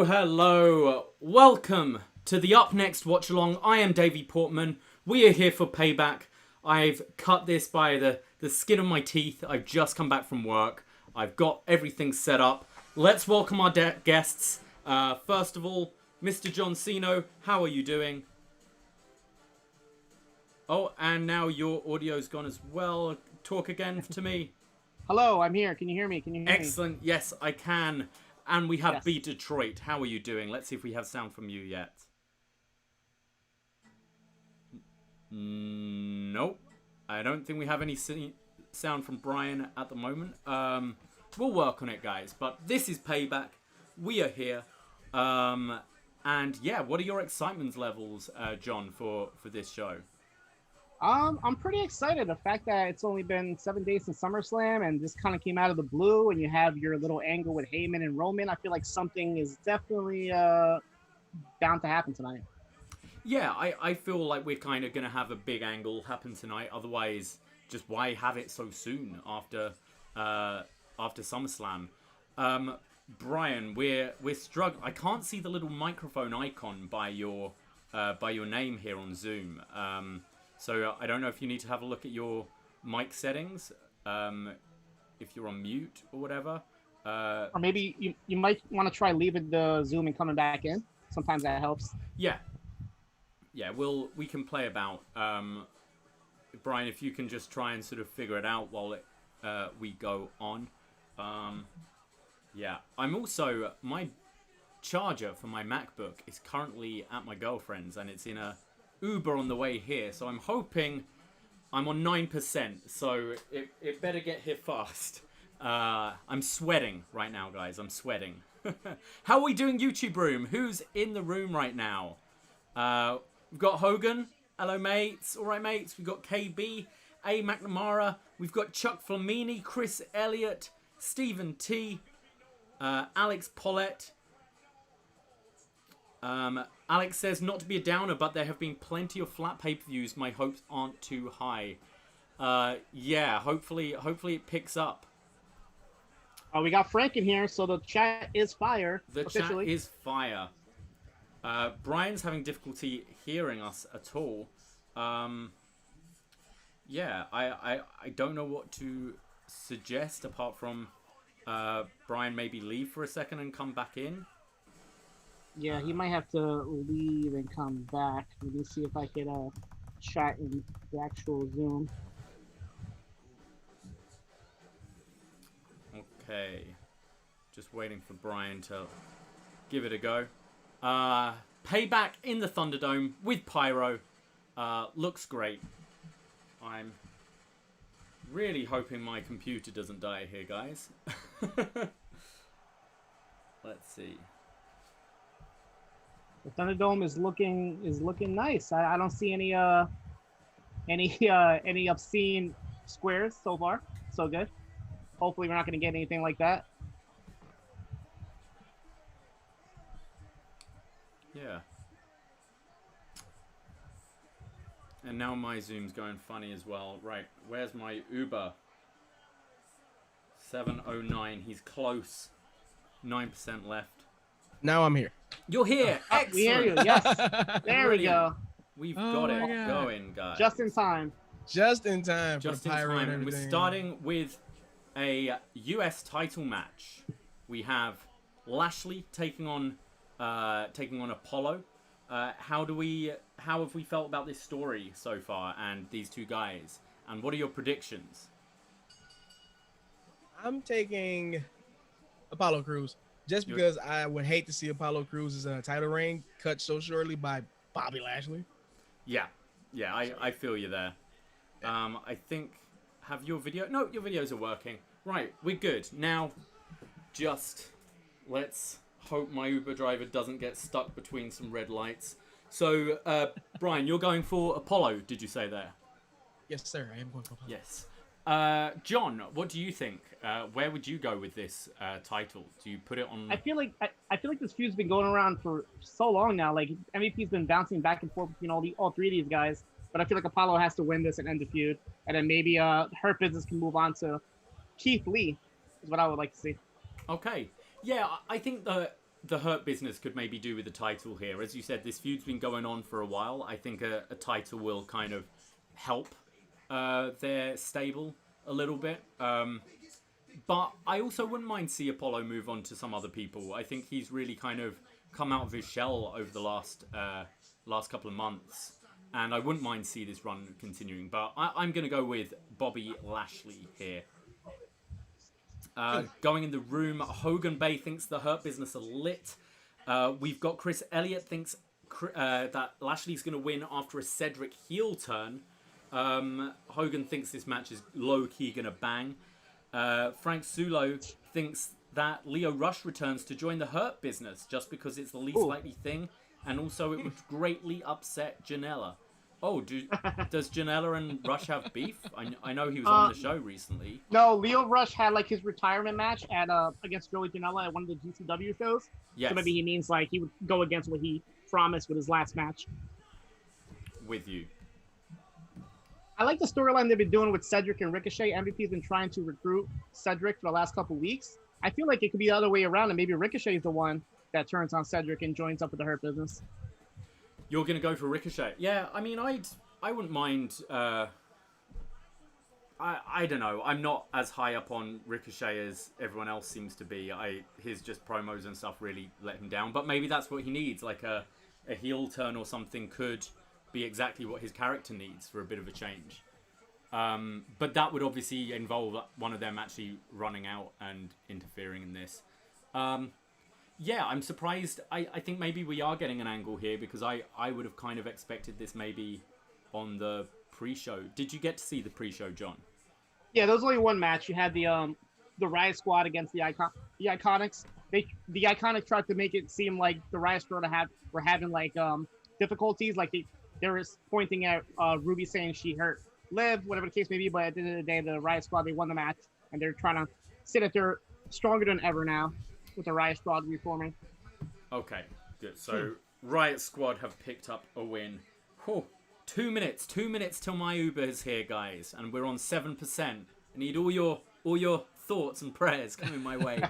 Hello. Welcome to the upNXT watch-along. I am Davie Portman. We are here for Payback. I've cut this by the skin of my teeth. I've just come back from work. I've got everything set up. Let's welcome our guests. First of all, Mr. John Siino, how are you doing? Oh, and now your audio's gone as well. Talk again to me. Hello, I'm here. Can you hear me? Excellent. Yes, I can. And we have B Detroit. How are you doing? Let's see if we have sound from you yet. Nope. I don't think we have any sound from Brian at the moment. We'll work on it, guys. But this is Payback. We are here. And yeah, what are your excitement levels, John, for this show? I'm pretty excited. The fact that it's only been 7 days since SummerSlam and this kind of came out of the blue, and you have your little angle with Heyman and Roman, I feel like something is definitely bound to happen tonight. Yeah, I feel like we're kind of going to have a big angle happen tonight. Otherwise, just why have it so soon after SummerSlam? Brian, we're struggling. I can't see the little microphone icon by your name here on Zoom. So I don't know if you need to have a look at your mic settings, if you're on mute or whatever. Or maybe you might want to try leaving the Zoom and coming back in. Sometimes that helps. Yeah, we can play about. Brian, if you can just try and sort of figure it out while we go on. Yeah, I'm also, my charger for my MacBook is currently at my girlfriend's, and it's in a Uber on the way here, so I'm hoping I'm on 9%, so it better get here fast. I'm sweating right now, guys. I'm sweating. How are we doing, YouTube room? Who's in the room right now? We've got Hogan. Hello, mates. All right, mates. We've got KB, A. McNamara. We've got Chuck Flamini, Chris Elliott, Stephen T, Alex Paulette. Alex says, not to be a downer, but there have been plenty of flat pay-per-views. My hopes aren't too high. Yeah, hopefully it picks up. We got Frank in here, so the chat is fire. The officially. Chat is fire. Brian's having difficulty hearing us at all. Yeah, I don't know what to suggest apart from Brian maybe leave for a second and come back in. Yeah, he might have to leave and come back. Let me see if I could chat in the actual Zoom. Okay. Just waiting for Brian to give it a go. Payback in the Thunderdome with Pyro. Looks great. I'm really hoping my computer doesn't die here, guys. Let's see. The Thunderdome is looking nice. I don't see any obscene squares so far. So good. Hopefully we're not going to get anything like that. Yeah. And now my Zoom's going funny as well. Right, where's my Uber? 709. He's close. 9% left. Now I'm here. You're here. Excellent. We hear you. Yes. There we go. We've got it going, guys. Just in time. Just in time. Just in time. And we're starting with a US title match. We have Lashley taking on Apollo. How have we felt about this story so far and these two guys? And what are your predictions? I'm taking Apollo Crews. Just because I would hate to see Apollo Crews' title reign cut so shortly by Bobby Lashley. Yeah, I feel you there. I think, have your video? No, your videos are working. Right, we're good. Now, just let's hope my Uber driver doesn't get stuck between some red lights. So, Brian, you're going for Apollo, did you say there? Yes, sir. I am going for Apollo. Yes. John, what do you think? Where would you go with this title? Do you put it on? I feel like this feud's been going around for so long now. Like MVP's been bouncing back and forth between all three of these guys. But I feel like Apollo has to win this and end the feud, and then maybe Hurt Business can move on to Keith Lee. Is what I would like to see. Okay. Yeah, I think the Hurt Business could maybe do with the title here. As you said, this feud's been going on for a while. I think a title will kind of help their stable a little bit. But I also wouldn't mind see Apollo move on to some other people. I think he's really kind of come out of his shell over the last couple of months. And I wouldn't mind see this run continuing. But I'm going to go with Bobby Lashley here. Going in the room, Hogan Bay thinks the Hurt Business are lit. We've got Chris Elliott thinks that Lashley's going to win after a Cedric heel turn. Hogan thinks this match is low-key going to bang. Frank Sulo thinks that Lio Rush returns to join the Hurt Business just because it's the least likely thing. And also it would greatly upset Janela. Oh, does Janela and Rush have beef? I know he was on the show recently. No, Lio Rush had like his retirement match at against Joey Janela at one of the GCW shows. Yes. So maybe he means like he would go against what he promised with his last match. With you. I like the storyline they've been doing with Cedric and Ricochet. MVP's been trying to recruit Cedric for the last couple weeks. I feel like it could be the other way around, and maybe Ricochet is the one that turns on Cedric and joins up with the Hurt Business. You're going to go for Ricochet. Yeah, I mean, I wouldn't mind... I don't know. I'm not as high up on Ricochet as everyone else seems to be. His just promos and stuff really let him down. But maybe that's what he needs. Like a heel turn or something could be exactly what his character needs for a bit of a change. But that would obviously involve one of them actually running out and interfering in this. Yeah, I'm surprised. I think maybe we are getting an angle here because I would have kind of expected this maybe on the pre-show. Did you get to see the pre-show, John? Yeah, there was only one match. You had the Riot Squad against the Iconics. The Iconics tried to make it seem like the Riot Squad were having like difficulties. Like they were pointing at Ruby saying she hurt Liv, whatever the case may be. But at the end of the day, the Riot Squad, they won the match, and they're trying to say that they're stronger than ever now with the Riot Squad reforming. Okay, good. So Riot Squad have picked up a win. Whew. 2 minutes till my Uber is here, guys, and we're on 7%. I need all your thoughts and prayers coming my way.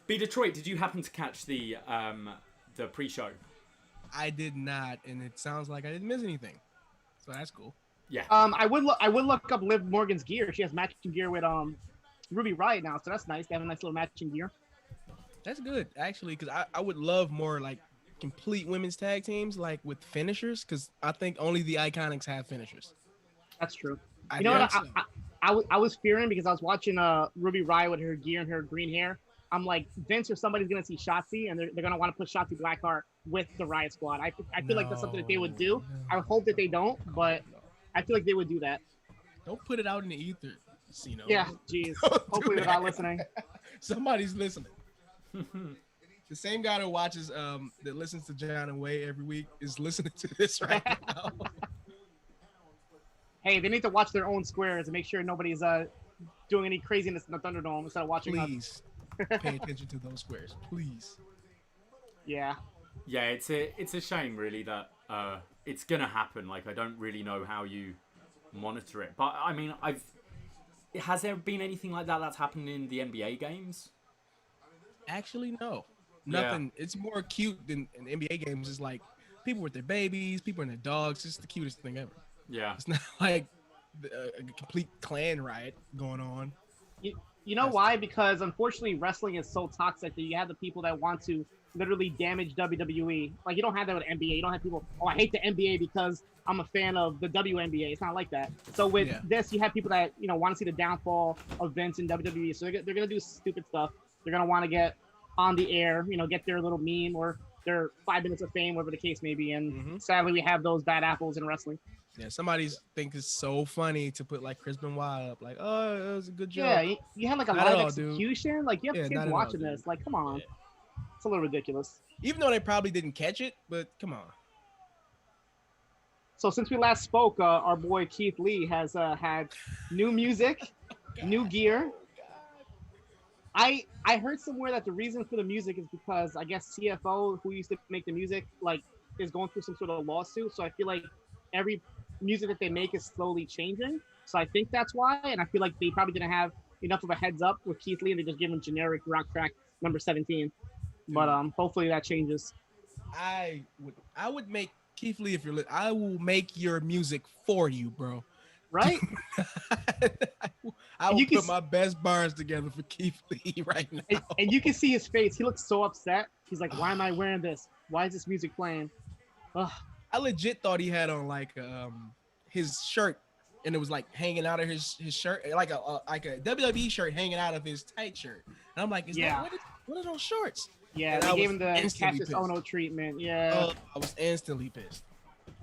B Detroit, did you happen to catch the pre-show? I did not, and it sounds like I didn't miss anything, so that's cool. Yeah. I would look up Liv Morgan's gear. She has matching gear with Ruby Riot now, so that's nice. They have a nice little matching gear. That's good, actually, because I would love more like complete women's tag teams, like with finishers, because I think only the Iconics have finishers. That's true. You know what? I was fearing because I was watching Ruby Riot with her gear and her green hair. I'm like, Vince or somebody's gonna see Shotzi, and they're gonna want to put Shotzi Blackheart with the Riot Squad. I feel like that's something that they would do. I hope that they don't, but I feel like they would do that. Don't put it out in the ether, Siino. Yeah, jeez. Hopefully they're not listening. Somebody's listening. The same guy that watches, that listens to John and Way every week is listening to this right now. Hey, they need to watch their own squares and make sure nobody's doing any craziness in the Thunderdome instead of watching us. Please pay attention to those squares, please. Yeah. Yeah, it's a shame really that it's gonna happen. Like, I don't really know how you monitor it, but I mean, has there been anything like that that's happened in the NBA games? Actually, no. Nothing. Yeah. It's more cute than in NBA games. It's like people with their babies, people and their dogs. It's the cutest thing ever. Yeah. It's not like a complete clan riot going on. You know why? Because unfortunately, wrestling is so toxic that you have the people that want to literally damage WWE. Like, you don't have that with NBA. You don't have people, oh, I hate the NBA because I'm a fan of the WNBA. It's not like that. So with this, you have people that, want to see the downfall of Vince and WWE. So they're going to do stupid stuff. They're gonna want to get on the air, get their little meme or their 5 minutes of fame, whatever the case may be. And sadly, we have those bad apples in wrestling. Yeah, somebody's think it's so funny to put like Chris Benoit up, like, oh, it was a good joke. Yeah, you had like a Not live at all, execution. dude. Like you have Yeah, kids not at all, watching dude. this. Like, come on, Yeah. it's a little ridiculous. Even though they probably didn't catch it, but come on. So since we last spoke, our boy Keith Lee has had new music, new gear. I heard somewhere that the reason for the music is because I guess CFO, who used to make the music, like is going through some sort of lawsuit. So I feel like every music that they make is slowly changing. So I think that's why. And I feel like they probably didn't have enough of a heads up with Keith Lee, and they just give him generic rock track number 17. But hopefully that changes. I would make Keith Lee, if you're I will make your music for you, bro. Right? I will put my best bars together for Keith Lee right now. And you can see his face. He looks so upset. He's like, why am I wearing this? Why is this music playing? Ugh. I legit thought he had on like his shirt, and it was like hanging out of his shirt, like a WWE shirt hanging out of his tight shirt. And I'm like, what are those shorts? Yeah, they gave him the Cassius Ohno treatment. Yeah. I was instantly pissed.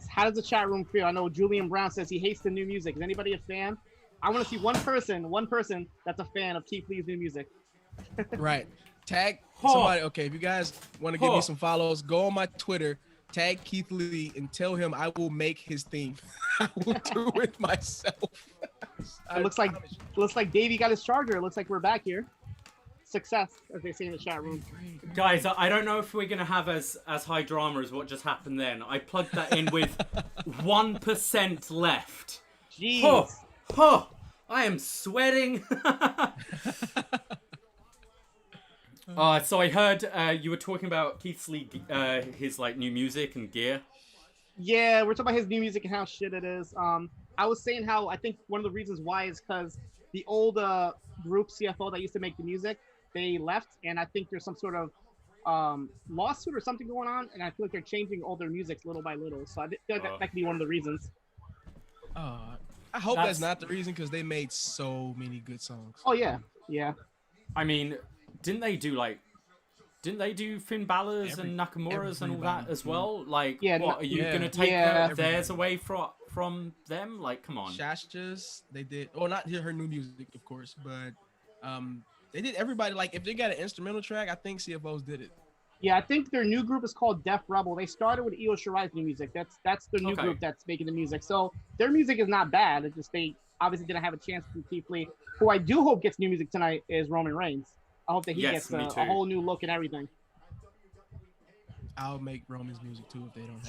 How does the chat room feel? I know Julian Brown says he hates the new music. Is anybody a fan? I want to see one person that's a fan of Keith Lee's new music. Right. Tag somebody. Okay, if you guys want to give me some follows, go on my Twitter, tag Keith Lee, and tell him I will make his theme. I will do it myself. It looks like Davey got his charger. It looks like we're back here. Success, as they say in the chat room. Guys, I don't know if we're gonna have as high drama as what just happened then. I plugged that in with 1% left. Jeez. I am sweating. So I heard you were talking about Keith Lee, his like new music and gear. Yeah, we're talking about his new music and how shit it is. I was saying how I think one of the reasons why is because the old group CFO that used to make the music, they left, and I think there's some sort of lawsuit or something going on, and I feel like they're changing all their music little by little. So I feel like that could be one of the reasons. I hope that's not the reason, because they made so many good songs. Oh yeah, yeah. I mean, didn't they do Finn Balor's and Nakamura's and all that as well? Like, what are you gonna take theirs away from them? Like, come on. Shashta's, they did. Oh, not her new music, of course, but they did everybody. Like, if they got an instrumental track, I think CFOs did it. Yeah, I think their new group is called Def Rebel. They started with Io Shirai's new music. That's their new group that's making the music. So their music is not bad. It's just they obviously didn't have a chance to Keith Lee. Who I do hope gets new music tonight is Roman Reigns. I hope that he gets a whole new look and everything. I'll make Roman's music too if they don't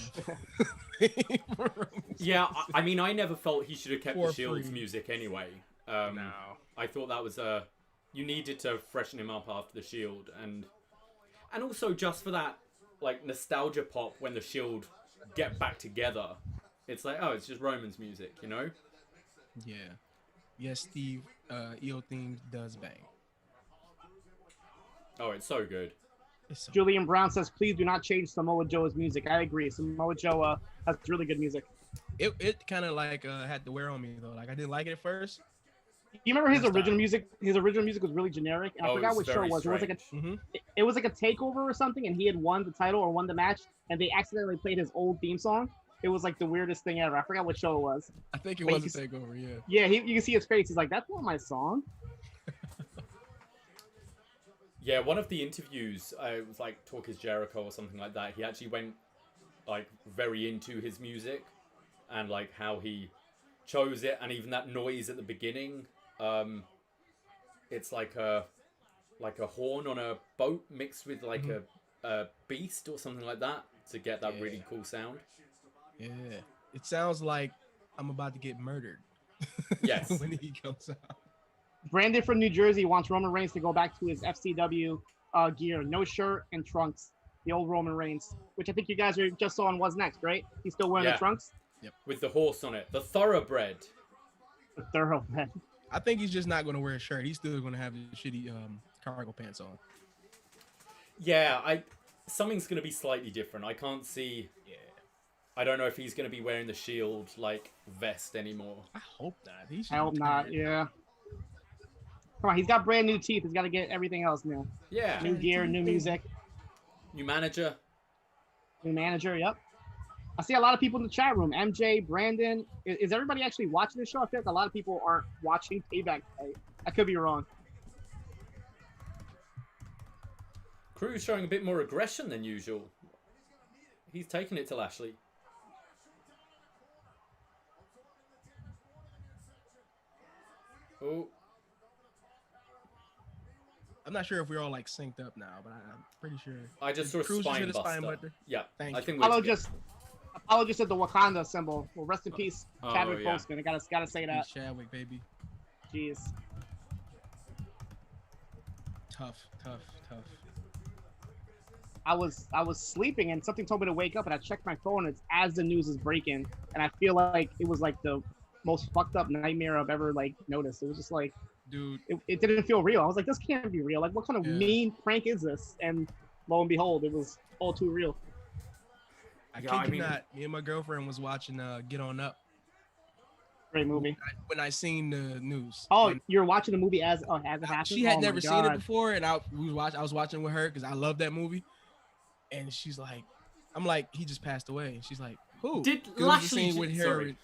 have. Yeah, I mean, I never felt he should have kept the Shield's music anyway. No, I thought that was you needed to freshen him up after the Shield, and also just for that like nostalgia pop when the Shield get back together. It's like, oh, it's just Roman's music, you know? Yeah. Yes, Steve. EO theme does bang. Oh, it's so good. Julian Brown says, please do not change Samoa Joe's music. I agree. Samoa Joe has really good music. It kind of like had to wear on me though. Like, I didn't like it at first. You remember his original music? His original music was really generic. And I forgot what show it was. It was like a takeover or something, and he had won the title or won the match, and they accidentally played his old theme song. It was like the weirdest thing ever. I forgot what show it was. I think it was a takeover, yeah. Yeah, you can see his face. He's like, that's not my song. Yeah, one of the interviews, it was like Talk Is Jericho or something like that. He actually went like very into his music and like how he chose it, and even that noise at the beginning. It's like a horn on a boat mixed with like a beast or something like that to get that really cool sound. Yeah, it sounds like I'm about to get murdered. Yes. When he comes out. Brandon from New Jersey wants Roman Reigns to go back to his FCW gear, no shirt and trunks, the old Roman Reigns, which I think you guys just saw on What's Next, right? He's still wearing the trunks? Yep. With the horse on it, the thoroughbred. The thoroughbred. I think he's just not going to wear a shirt. He's still going to have his shitty cargo pants on. Yeah, something's going to be slightly different. I can't see. Yeah. I don't know if he's going to be wearing the Shield like vest anymore. I hope not. I hope not. Yeah. Come on, he's got brand new teeth. He's got to get everything else new. Yeah. New gear, new music, New manager. new manager. Yep. I see a lot of people in the chat room. MJ, Brandon. Is everybody actually watching this show? I feel like a lot of people aren't watching Payback. I could be wrong. Crew's showing a bit more aggression than usual. He's taking it to Lashley. Oh. I'm not sure if we're all like synced up now, but I'm pretty sure. I just saw a Cruz just hit spine a buster. Yeah, Thank I you. think we're Apollo together. just said the Wakanda symbol. Well, rest in peace, Oh, Chadwick yeah. Boseman. I gotta say that. Chadwick, baby. Jeez. Tough. I was sleeping and something told me to wake up, and I checked my phone. It's as the news is breaking, and I feel like it was like the most fucked up nightmare I've ever like noticed. It was just like, Dude, it didn't feel real. I was like, this can't be real. Like, what kind of Yeah. mean prank is this? And lo and behold, it was all too real. I Yeah, I kid you mean- not. Me and my girlfriend was watching Get On Up Great movie. when I seen the news. Oh, And you're watching the movie as it happened? she had Oh my never seen it God. before, and I was watching with her because I love that movie. And she's like, I'm like, he just passed away. And she's like, who? Did 'Cause it was the Lashley? scene with her Sorry.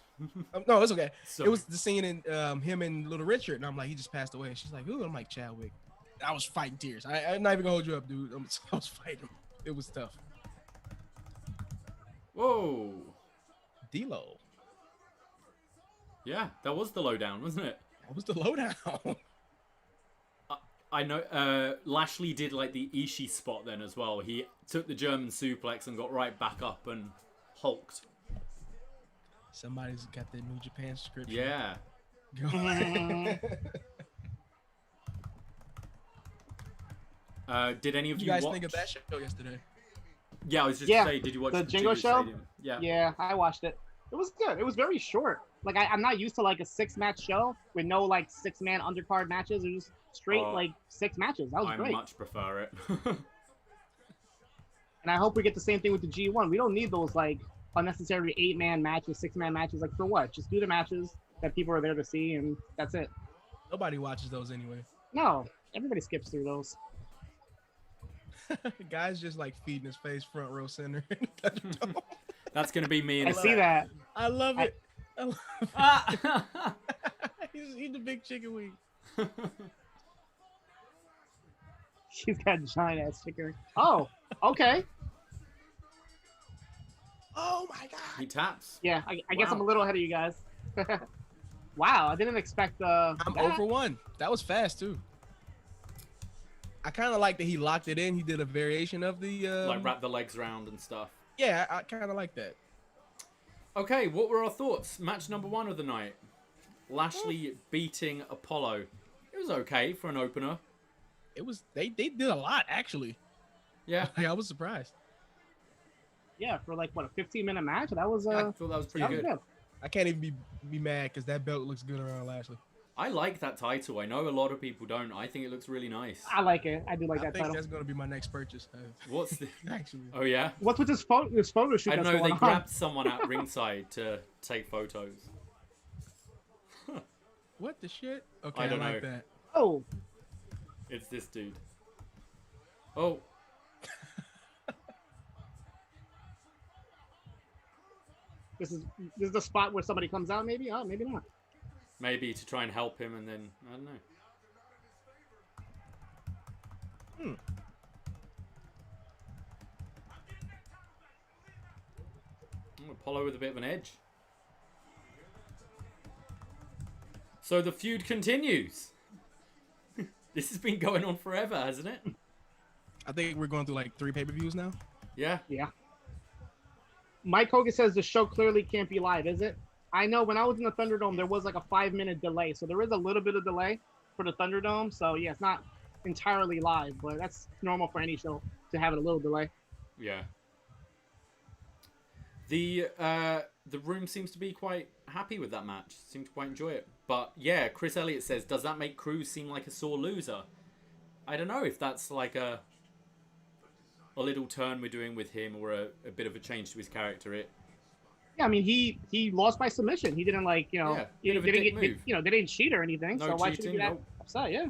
no, it's okay. Sorry. It was the scene in him and Little Richard, and I'm like, he just passed away. And she's like, who? I'm like, Chadwick. I was fighting tears. I'm not even gonna hold you up, dude. I was fighting him. It was tough. Whoa. D-Lo. Yeah, that was the lowdown, wasn't it? That was the lowdown. I know Lashley did like the Ishii spot then as well. He took the German suplex and got right back up and hulked. Somebody's got that New Japan script. Yeah. Did any of What you you guys watch? think of that show yesterday? Yeah, I was just Yeah, to say, did you watch the the Jingo show? Stadium? Yeah. Yeah, I watched it. It was good. It was very short. Like I'm not used to like a 6-match show with no like 6-man undercard matches. It was just straight Oh. like 6 matches. That was I great. much prefer it. And I hope we get the same thing with the G1. We don't need those like unnecessary 8-man matches, 6-man matches. Like for what? Just do the matches that people are there to see, and that's it. Nobody watches those anyway. No, everybody skips through those. Guy's just like feeding his face front row center. That's gonna be me in I a see sec. that. I love it. I love it. Ah! He's eating the big chicken wing. She's got giant ass chicken. Oh, okay. Oh my god. He taps. Yeah, I guess Wow. I'm a little ahead of you guys. Wow, I didn't expect I'm that. 0 for 1. That was fast too. I kind of like that he locked it in. He did a variation of the Like wrap the legs round and stuff. Yeah, I kind of like that. Okay, what were our thoughts? Match number 1 of the night. Lashley beating Apollo. It was okay for an opener. It was they did a lot actually. Yeah, Like, I was surprised. Yeah, for like what, a 15-minute match? That was I thought that was pretty that was good. I can't even be mad because that belt looks good around Lashley. I like that title. I know a lot of people don't. I think it looks really nice. I like it. I do like I that think title. that's gonna be my next purchase. What's the... Actually, Oh, yeah? What's with this photo shoot I don't that's know. They going on? grabbed someone at ringside to take photos. what the shit? Okay, I I, don't like know. that. Oh, It's this dude. Oh, this is the spot where somebody comes out, maybe? Oh, maybe not. maybe to try and help him and then... I don't know. Oh, Apollo with a bit of an edge. So the feud continues. This has been going on forever, hasn't it? I think we're going through like 3 pay-per-views now. Yeah. Yeah. Mike Hogan says the show clearly can't be live, is it? I know when I was in the Thunderdome, there was like a 5-minute delay. So there is a little bit of delay for the Thunderdome. So yeah, it's not entirely live, but that's normal for any show to have a little delay. Yeah. The room seems to be quite happy with that match. Seem to quite enjoy it. But yeah, Chris Elliott says, does that make Cruz seem like a sore loser? I don't know if that's like a little turn we're doing with him or a bit of a change to his character. Yeah, I mean he lost by submission. He didn't like Yeah, he bit of a didn't dick get move. they didn't cheat or anything. No so why should he cheating, be that no. upset? Yeah.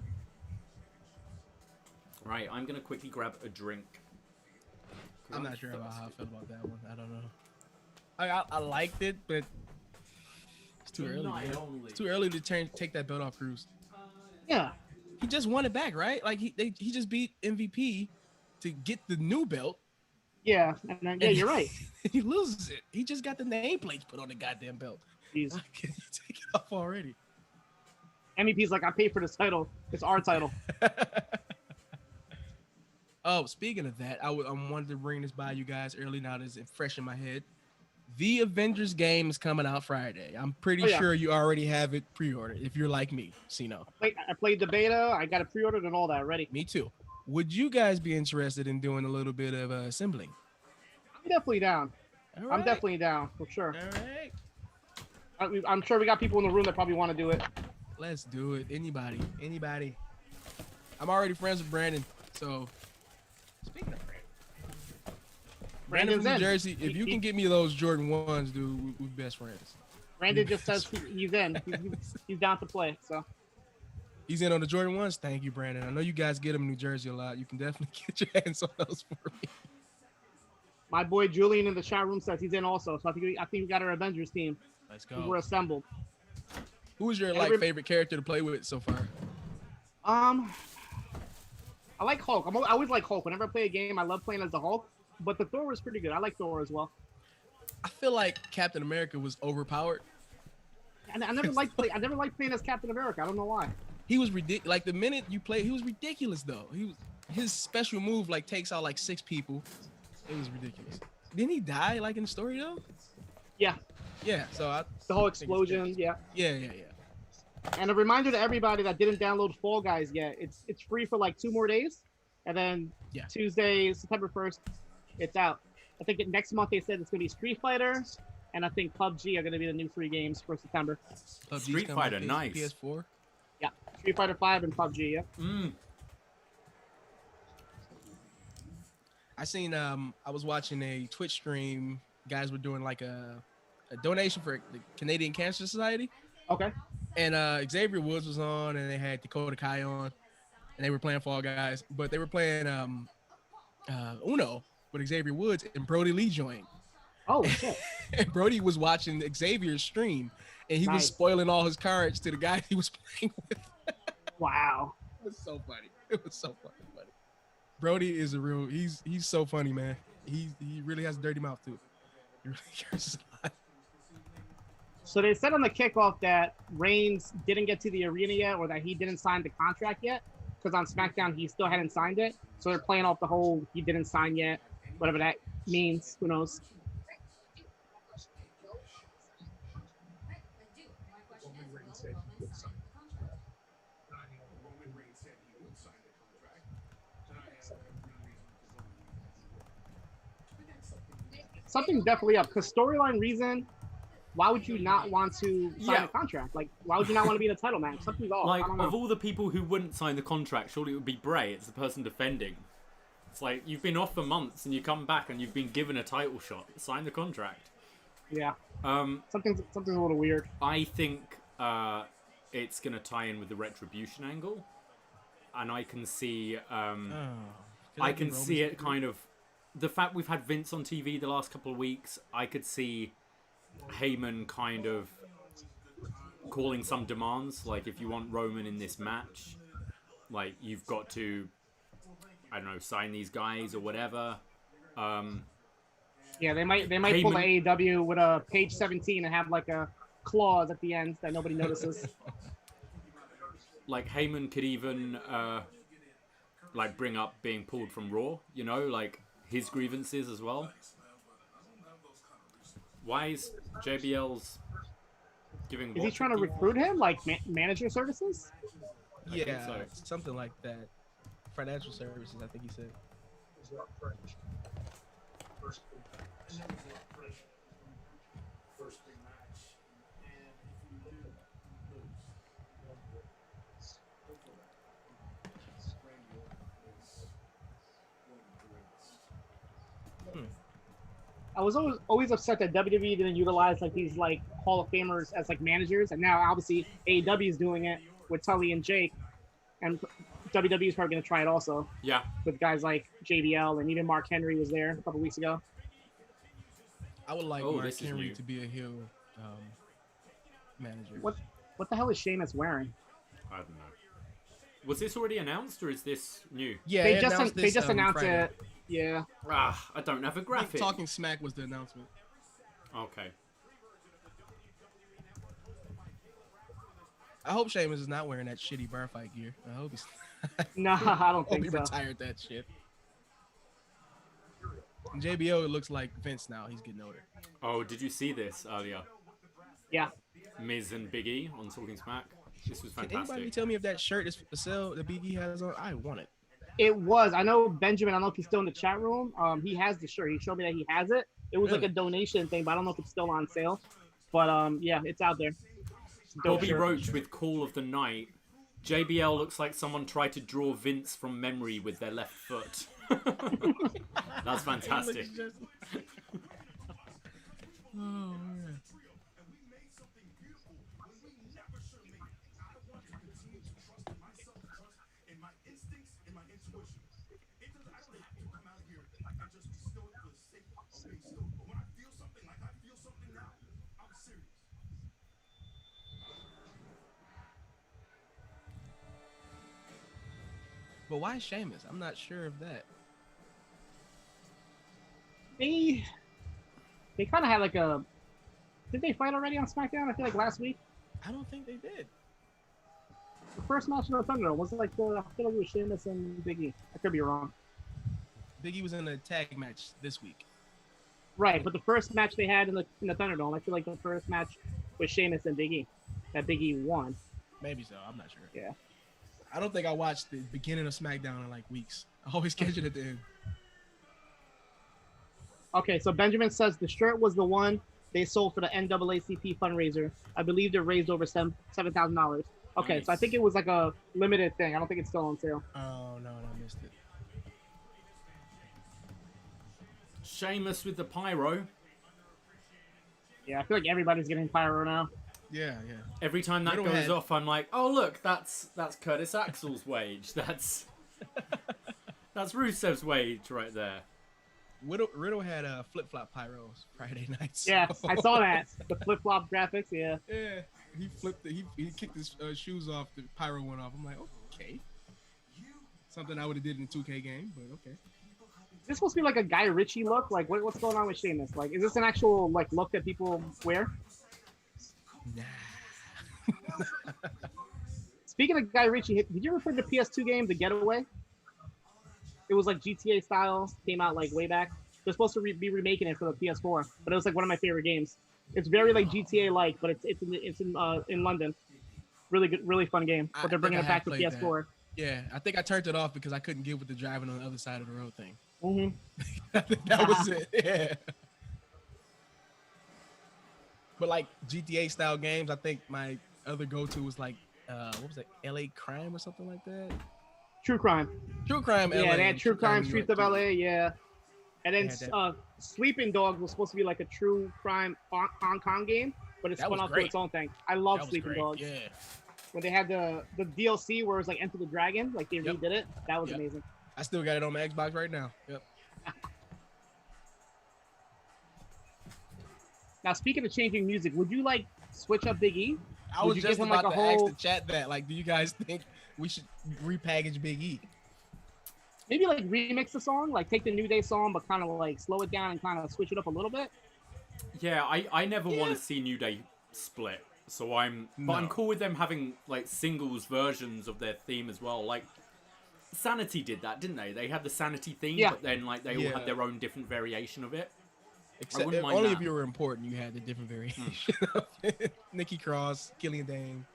Right, I'm gonna quickly grab a drink. I'm not sure about how I feel about that one. I don't know. I liked it, but it's too early. Man. It's too early to take that belt off Cruz. Yeah. He just won it back, right? Like he just beat MVP to get the new belt. Yeah, and then, yeah, you're right. He loses it. He just got the nameplates put on the goddamn belt. Jeez. Can you take it off already? MVP's like, I paid for this title. It's our title. Oh, speaking of that, I wanted to bring this by you guys early. Now that it's fresh in my head. The Avengers game is coming out Friday. I'm pretty sure you already have it pre-ordered. If you're like me, Siino. I played the beta. I got it pre-ordered and all that ready. Me too. Would you guys be interested in doing a little bit of assembling? I'm definitely down. All right. I'm definitely down for sure. All right. I'm sure we got people in the room that probably want to do it. Let's do it. Anybody. I'm already friends with Brandon. So, speaking of Brandon from New Jersey, if you can get me those Jordan 1s, dude, we're best friends. Brandon just says he's in. He's down to play. So. He's in on the Jordan 1s. Thank you, Brandon. I know you guys get them in New Jersey a lot. You can definitely get your hands on those for me. My boy Julian in the chat room says he's in also. So I think we got our Avengers team. Let's go. We're assembled. Who is your favorite character to play with so far? I like Hulk. I always like Hulk. Whenever I play a game, I love playing as the Hulk. But the Thor was pretty good. I like Thor as well. I feel like Captain America was overpowered. And I never liked playing as Captain America. I don't know why. He was ridiculous. Like the minute you play, he was ridiculous though. His special move like takes out like 6 people. It was ridiculous. Didn't he die like in the story though? Yeah. Yeah. So the whole explosion. Yeah. Yeah. And a reminder to everybody that didn't download Fall Guys yet, it's free for like 2 more days, and then Tuesday, September 1st, it's out. I think next month they said it's gonna be Street Fighter, and I think PUBG are gonna be the new free games for September. Street Fighter, nice. PS4. Yeah, Street Fighter 5 and PUBG. Yeah. I seen I was watching a Twitch stream. Guys were doing like a donation for the Canadian Cancer Society. Okay. And Xavier Woods was on, and they had Dakota Kai on, and they were playing Fall Guys, but they were playing Uno with Xavier Woods, and Brody Lee joined. Oh shit! And Brody was watching Xavier's stream, and he was spoiling all his cards to the guy he was playing with. Wow. It was so funny. It was so fucking funny. Brody is he's so funny, man. He really has a dirty mouth too. He really cares a lot. So they said on the kickoff that Reigns didn't get to the arena yet, or that he didn't sign the contract yet, because on SmackDown he still hadn't signed it. So they're playing off the whole he didn't sign yet, whatever that means. Who knows? Something's definitely up, because storyline reason. Why would you not want to sign a contract? Like, why would you not want to be in a title match? Something's off. Like, I don't know. of all the people who wouldn't sign the contract, surely it would be Bray. It's the person defending. It's like, you've been off for months and you come back and you've been given a title shot. Sign the contract. Yeah. Something's a little weird. I think it's going to tie in with the Retribution angle. And I can see... I can see it kind of... The fact we've had Vince on TV the last couple of weeks, I could see Heyman kind of calling some demands, like if you want Roman in this match, like you've got to, I don't know, sign these guys or whatever. Yeah, they might pull the AEW with a page 17 and have like a clause at the end that nobody notices. Like Heyman could even like bring up being pulled from Raw, you know, like his grievances as well. Why is JBL's giving... Is he trying to recruit him? Like manager services? Yeah, so. Something like that. Financial services, I think he said. I was always upset that WWE didn't utilize like these like Hall of Famers as like managers, and now obviously AEW is doing it with Tully and Jake. and WWE is probably going to try it also. Yeah. With guys like JBL and even Mark Henry was there a couple weeks ago. I would like Mark Henry to be a heel manager. What the hell is Sheamus wearing? I don't know. Was this already announced or is this new? Yeah, they just announced Friday. it. Yeah. I don't have a graphic. Talking Smack was the announcement. Okay. I hope Sheamus is not wearing that shitty bar fight gear. I hope he's. No, I don't think he so. Retired that shit. And JBL, it looks like Vince now. He's getting older. Oh, did you see this earlier? Yeah. Miz and Big E on Talking Smack. This was fantastic. Can anybody tell me if that shirt is for sale that Big E has on? I want it. It was. I know Benjamin. I don't know if he's still in the chat room. He has the shirt. He showed me that he has it. It was like a donation thing, but I don't know if it's still on sale. But yeah, it's out there. Bobby Roach with Call of the Night. JBL looks like someone tried to draw Vince from memory with their left foot. That's fantastic. Oh, man. But why Sheamus? I'm not sure of that. They kind of had like a. Did they fight already on SmackDown? I feel like last week. I don't think they did. The first match in the Thunder was it like the? I feel like it was Sheamus and Big E. I could be wrong. Big E was in a tag match this week. Right, but the first match they had in the Thunderdome, I feel like the first match was Sheamus and Big E. That Big E won. Maybe so. I'm not sure. Yeah. I don't think I watched the beginning of SmackDown in like weeks. I always catch it at the end. Okay, so Benjamin says the shirt was the one they sold for the NAACP fundraiser. I believe they raised over $7,000. Okay, Nice. So I think it was like a limited thing. I don't think it's still on sale. Oh, no, I missed it. Sheamus with the pyro. Yeah, I feel like everybody's getting pyro now. Yeah, yeah. Every time that goes off, I'm like, oh look, that's Curtis Axel's wage. That's Rusev's wage right there. Riddle had flip-flop pyros Friday nights. Yeah, I saw that. The flip-flop graphics, yeah. Yeah, he flipped it. He kicked his shoes off. The pyro went off. I'm like, okay. Something I would have did in a 2K game, but okay. Is this supposed to be like a Guy Ritchie look? Like, what's going on with Sheamus? Like, is this an actual like look that people wear? Nah. Speaking of Guy Ritchie, did you ever play the PS2 game, The Getaway? It was like GTA style, came out like way back. They're supposed to be remaking it for the PS4, but it was like one of my favorite games. It's very like GTA-like, but it's in London. Really good, really fun game. But they're bringing it back to PS4. That. Yeah, I think I turned it off because I couldn't get with the driving on the other side of the road thing. Mm-hmm. I think that was it. Yeah. But like GTA style games, I think my other go-to was like what was it, LA Crime or something like that. True Crime. True Crime. Yeah, LA, they had True Crime Streets of LA. Yeah, and then Yeah, Sleeping Dogs was supposed to be like a True Crime Hong Kong game, but it's spun off to its own thing. I love Sleeping Dogs. Yeah. When they had the DLC where it was like Enter the Dragon, like they redid it. That was amazing. I still got it on my Xbox right now. Yep. Now, speaking of changing music, would you like switch up Big E? I was just about like to ask the chat that. Like, do you guys think we should repackage Big E? Maybe like remix the song, like take the New Day song, but kind of like slow it down and kind of switch it up a little bit. Yeah, I never want to see New Day split, so I'm cool with them having like singles versions of their theme as well. Like Sanity did that, didn't they? They had the Sanity theme, but then like they all had their own different variation of it. Except only if you were important, you had a different variation of it. Nikki Cross, Killian Dane.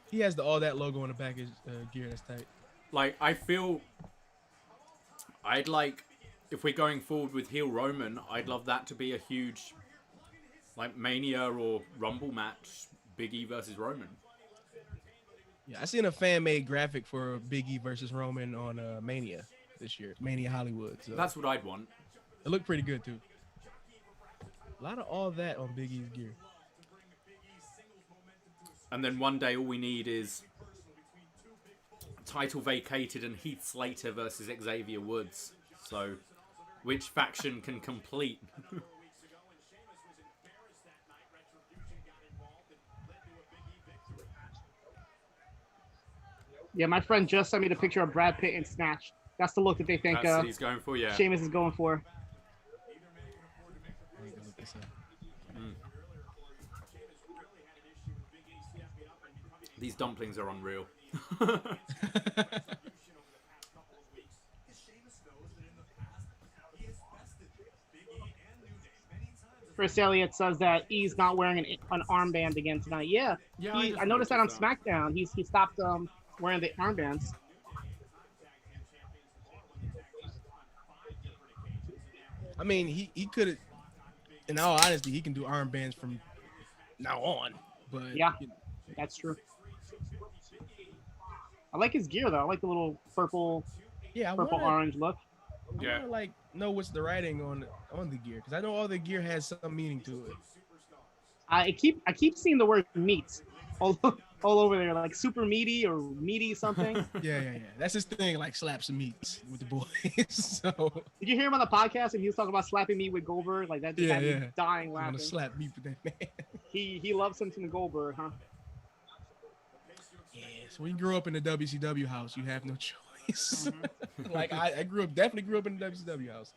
He has the All That logo on the back of his gear. That's tight. Like, I feel I'd like, if we're going forward with heel Roman, I'd love that to be a huge, like, Mania or Rumble match, Big E versus Roman. Yeah, I seen a fan-made graphic for Big E versus Roman on Mania this year. Mania Hollywood. So. That's what I'd want. It looked pretty good, too. A lot of All That on Big E's gear. And then one day all we need is title vacated and Heath Slater versus Xavier Woods. So, which faction can complete? Yeah, my friend just sent me the picture of Brad Pitt in Snatch. That's the look that they think That's what he's going for, yeah. Sheamus is going for. These dumplings are unreal. Chris Elliott says that E's not wearing an armband again tonight. Yeah, I noticed that on SmackDown. He stopped wearing the armbands. I mean, he could have. In all honesty, he can do armbands from now on. But yeah, that's true. I like his gear though. I like the little purple, orange look. I wanna, like, know what's the writing on the gear, because I know all the gear has some meaning to it. I keep seeing the word meat all over there, like super meaty or meaty something. Yeah. That's his thing, like slap some meats with the boys. So did you hear him on the podcast and he was talking about slapping meat with Goldberg? Like that just had me dying laughing. I'm gonna slap meat with that man. He loves him some Goldberg, huh? Yeah. So when you grow up in the WCW house, you have no choice. Like I definitely grew up in the WCW house.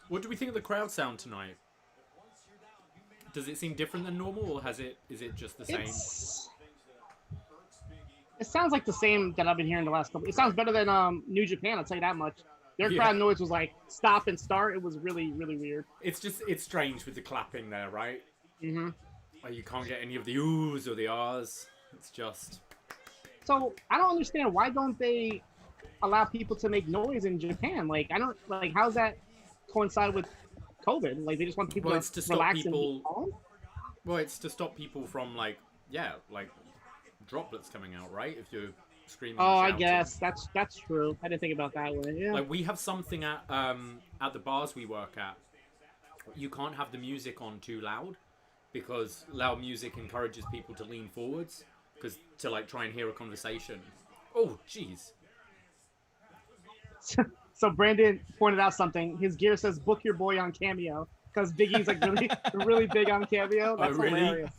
What do we think of the crowd sound tonight? Does it seem different than normal, or is it just the same? It sounds like the same that I've been hearing the last couple. It sounds better than New Japan, I'll tell you that much. Their crowd noise was like stop and start. It was really, really weird. It's strange with the clapping there, right? Mm-hmm. Like you can't get any of the oohs or the ahs. It's just. So I don't understand, why don't they allow people to make noise in Japan? Like how's that coincide with COVID? Like they just want people to relax and be calm? Well, it's to stop people from like droplets coming out, right? If you're screaming. Oh, I guess that's true. I didn't think about that way. Yeah. Like we have something at the bars we work at. You can't have the music on too loud, because loud music encourages people to lean forwards, to like try and hear a conversation. Oh, jeez. So Brandon pointed out something. His gear says "Book your boy on Cameo," because Big E's like really, really big on Cameo. That's hilarious.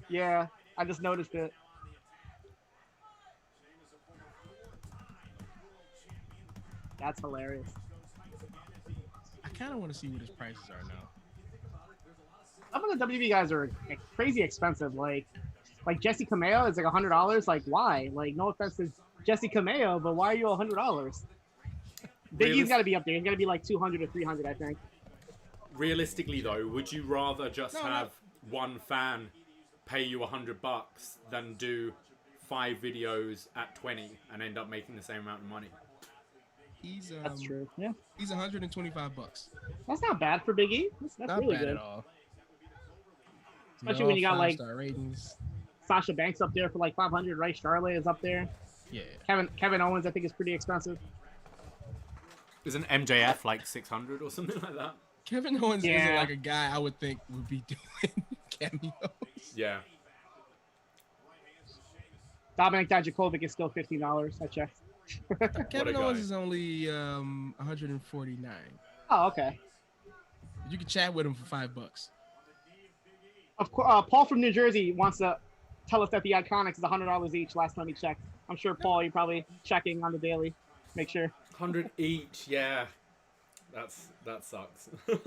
Yeah, I just noticed it. That's hilarious. I kind of want to see what his prices are now. Some of the WB guys are crazy expensive. Like Jesse Cameo is like $100. Like why? Like no offense to Jesse Cameo, but why are you $100? Big E's got to be up there. He's got to be like 200 or 300, I think. Realistically, though, would you rather just have one fan pay you $100 than do 5 videos at 20 and end up making the same amount of money? That's true. Yeah. He's $125. That's not bad for Big E. That's not really bad good at all. Especially when you got like Sasha Banks up there for like 500, right? Charlotte is up there. Yeah. Kevin Owens, I think, is pretty expensive. Isn't MJF like 600 or something like that? Kevin Owens isn't like a guy I would think would be doing cameos. Yeah. Dominic Dijakovic is still $15. I checked. Kevin Owens is only $149. Oh, okay. You can chat with him for $5. Of course, Paul from New Jersey wants to tell us that the Iconics is $100 each. Last time he checked, I'm sure Paul, you're probably checking on the daily. Make sure. 100 each, yeah. That sucks. I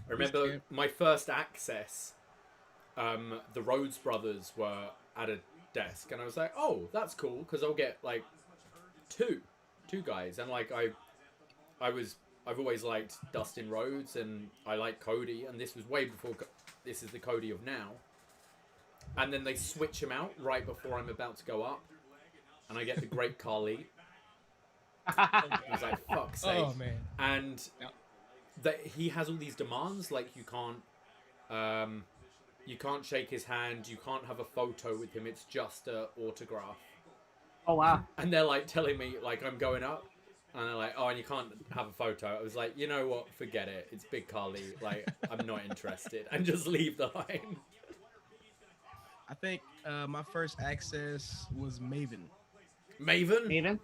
remember my first access. The Rhodes brothers were at a desk, and I was like, "Oh, that's cool," because I'll get like two guys, and like I've always liked Dustin Rhodes, and I like Cody, and this was way before. This is the Cody of now, and then they switch him out right before I'm about to go up, and I get the Great Khali. I was like, "Fuck's sake!" Oh man! And that he has all these demands, like you can't shake his hand, you can't have a photo with him, it's just an autograph. Oh wow. And they're like telling me like I'm going up And they're like, oh, and you can't have a photo. I was like, you know what? Forget it. It's Big Carly. Like, I'm not interested. And just leave the line. I think my first access was Maven. Maven?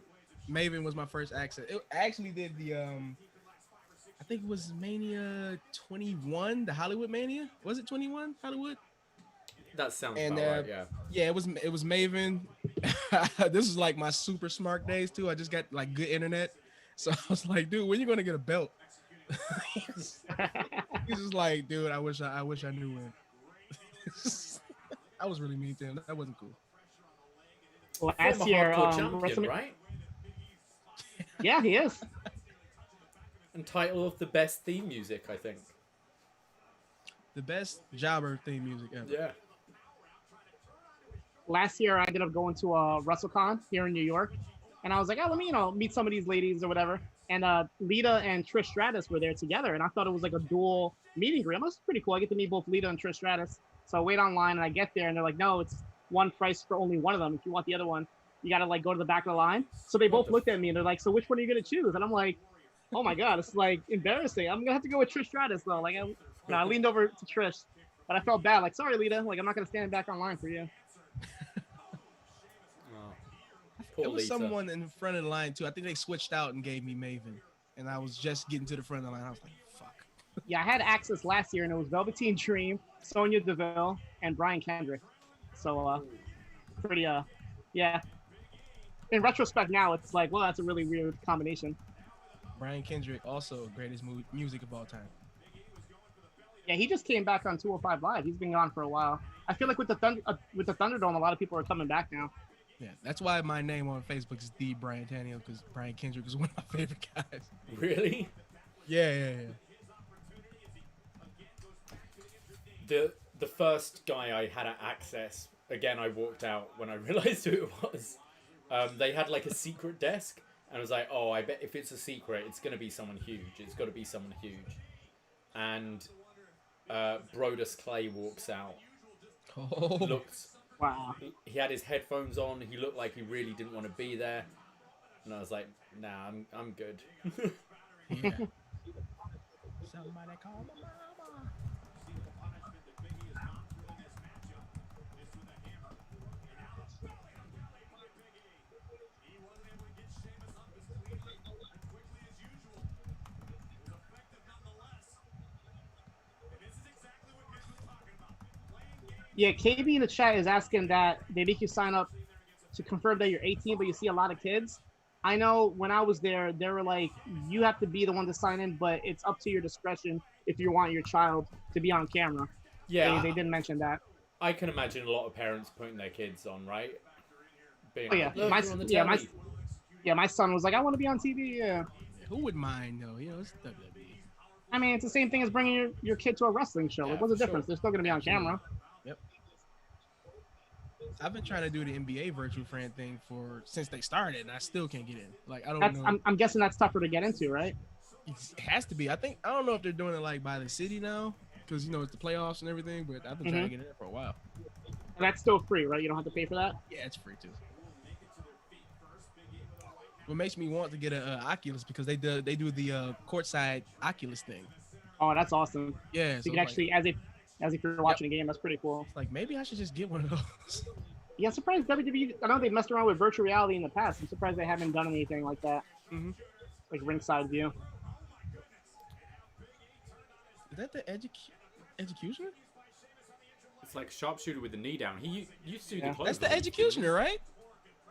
Maven was my first access. It actually did the I think it was Mania 21, the Hollywood Mania. Was it 21 Hollywood? That sounds about right, yeah. Yeah, it was Maven. This is like my super smart days too. I just got like good internet. So I was like, dude, when you gonna get a belt? He's just like, dude, I wish I knew when. I was really mean to him. That wasn't cool. Last year, champion, right? Yeah, he is. And title of the best theme music, I think. The best jobber theme music ever. Yeah. Last year, I ended up going to a WrestleCon here in New York, and I was like, oh, let me, meet some of these ladies or whatever. And Lita and Trish Stratus were there together, and I thought it was like a dual meet and greet. It was pretty cool. I get to meet both Lita and Trish Stratus. So I wait online, and I get there, and they're like, no, it's one price for only one of them. If you want the other one, you got to like go to the back of the line. So they both looked at me, and they're like, so which one are you going to choose? And I'm like, oh my God, it's like embarrassing. I'm going to have to go with Trish Stratus, though. Like, I leaned over to Trish, but I felt bad. Like, sorry, Lita. Like, I'm not going to stand back online for you. It was someone in front of the line too. I think they switched out and gave me Maven, and I was just getting to the front of the line. I was like, "Fuck." Yeah, I had access last year, and it was Velveteen Dream, Sonya Deville, and Brian Kendrick. So, pretty, yeah. In retrospect, now it's like, well, that's a really weird combination. Brian Kendrick, also greatest music of all time. Yeah, he just came back on 205 Live. He's been gone for a while. I feel like with the Thunderdome, a lot of people are coming back now. Yeah, that's why my name on Facebook is the Brian Tannehill, because Brian Kendrick is one of my favorite guys. Really? Yeah. The first guy I had at access, again, I walked out when I realized who it was. They had like a secret desk, and I was like, oh, I bet if it's a secret, it's going to be someone huge. It's got to be someone huge. And Brodus Clay walks out. Oh. Looks... Wow. He had his headphones on. He looked like he really didn't want to be there. And I was like, nah, I'm good. Yeah. Somebody call my mama. Yeah, KB in the chat is asking that they make you sign up to confirm that you're 18, but you see a lot of kids. I know when I was there, they were like, you have to be the one to sign in, but it's up to your discretion if you want your child to be on camera. Yeah. They didn't mention that. I can imagine a lot of parents putting their kids on, right? Being my son was like, I want to be on TV. Yeah. Who would mind, though? It's WWE. I mean, it's the same thing as bringing your kid to a wrestling show. Yeah, like, what's the difference? They're still going to be on camera. Yep. I've been trying to do the NBA virtual friend thing since they started, and I still can't get in. Like, I don't know. I'm guessing that's tougher to get into, right? It has to be. I don't know if they're doing it like by the city now, because it's the playoffs and everything. But I've been trying to get in there for a while. And that's still free, right? You don't have to pay for that. Yeah, it's free too. What makes me want to get an Oculus, because they do the courtside Oculus thing. Oh, that's awesome. Yeah, so you can actually, as if you're watching a game, that's pretty cool. It's like, maybe I should just get one of those. Yeah, I'm surprised WWE. I know they've messed around with virtual reality in the past. I'm surprised they haven't done anything like that. Mm-hmm. Like ringside view. Is that the executioner? It's like sharpshooter with the knee down. He used to do the close. That's the executioner, right?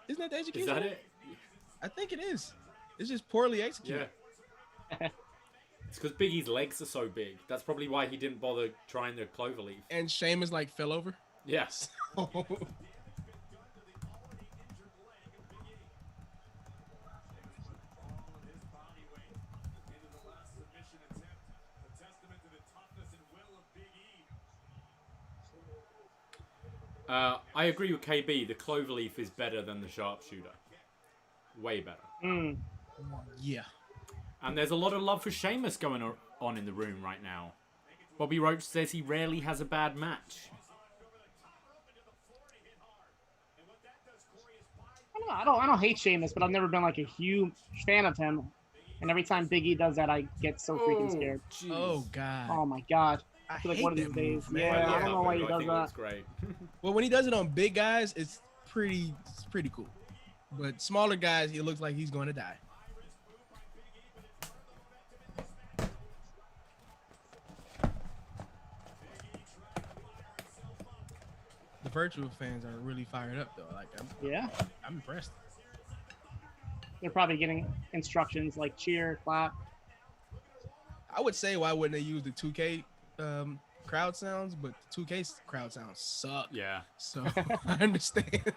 Isn't that the executioner? Is that it? I think it is. It's just poorly executed. Yeah. It's because Big E's legs are so big. That's probably why he didn't bother trying the cloverleaf. And Sheamus fell over. Yes. I agree with KB. The cloverleaf is better than the sharpshooter. Way better. Mm. Yeah. And there's a lot of love for Sheamus going on in the room right now. Bobby Roach says he rarely has a bad match. I don't I don't hate Sheamus, but I've never been like a huge fan of him. And every time Big E does that, I get so freaking scared. Jeez. Oh God. Oh my God. I feel like hate one of that these move, days. man. Yeah, love I don't know that why move. he I does think it that. looks great. Well, when he does it on big guys, it's pretty cool. But smaller guys, he looks like he's going to die. The virtual fans are really fired up though. Like I'm impressed. They're probably getting instructions like cheer, clap. I would say why wouldn't they use the 2K crowd sounds, but the 2K crowd sounds suck. Yeah. So I understand.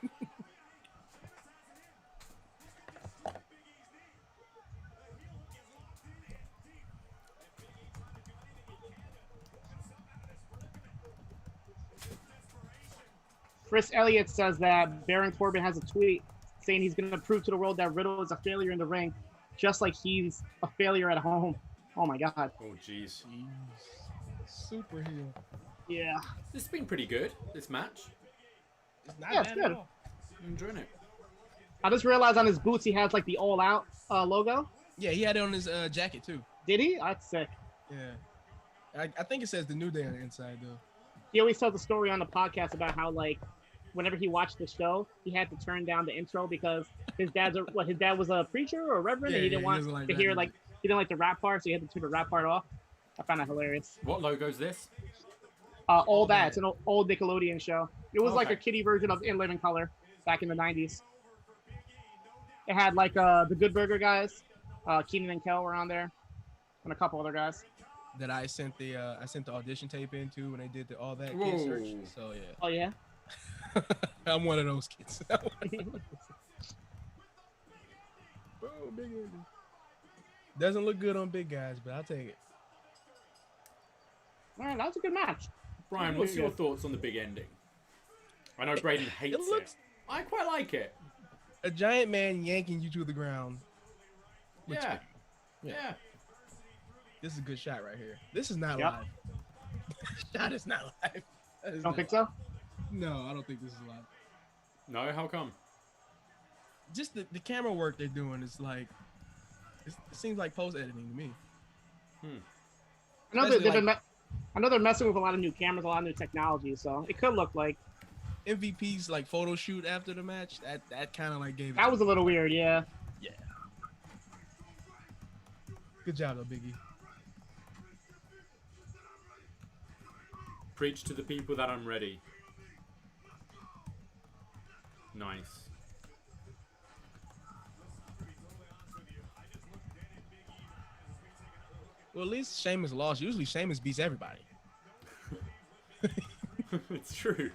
Chris Elliott says that Baron Corbin has a tweet saying he's going to prove to the world that Riddle is a failure in the ring, just like he's a failure at home. Oh my God. Oh jeez. Super heel. Yeah. This has been pretty good. This match. It's not Yeah, it's bad good. at all. I'm enjoying it. I just realized on his boots he has like the All Out logo. Yeah, he had it on his jacket too. Did he? That's sick. Yeah. I think it says the New Day on the inside though. He always tells a story on the podcast about how like whenever he watched the show, he had to turn down the intro because his dad was a preacher or a reverend, and he didn't want doesn't like to rap hear music. he didn't like the rap part, so he had to turn the rap part off. I found that hilarious. What logo's this? All that. That. It's an old Nickelodeon show. It was like Okay. a kiddie version of In Living Color back in the 90s. It had like the Good Burger guys, Keenan and Kel were on there, and a couple other guys. That I sent the audition tape into when they did the all that Whoa. kid search. So yeah. Oh yeah. I'm one of those kids. Oh, big ending. Doesn't look good on big guys, but I'll take it. All right, that was a good match. Brian, what's your thoughts on the big ending? I know Braden hates it. looks- I quite like it. A giant man yanking you to the ground. Looks Yeah. good. Yeah. This is a good shot right here. This is not Yep. live. Shot is not live. That is Don't not think live. so? No, I don't think this is live. No, how come? Just the camera work they're doing is like, it seems like post editing to me. I know Especially, I know they're messing with a lot of new cameras, a lot of new technology, so it could look like MVP's like photo shoot after the match. That kind of like gave. that was a little weird. Yeah. Yeah. Good job, though, Biggie. Preach to the people that I'm ready. Nice. Well, at least Sheamus lost. Usually Sheamus beats everybody. It's true.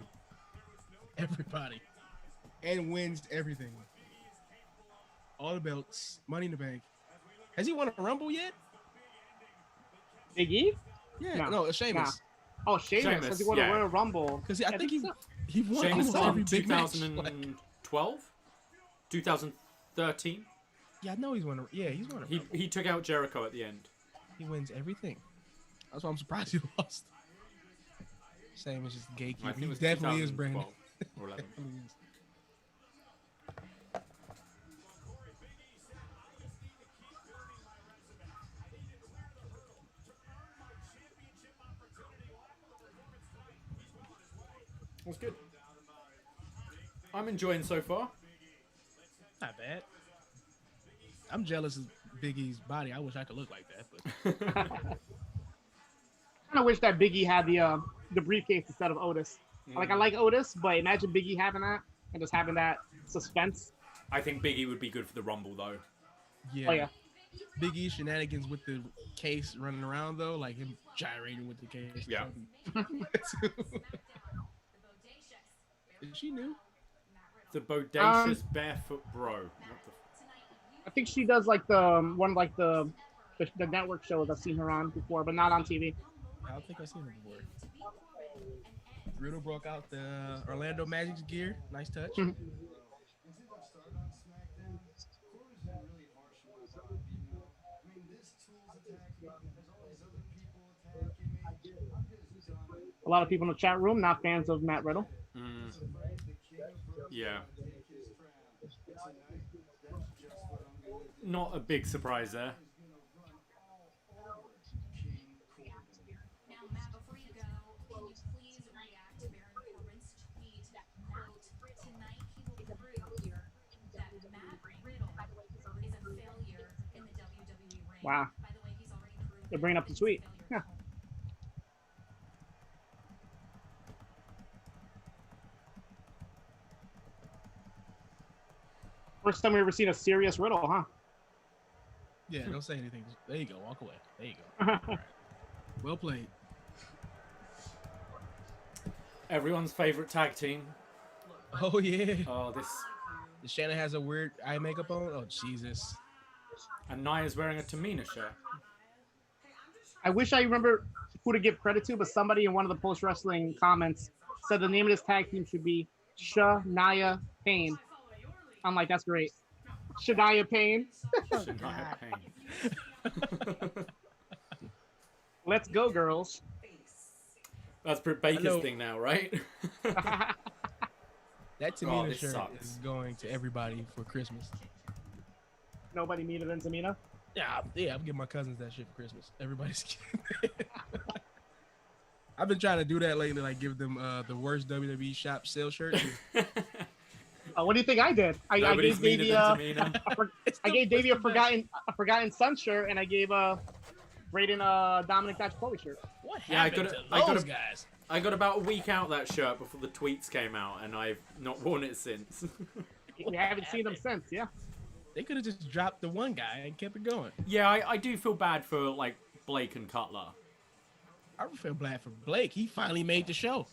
Everybody. And wins everything. All the belts. Money in the bank. Has he won a Rumble yet? Big E? Yeah. No. No, Sheamus. Oh, Sheamus. Has he won yeah. a Royal Rumble? Because I think so. he won Sheamus almost every won big match. Like, 2012? 2013? yeah, I know he's won. He's won a Rumble. He took out Jericho at the end. He wins everything. That's why I'm surprised he lost. Sheamus just I gatekeeper. think it He was definitely is Brandon. 2012 or 11. Definitely is. That's good. I'm enjoying so far. Not bad. I'm jealous of Big E's body. I wish I could look like that, but I kind of wish that Big E had the briefcase instead of Otis. Like I like Otis, but imagine Big E having that and just having that suspense. I think Big E would be good for the Rumble, though. yeah. Oh yeah. Big E shenanigans with the case running around though, like him gyrating with the case. Yeah. Is she new? The bodacious barefoot bro. What the I think she does like the one of like the network shows I've seen her on before, but not on TV. I don't think I've seen her before. Riddle broke out the Orlando Magic's gear. Nice touch. A lot of people in the chat room not fans of Matt Riddle. Yeah. not a big surprise there. Now, Matt, before you go, can you please react to Baron Corbin's tweet? Quote, tonight he will prove that Matt Riddle is a failure in the WWE ring. Wow. By the way, he's already proved They're bringing up the tweet. Yeah. First time we ever seen a serious Riddle, huh? Yeah, don't say anything. There you go. Walk away. There you go. All right. Well played. Everyone's favorite tag team. Oh yeah. Oh, this. Shannon has a weird eye makeup on. Oh Jesus. And Nia's wearing a Tamina shirt. I wish I remember who to give credit to, but somebody in one of the post wrestling comments said the name of this tag team should be Shania Payne. I'm like, that's great. Shania Payne. Shania Payne. Let's go, girls. That's Britt Baker's thing now, right? That Tamina this shirt sucks. is going to everybody for Christmas. Nobody meaner than Tamina. Yeah, I'm giving my cousins that shit for Christmas. Everybody's kidding. I've been trying to do that lately, like give them the worst WWE shop sale shirt. What do you think I did? I gave Davie I gave Davie a Forgotten Son shirt, and I gave Braden a Dominic Dijakovic shirt. What Yeah, happened to those guys? I got about a week out that shirt before the tweets came out, and I've not worn it since. We haven't seen them since, yeah. They could have just dropped the one guy and kept it going. Yeah, I do feel bad for like Blake and Cutler. I feel bad for Blake. He finally made the show.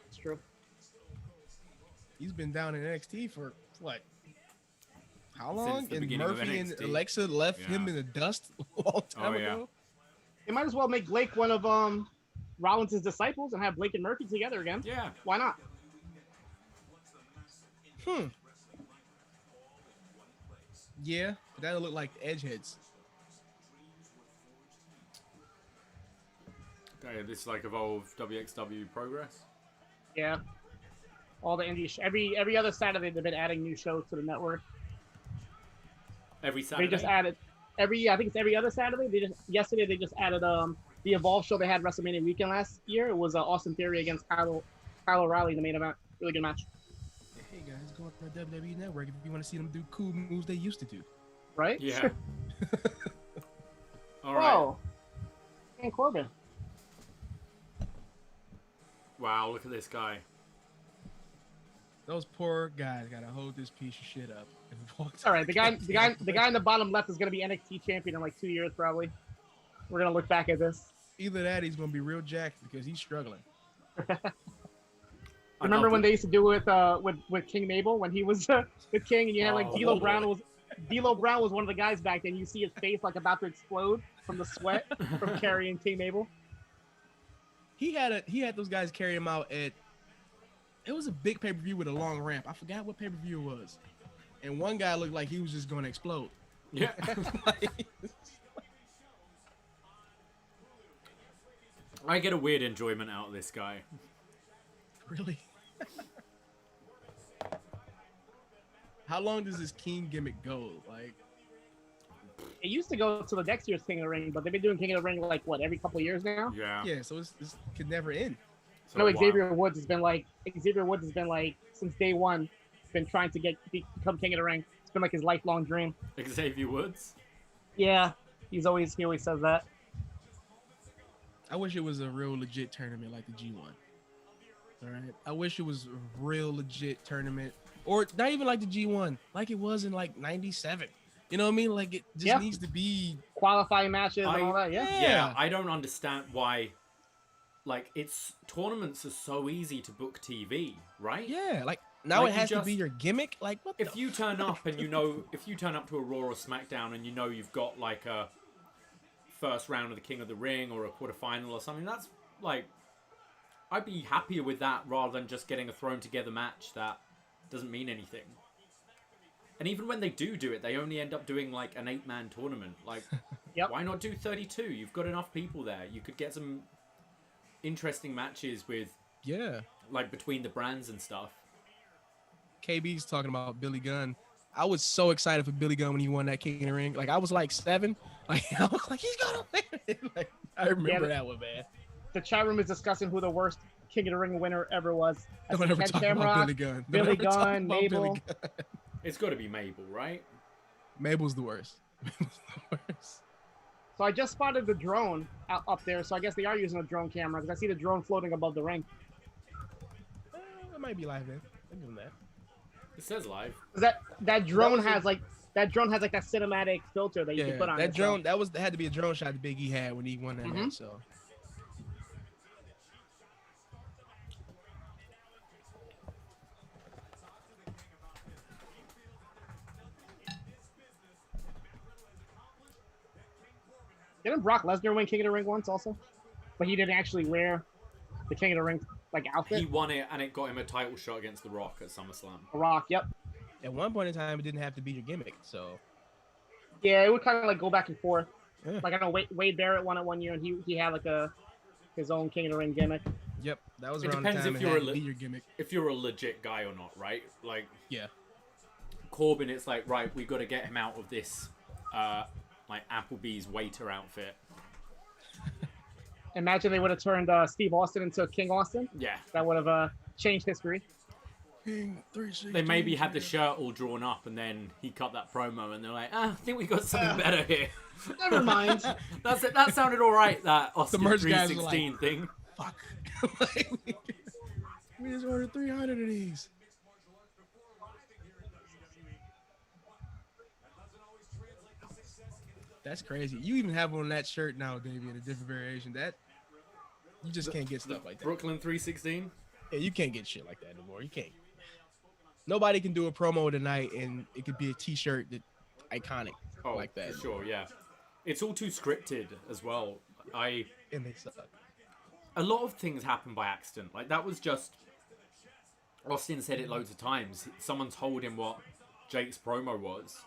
It's true. He's been down in NXT for what? How long? Since the And beginning of Murphy and NXT. Alexa left him in the dust a long time ago. They might as well make Blake one of Rollins' disciples and have Blake and Murphy together again. Yeah. Why not? Yeah, but that'll look like Edgeheads. Okay, this is like Evolve WXW Progress. Yeah. All the indie every other Saturday they've been adding new shows to the network. Every Saturday. They just added I think it's every other Saturday. Yesterday they just added the Evolve show they had WrestleMania weekend last year. It was Austin Theory against Kyle O'Reilly in the main event. Really good match. Hey guys, go on the WWE Network if you want to see them do cool moves they used to do. Right? Yeah. All right. Oh. And Corbin. Wow, look at this guy. Those poor guys gotta hold this piece of shit up. And walk All right, the guy in the bottom left is gonna be NXT champion in like 2 years probably. We're gonna look back at this. Either that, he's gonna be real jacked because he's struggling. Remember when they used to do it with King Mabel when he was with King, and you had like D'Lo Brown was one of the guys back then. You see his face like about to explode from the sweat from carrying King Mabel. He had those guys carry him out at. It was a big pay-per-view with a long ramp. I forgot what pay-per-view it was, and one guy looked like he was just gonna explode. Yeah. I get a weird enjoyment out of this guy. Really? How long does this King gimmick go? Like, It used to go to the next year's King of the Ring, but they've been doing King of the Ring like what every couple of years now. Yeah. so this could never end. So No, wild. Xavier Woods has been like since day one, been trying to become King of the Ring. It's been like his lifelong dream. Xavier Woods. Yeah, he always says that. I wish it was a real legit tournament like the G1. All right, I wish it was a real legit tournament, or not even like the G1, like it was in like '97. You know what I mean? Like it just needs to be qualifying matches and all that. Yeah, I don't understand why. Like, tournaments are so easy to book TV, right? Yeah, like now Like, it has to be your gimmick. Like what? If you turn up and if you turn up to a Raw or SmackDown and you've got like a first round of the King of the Ring or a quarterfinal or something, that's like, I'd be happier with that rather than just getting a thrown together match that doesn't mean anything. And even when they do it, they only end up doing like an 8-man tournament. Like, why not do 32? You've got enough people there. You could get some interesting matches with, Yeah, like between the brands and stuff. KB's talking about Billy Gunn I was so excited for Billy Gunn when he won that King of the Ring. Like I was like 7. Like I was like, he's gonna win it. Like I remember that one, man. The chat room is discussing who the worst King of the Ring winner ever was. Don't ever talk about Billy Gunn. Billy Gunn, Mabel. It's got to be Mabel, right? Mabel's the worst. Mabel's the worst. So I just spotted the drone up there. So I guess they are using a drone camera because I see the drone floating above the ring. It might be live then. I'll give him that. It says live. That drone has like that cinematic filter that you can put on. That drone had to be a drone shot that Big E had when he won that match. So. Didn't Brock Lesnar win King of the Ring once also? But he didn't actually wear the King of the Ring like outfit. He won it, and it got him a title shot against The Rock at SummerSlam. The Rock, yep. At one point in time, it didn't have to be your gimmick, so. Yeah, it would kind of like go back and forth. Yeah. Like I know Wade Barrett won it one year, and he had like his own King of the Ring gimmick. Yep, that was It around depends the time if it you're had to be your gimmick. if you're a legit guy or not, right? Like, yeah, Corbin, it's like, right, we got to get him out of this, like Applebee's waiter outfit. Imagine they would have turned Steve Austin into King Austin. Yeah, That would have changed history. King 360. they maybe had the shirt all drawn up, and then he cut that promo, and they're like, I think we got something better here. Never mind. That's it. That sounded all right. That Austin merch guys were 316 like, thing. Fuck. We just ordered 300 of these. That's crazy. You even have on that shirt now, Davey, in a different variation. That you just can't get stuff like that. Brooklyn 316. Yeah, you can't get shit like that anymore. You can't. Nobody can do a promo tonight and it could be a T-shirt that iconic like that. For sure, yeah. It's all too scripted as well. And they suck. A lot of things happen by accident. Like that was just Austin said it loads of times. Someone told him what Jake's promo was,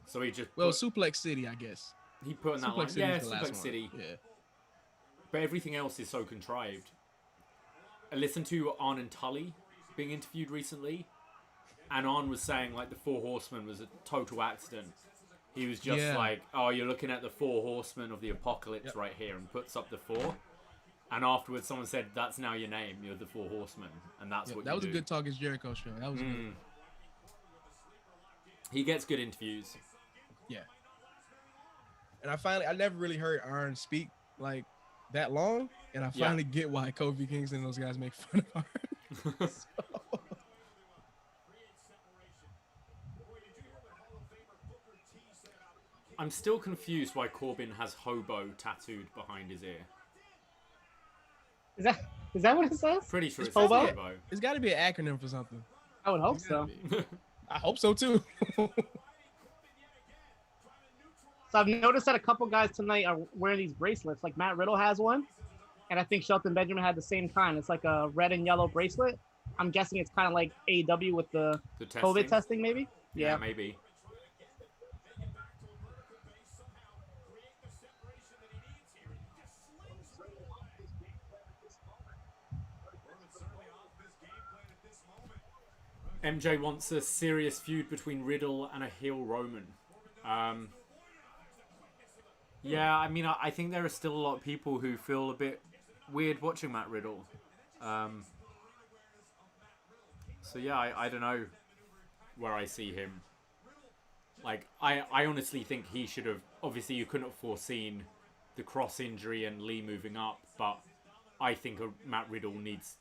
so he just Suplex City, I guess. he put in that Suplex line. City Yeah, is the last Suplex one. City. Yeah. But everything else is so contrived. I listened to Arn and Tully being interviewed recently, and Arn was saying like the Four Horsemen was a total accident. He was just like, oh, you're looking at the Four Horsemen of the Apocalypse right here, and puts up the 4. And afterwards, someone said, that's now your name. You're the Four Horsemen. And that's what that you was do. a good Talk is Jericho show. That was good. He gets good interviews. Yeah. And I never really heard Arn speak like that long. And I finally get why Kofi Kingston and those guys make fun of Arn. I'm still confused why Corbin has hobo tattooed behind his ear. Is that what it says? Pretty sure it's hobo? hobo. It's got to be an acronym for something. I would hope so. I hope so too. So I've noticed that a couple guys tonight are wearing these bracelets. Like Matt Riddle has one, and I think Shelton Benjamin had the same kind. It's like a red and yellow bracelet. I'm guessing it's kind of like AEW with the COVID testing, maybe. Yeah, maybe. MJ wants a serious feud between Riddle and a heel Roman. Yeah, I mean, I think there are still a lot of people who feel a bit weird watching Matt Riddle. So yeah, I don't know where I see him. Like, I honestly think he should have... Obviously, you couldn't have foreseen the cross injury and Lee moving up, but I think Matt Riddle needs...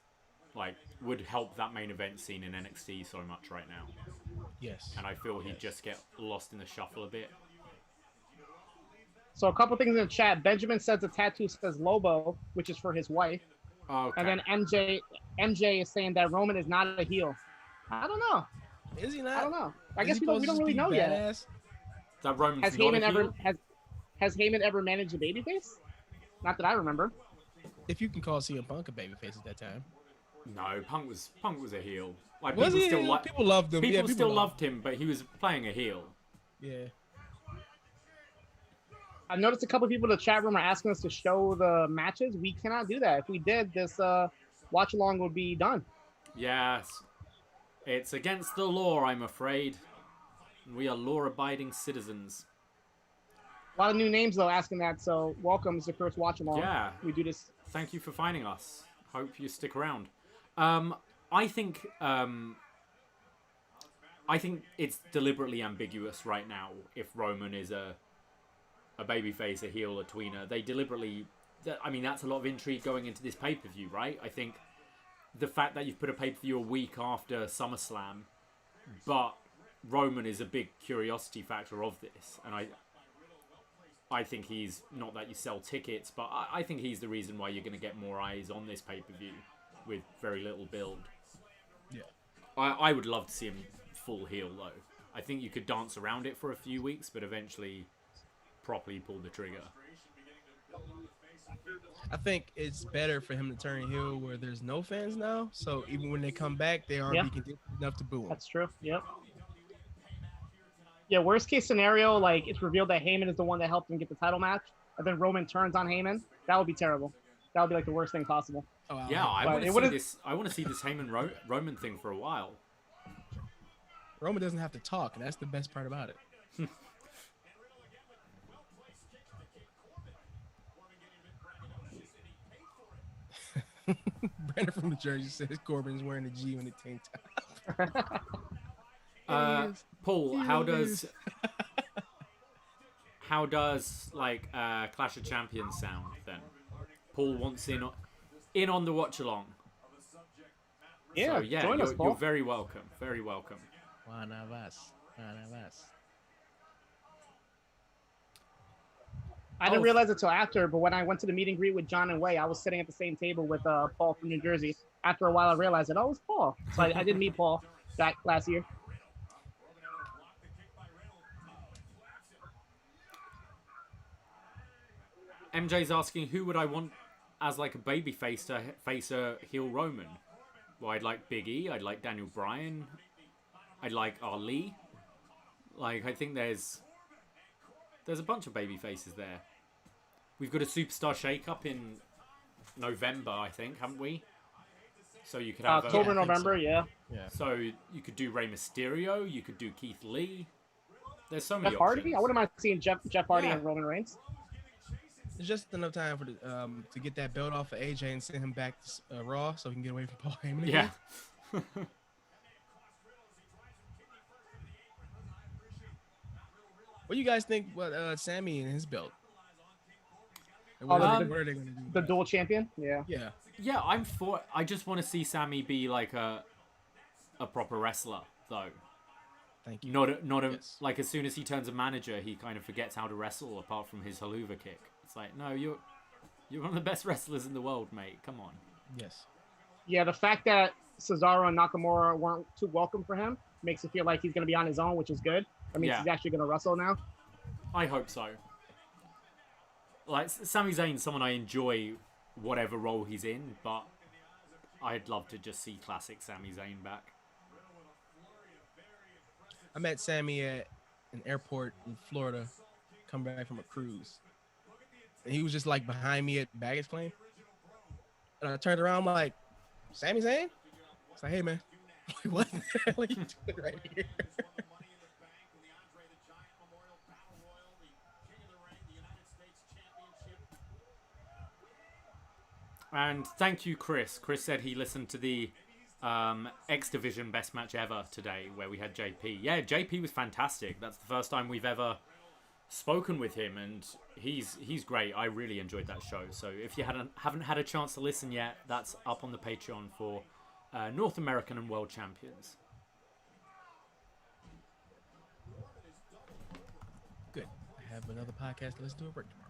Like, would help that main event scene in NXT so much right now. Yes. And I feel he'd just get lost in the shuffle a bit. So a couple things in the chat. Benjamin says the tattoo says Lobo, which is for his wife. Okay. And then MJ is saying that Roman is not a heel. I don't know. Is he not? I don't know. I guess we don't really know yet. That Roman's Has not Heyman a heel? has Heyman ever managed a babyface? Not that I remember. If you can call CM Punk a babyface at that time. No, Punk was a heel. Like, Was people he? still People loved him. People still loved him, but he was playing a heel. Yeah. I've noticed a couple of people in the chat room are asking us to show the matches. We cannot do that. If we did, this watch along would be done. Yes. It's against the law, I'm afraid. We are law-abiding citizens. A lot of new names though asking that. So welcome is the first watch along. Yeah. We do this. Thank you for finding us. Hope you stick around. I think it's deliberately ambiguous right now if Roman is a babyface, a heel, a tweener. They deliberately... I mean, that's a lot of intrigue going into this pay-per-view, right? I think the fact that you've put a pay-per-view a week after SummerSlam, but Roman is a big curiosity factor of this. And I think he's... Not that you sell tickets, but I think he's the reason why you're going to get more eyes on this pay-per-view with very little build. Yeah. I would love to see him full heel, though. I think you could dance around it for a few weeks, but eventually properly pull the trigger. I think it's better for him to turn heel where there's no fans now. So even when they come back, they aren't be enough to boo him. That's true. Yep. Yeah, worst case scenario, like it's revealed that Heyman is the one that helped him get the title match, and then Roman turns on Heyman. That would be terrible. That would be like the worst thing possible. Oh, wow. Yeah, I want to see this. I want to see this Heyman Roman thing for a while. Roman doesn't have to talk, and that's the best part about it. Brandon from New Jersey says Corbin's wearing a G when the tank top. Paul, how does like Clash of Champions sound then? Paul wants in on the watch along. Yeah, so, yeah, join us, Paul. You're very welcome. Very welcome. One of us. I didn't realize it till after, but when I went to the meet and greet with John and Wei, I was sitting at the same table with Paul from New Jersey. After a while, I realized that, oh, it was Paul. So I did meet Paul back last year. MJ's asking, who would I want as like a baby face to face a heel Roman? Well, I'd like Big E. I'd like Daniel Bryan. I'd like Ali. Like, I think there's a bunch of baby faces there. We've got a superstar shake-up in November, I think, haven't we? So you could have October, November, yeah. So you could do Rey Mysterio. You could do Keith Lee. There's so many Jeff Hardy? options. I wouldn't mind seeing Jeff Hardy and Roman Reigns. There's just enough time for to get that belt off of AJ and send him back to Raw so he can get away from Paul Heyman again. Yeah. What do you guys think about Sammy and his belt? What are they going to do? The dual champion? Yeah. Yeah. Yeah, I'm for. I just want to see Sammy be like a proper wrestler, though. Thank you. Not a Yes. like as soon as he turns a manager, he kind of forgets how to wrestle apart from his haluva kick. It's like, no, you're one of the best wrestlers in the world, mate. Come on. Yes. Yeah, the fact that Cesaro and Nakamura weren't too welcome for him makes it feel like he's going to be on his own, which is good. I mean, he's actually going to wrestle now. I hope so. Like, Sami Zayn's someone I enjoy whatever role he's in, but I'd love to just see classic Sami Zayn back. I met Sammy at an airport in Florida, coming back from a cruise. And he was just like behind me at baggage claim. And I turned around, I'm like, Sami Zayn? It's like, hey, man. Like, what the hell are you doing right here? And thank you, Chris. Chris said he listened to the X Division Best Match Ever today, where we had JP. Yeah, JP was fantastic. That's the first time we've ever spoken with him, and he's great. I really enjoyed that show. So if you haven't had a chance to listen yet, that's up on the Patreon for North American and World Champions. Good. I have another podcast to listen to a break tomorrow.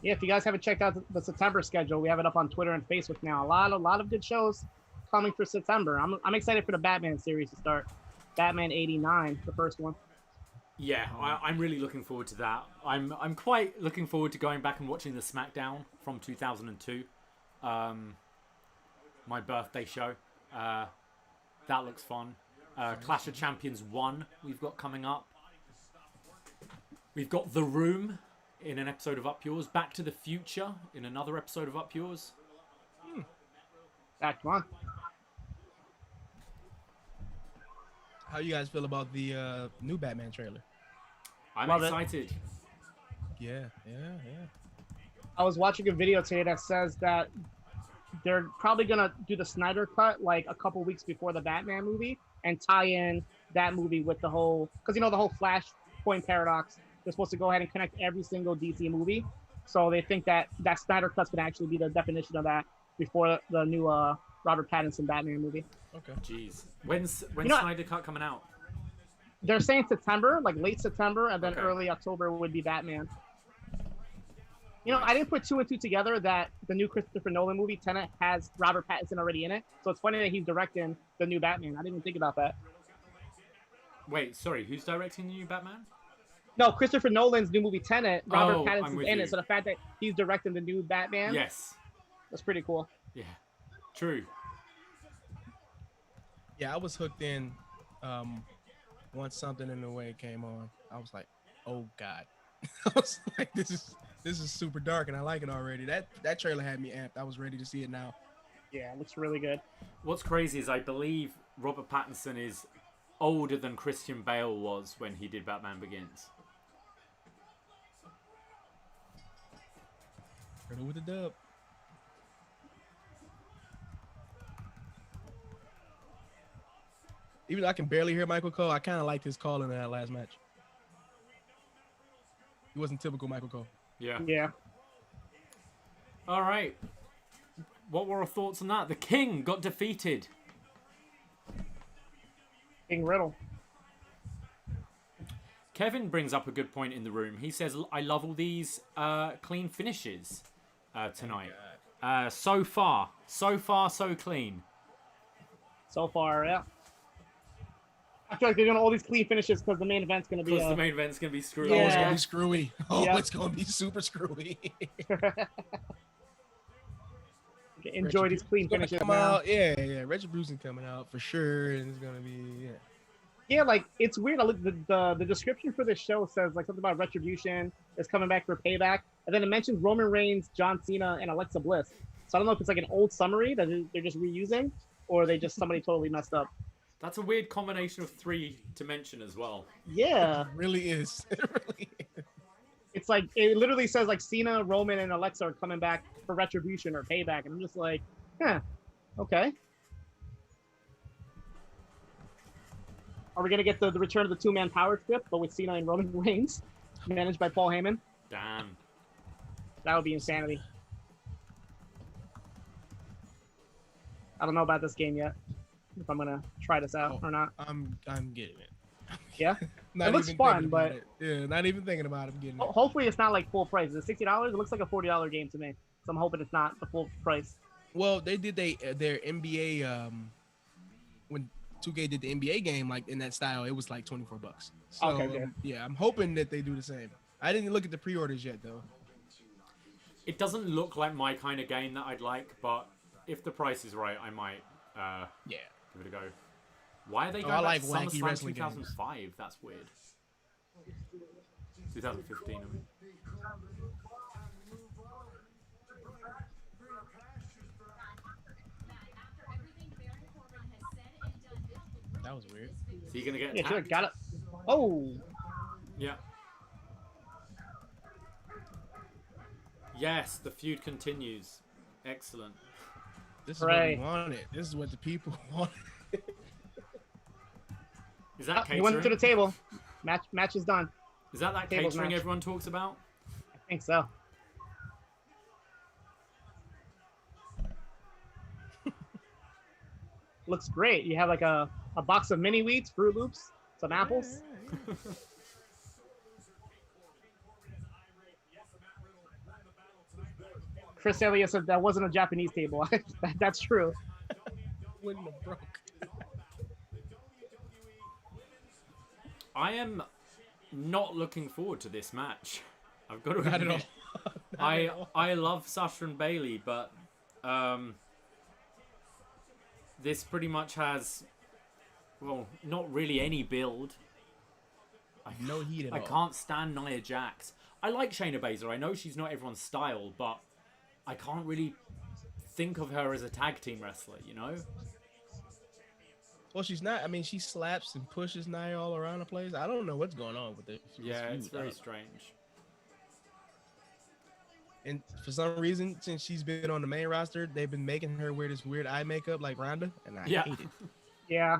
Yeah, if you guys haven't checked out the September schedule, we have it up on Twitter and Facebook now. A lot of good shows coming for September. I'm excited for the Batman series to start. Batman 89, the first one. Yeah, I'm really looking forward to that. I'm quite looking forward to going back and watching the SmackDown from 2002. My birthday show. That looks fun. Clash of Champions 1 we've got coming up. We've got The Room in an episode of Up Yours. Back to the Future in another episode of Up Yours. Back on. How you guys feel about the new Batman trailer? I'm Love it. excited. Yeah. I was watching a video today that says that they're probably gonna do the Snyder cut like a couple weeks before the Batman movie and tie in that movie with the whole, because you know the whole Flashpoint paradox. They're supposed to go ahead and connect every single DC movie, so they think that Snyder cut's gonna actually be the definition of that before the new Robert Pattinson Batman movie. Okay. Jeez. When's You know- Snyder Cut coming out? They're saying September, like late September, and then Okay. early October would be Batman. You know, I didn't put 2 and 2 together that the new Christopher Nolan movie, Tenet, has Robert Pattinson already in it. So it's funny that he's directing the new Batman. I didn't even think about that. Wait, sorry, who's directing the new Batman? No, Christopher Nolan's new movie, Tenet, Robert Oh, I'm Pattinson's with in you. it. So the fact that he's directing the new Batman, Yes. that's pretty cool. Yeah. True. Yeah, I was hooked in. Once Something in the Way came on, I was like, oh god. I was like, this is super dark, and I like it already. That trailer had me amped. I was ready to see it now. Yeah, it looks really good. What's crazy is I believe Robert Pattinson is older than Christian Bale was when he did Batman Begins. Heard it with the dub. Even though I can barely hear Michael Cole, I kind of liked his call in that last match. He wasn't typical Michael Cole. Yeah. Yeah. All right. What were our thoughts on that? The King got defeated. King Riddle. Kevin brings up a good point in the room. He says, I love all these clean finishes tonight. So far, so clean. So far, yeah. I feel like they're doing all these clean finishes because the main event's going to be. Because the main event's going to be screwed. Oh, it's Yeah. gonna be screwy. Oh, Yeah. it's gonna be super screwy. Enjoy these clean It's gonna finishes. come Now. out. Yeah. Retribution coming out for sure, and it's gonna be Yeah, like it's weird. I look, the description for this show says like something about Retribution is coming back for Payback, and then it mentions Roman Reigns, John Cena, and Alexa Bliss. So I don't know if it's like an old summary that they're just reusing, or they just somebody totally messed up. That's a weird combination of three to mention as well. Yeah, It really is. It really is. it's like it literally says like Cena, Roman, and Alexa are coming back for Retribution or Payback, and I'm just like, okay. Are we gonna get the return of the two-man power trip, but with Cena and Roman Reigns, managed by Paul Heyman? Damn. That would be insanity. I don't know about this game yet. If I'm gonna try this out or not. I'm getting it. Yeah. Not It looks even fun, thinking about but- it. Yeah, not even thinking about it. I'm getting it. Hopefully it's not like full price. Is it $60? It looks like a $40 game to me. So I'm hoping it's not the full price. Well, they did their NBA when 2K did the NBA game like in that style. It was like $24. So Okay, good. yeah, I'm hoping that they do the same. I didn't look at the pre-orders yet though. It doesn't look like my kind of game that I'd like, but if the price is right, I might Yeah. give it a go. Why are they going I back like to wacky SummerSlam wrestling 2005? That's weird. 2015, I mean. After everything Baron Corbin has said and done, That was weird. So you're going to get Yeah, sure. attacked? Got it. Oh, Yeah. Yes, the feud continues. Excellent. This is Hooray. what we wanted. This is what the people wanted. Is that he went to catering? the table. Match is done. Is that Tables catering match. everyone talks about? I think so. Looks great. You have like a box of mini wheats, Fruit Loops, some apples. Chris Elliott said that wasn't a Japanese table. That's true. Wouldn't have broke. I am not looking forward to this match. I've got to Not at all. admit. I love Sasha and Bailey, but this pretty much has, well, not really any build. No heat at I all. can't stand Nia Jax. I like Shayna Baszler. I know she's not everyone's style, but I can't really think of her as a tag team wrestler, you know? Well, she's not. I mean, she slaps and pushes Nia all around the place. I don't know what's going on with it. Yeah, it's very strange. And for some reason, since she's been on the main roster, they've been making her wear this weird eye makeup like Ronda, and I hate it. Yeah.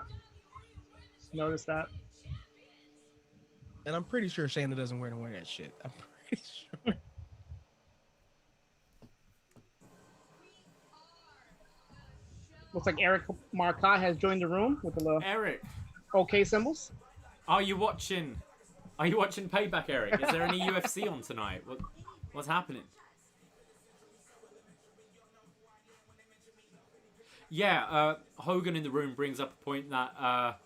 Noticed that. And I'm pretty sure Shayna doesn't wear that shit. I'm pretty sure. Looks like Eric Marcotte has joined the room with the little Eric, OK symbols. are you watching Payback, Eric? Is there any UFC on tonight? What's happening? Yeah, Hogan in the room brings up a point that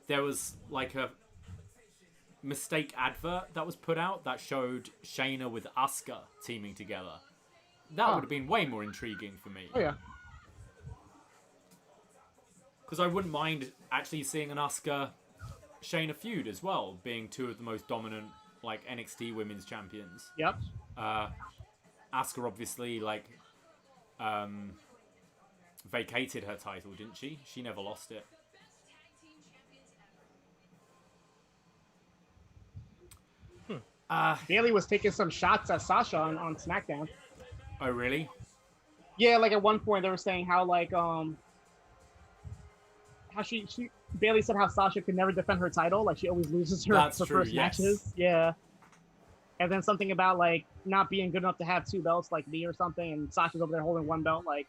there was like a mistake advert that was put out that showed Shayna with Asuka teaming together. That would have been way more intriguing for me. Oh yeah. Because I wouldn't mind actually seeing an Asuka Shayna feud as well, being two of the most dominant like NXT women's champions. Yep. Asuka obviously like vacated her title, didn't she? She never lost it. Bailey was taking some shots at Sasha on SmackDown. Oh really? Yeah, like at one point they were saying how like how she Bailey said how Sasha could never defend her title, like she always loses her first matches. Yeah. And then something about like not being good enough to have two belts like me or something, and Sasha's over there holding one belt. Like,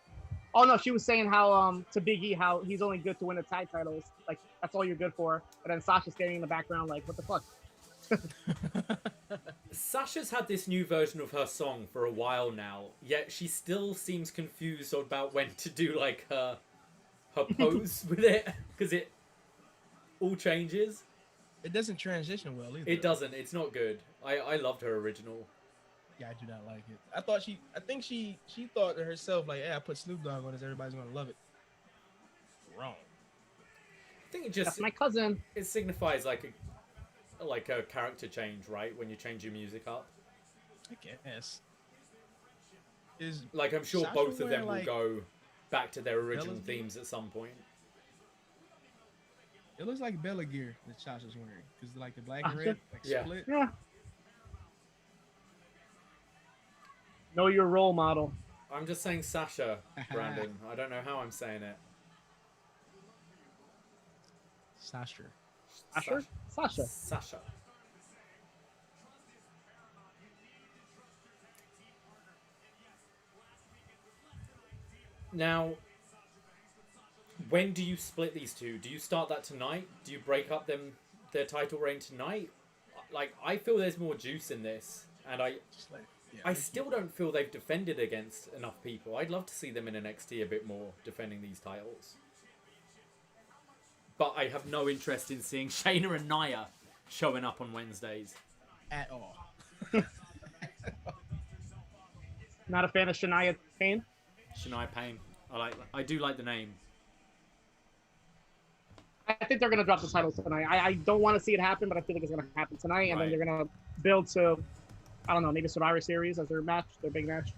oh no, she was saying how to Big E how he's only good to win the tag titles, like that's all you're good for. And then Sasha's standing in the background like, what the fuck? Sasha's had this new version of her song for a while now, yet she still seems confused about when to do like her pose with it, because it all changes. It doesn't transition well either. It doesn't. It's not good. I loved her original. Yeah, I do not like it. I think she thought to herself like, yeah, I put Snoop Dogg on this, everybody's gonna love it. Wrong. I think it just That's my cousin. It signifies like a character change, right? When you change your music up. I guess. Is like I'm sure Sasha both of them will like go back to their original Bella's themes at some point. It looks like Bella gear that Sasha's wearing, because like the black and red like Yeah. split. Yeah. Know your role model. I'm just saying Sasha, Brandon. I don't know how I'm saying it. Sasha. Sasha. Now, when do you split these two? Do you start that tonight? Do you break up their title reign tonight? Like, I feel there's more juice in this, and I still don't feel they've defended against enough people. I'd love to see them in NXT a bit more defending these titles. But I have no interest in seeing Shayna and Nia showing up on Wednesdays. At all. Not a fan of Shania Payne. Shania Payne. I do like the name. I think they're gonna drop the title tonight. I don't want to see it happen, but I feel like it's gonna happen tonight, and then they're gonna build to, I don't know, maybe Survivor Series as their match, their big match.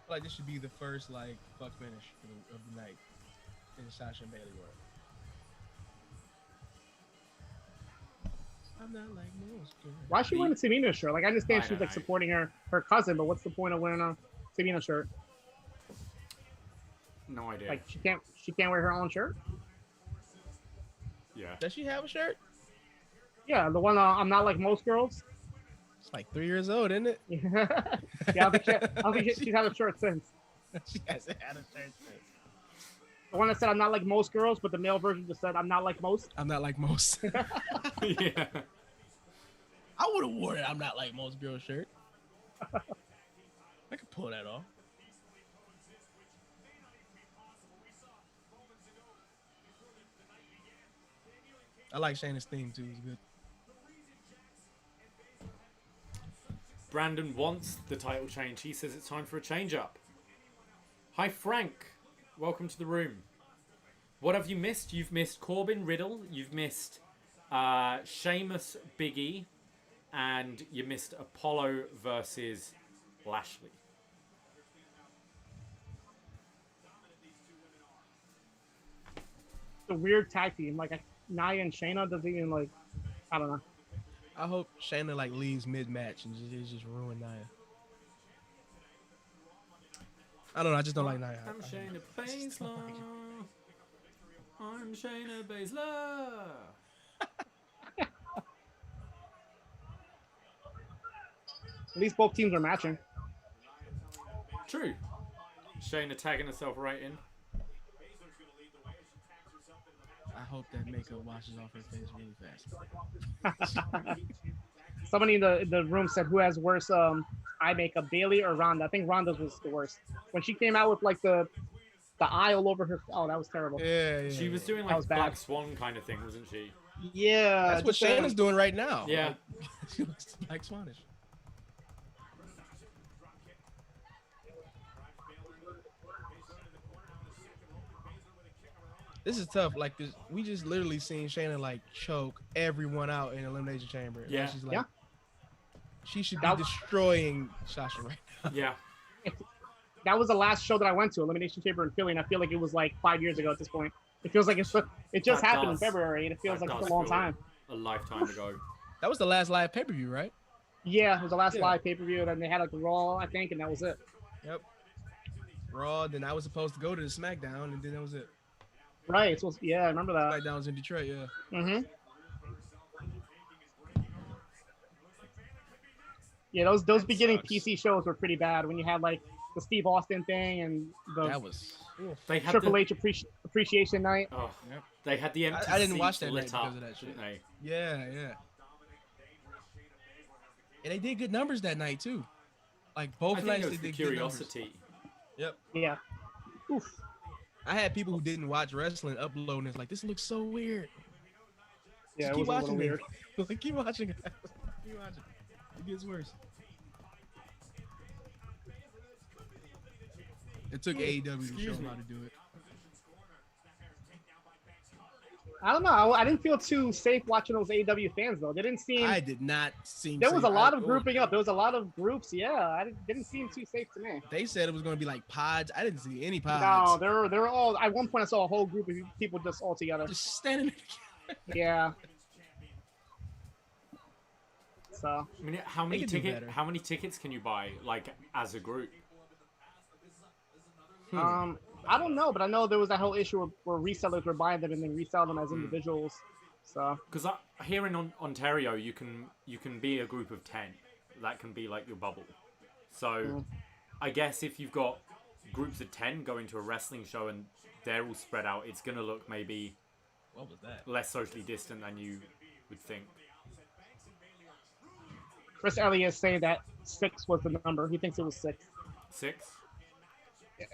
Like this should be the first like fuck finish of the night in the Sasha and Bailey world. I'm not like most girls. Why is she wearing a Tamina shirt? Like I understand she's like supporting her cousin, but what's the point of wearing a Tamina shirt? No idea. Like she can't wear her own shirt. Yeah. Does she have a shirt? Yeah, the one I'm not like most girls. It's like 3 years old, isn't it? Yeah, I don't think she's had a shirt since. She hasn't had a shirt since. The one that said I'm not like most girls, but the male version just said I'm not like most. I'm not like most. Yeah. I would have worn it. I'm not like most girls shirt. I could pull that off. I like Shayna's theme too. It's good. Brandon wants the title change. He says it's time for a change up. Hi Frank, welcome to the room. What have you missed? You've missed Corbin Riddle. You've missed Sheamus Big E, and you missed Apollo versus Lashley. a weird tag team. Like Nia and Shayna doesn't even like. I don't know. I hope Shayna like leaves mid-match and just ruin Nia. I don't know. I just don't like Nia. I'm Shayna Baszler. I'm Shayna Baszler. At least both teams are matching. True. Shayna tagging herself right in. I hope that makeup washes off her face really fast. Somebody in the room said, "Who has worse eye makeup, Bailey or Ronda?" I think Ronda's was the worst. When she came out with like the eye all over her. Oh, that was terrible. Yeah. She was doing like Black Swan kind of thing, wasn't she? Yeah. That's what Shayna's doing right now. Yeah. Like, she looks like Swanish. This is tough. Like this, we just literally seen Shayna like choke everyone out in Elimination Chamber. Yeah. She's like, she should be destroying Sasha right now. Yeah. That was the last show that I went to, Elimination Chamber in Philly, and I feel like it was like 5 years ago at this point. It feels like it just happened in February, and it feels like it's a long time. A lifetime ago. That was the last live pay-per-view, right? Yeah, it was the last live pay-per-view, and then they had like the Raw, I think, and that was it. Yep. Raw, then I was supposed to go to the SmackDown, and then that was it. Right. So yeah, I remember that. SmackDown was in Detroit, yeah. Mm-hmm. Yeah, those beginning PC shows were pretty bad when you had like the Steve Austin thing and that was they had Triple H appreciation night. Oh, yep. They had the empty I didn't watch that night lit up, because of that shit. didn't they? Yeah. And they did good numbers that night too. Like both nights they did curiosity. Good numbers. Yep. Yeah. Oof. I had people who didn't watch wrestling uploading. It's like, this looks so weird. Yeah, just keep watching. Weird. Like, keep watching, guys. Keep watching. It gets worse. It took AEW to show them how to do it. I don't know. I didn't feel too safe watching those AEW fans though. They didn't seem. I did not seem. There was a lot of grouping up. There was a lot of groups. Yeah, didn't seem too safe to me. They said it was going to be like pods. I didn't see any pods. No, they were all. At one point, I saw a whole group of people just all together. Just standing. Yeah. So. I mean, how many tickets can you buy like as a group? I don't know, but I know there was that whole issue where resellers were buying them and then resell them as individuals. So because here in Ontario, you can be a group of 10. That can be like your bubble. So I guess if you've got groups of 10 going to a wrestling show and they're all spread out, it's gonna look maybe less socially distant than you would think. Chris Elliott is saying that 6 was the number. He thinks it was 6. 6? Yeah.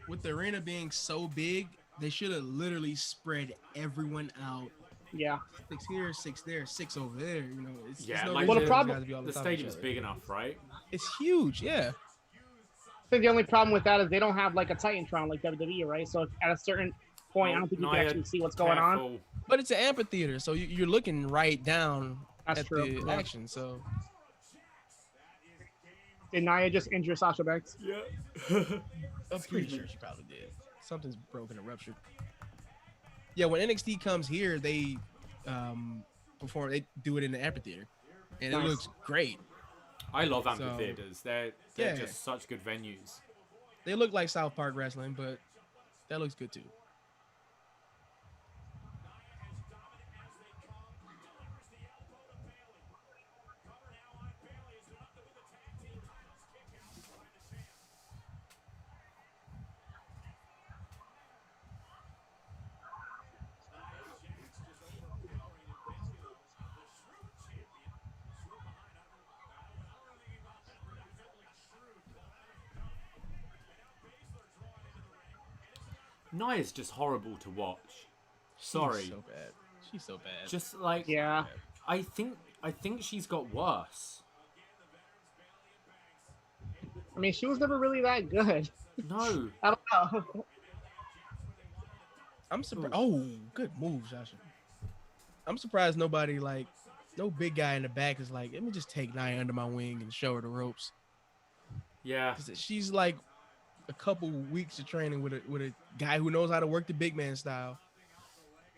With the arena being so big, they should have literally spread everyone out. Yeah. 6 here, 6 there, 6 over there. You know, it's no like the stadium's big enough, right? It's huge, yeah. I think the only problem with that is they don't have like a Titantron like WWE, right? So at a certain point, I don't think you can actually see what's going on. But it's an amphitheater, so you're looking right down at the action. So did Nia just injure Sasha Banks? Yeah. I'm pretty sure she probably did. Something's broken or ruptured. Yeah, when NXT comes here, they perform. They do it in the amphitheater, and it looks great. I love amphitheaters. They're just such good venues. They look like South Park wrestling, but that looks good too. Nia's just horrible to watch. Sorry. She's so bad. She's so bad. Just like I think she's got worse. I mean, she was never really that good. No. I don't know. I'm surprised. Oh, good move, Sasha. I'm surprised nobody no big guy in the back is like, let me just take Nia under my wing and show her the ropes. Yeah. She's like a couple weeks of training with a guy who knows how to work the big man style.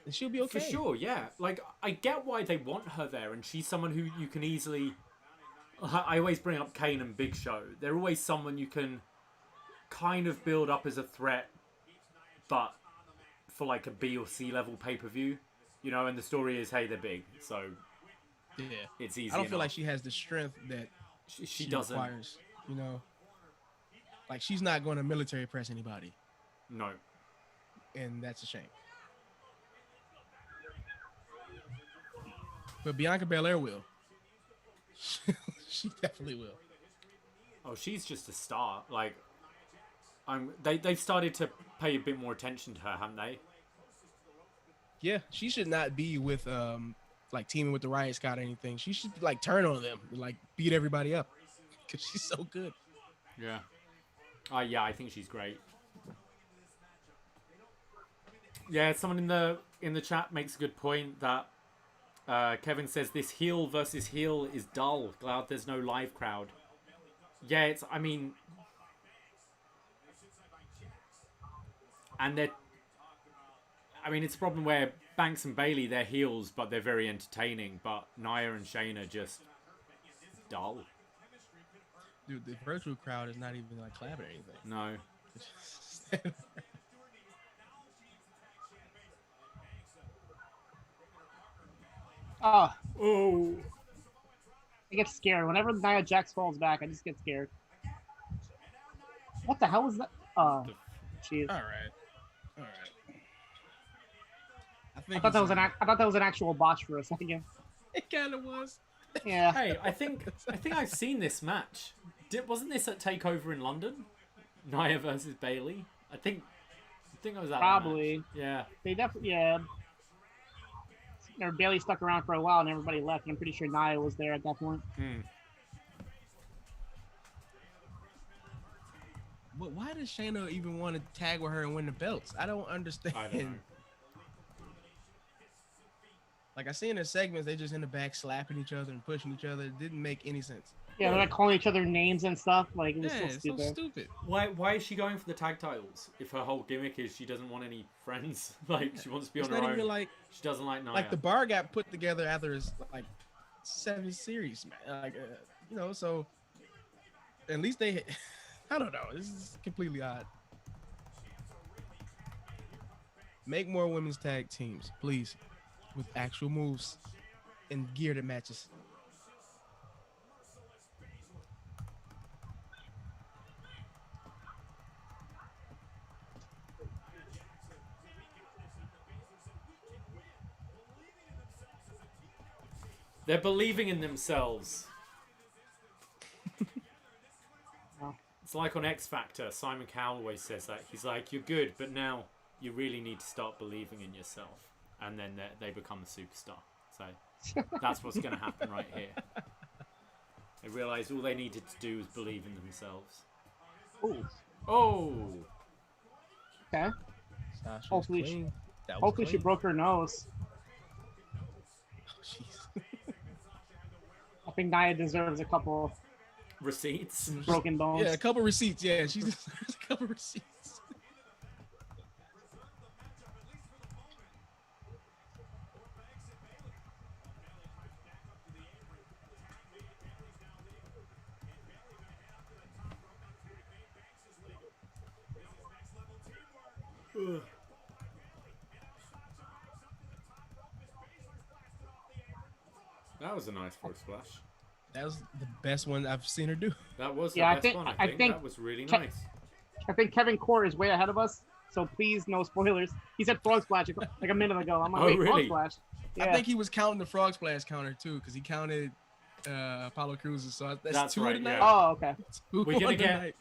and she'll be okay. For sure, yeah. Like, I get why they want her there, and she's someone who you can easily... I always bring up Kane and Big Show. They're always someone you can kind of build up as a threat, but for like a B or C level pay-per-view, you know, and the story is, hey, they're big, so Yeah, it's easy I don't feel enough. like she has the strength that She doesn't. requires, you know. Like, she's not going to military press anybody, No. and that's a shame. But Bianca Belair will. She definitely will. Oh, she's just a star. Like, they've started to pay a bit more attention to her, haven't they? Yeah, she should not be with like teaming with the Riot Squad or anything. She should like turn on them, like beat everybody up, because she's so good. Yeah. Yeah, I think she's great. Yeah, someone in the chat makes a good point that Kevin says this heel versus heel is dull. Glad there's no live crowd. Yeah, I mean, and it's a problem where Banks and Bailey, they're heels, but they're very entertaining. But Nia and Shane are just dull. Dude, the virtual crowd is not even like clapping or anything. No. Oh. I get scared. Whenever Nia Jax falls back, I just get scared. What the hell is that? Oh, jeez. All right. I thought that was an actual botch for a second. It kind of was. Yeah. Hey, I think I've seen this match. Wasn't this at Takeover in London? Nia versus Bailey. I think I was at Probably. That match. Yeah. They definitely, yeah. Or Bailey stuck around for a while and everybody left. And I'm pretty sure Nia was there at that point. But why does Shayna even want to tag with her and win the belts? I don't understand. I don't know. Like, I see in the segments, they just in the back slapping each other and pushing each other. It didn't make any sense. Yeah, they're like calling each other names and stuff. Like, it was Yeah, so it's stupid. so stupid. Why is she going for the tag titles if her whole gimmick is she doesn't want any friends? Like, she wants to be It's on her not own. even like She doesn't like Nia. the bar got put together after his like 7 series, man. Like, you know, so at least they, I don't know. This is completely odd. Make more women's tag teams, please, with actual moves and gear that matches. They're believing in themselves. It's like on X Factor. Simon Cowell always says that. He's like, you're good, but now you really need to start believing in yourself. And then they become a superstar. So that's what's going to happen right here. They realised all they needed to do was believe in themselves. Ooh. Oh! Okay. Sasha's Hopefully clean. That was Hopefully she clean. broke her nose. Oh, jeez. I think Nia deserves a couple Receipts? broken bones. Yeah, a couple receipts. Yeah, she deserves a couple receipts. That was a nice frog splash. That was the best one I've seen her do. That was the Yeah, best one, I think. That was really nice. I think Kevin Core is way ahead of us, so please no spoilers. He said frog splash like a minute ago. I'm like, Oh, wait, really? frog splash? Yeah. I think he was counting the frog splash counter too, because he counted Apollo Crews. So that's two right, of the night. yeah. Oh, okay. Two We're gonna of the get- night.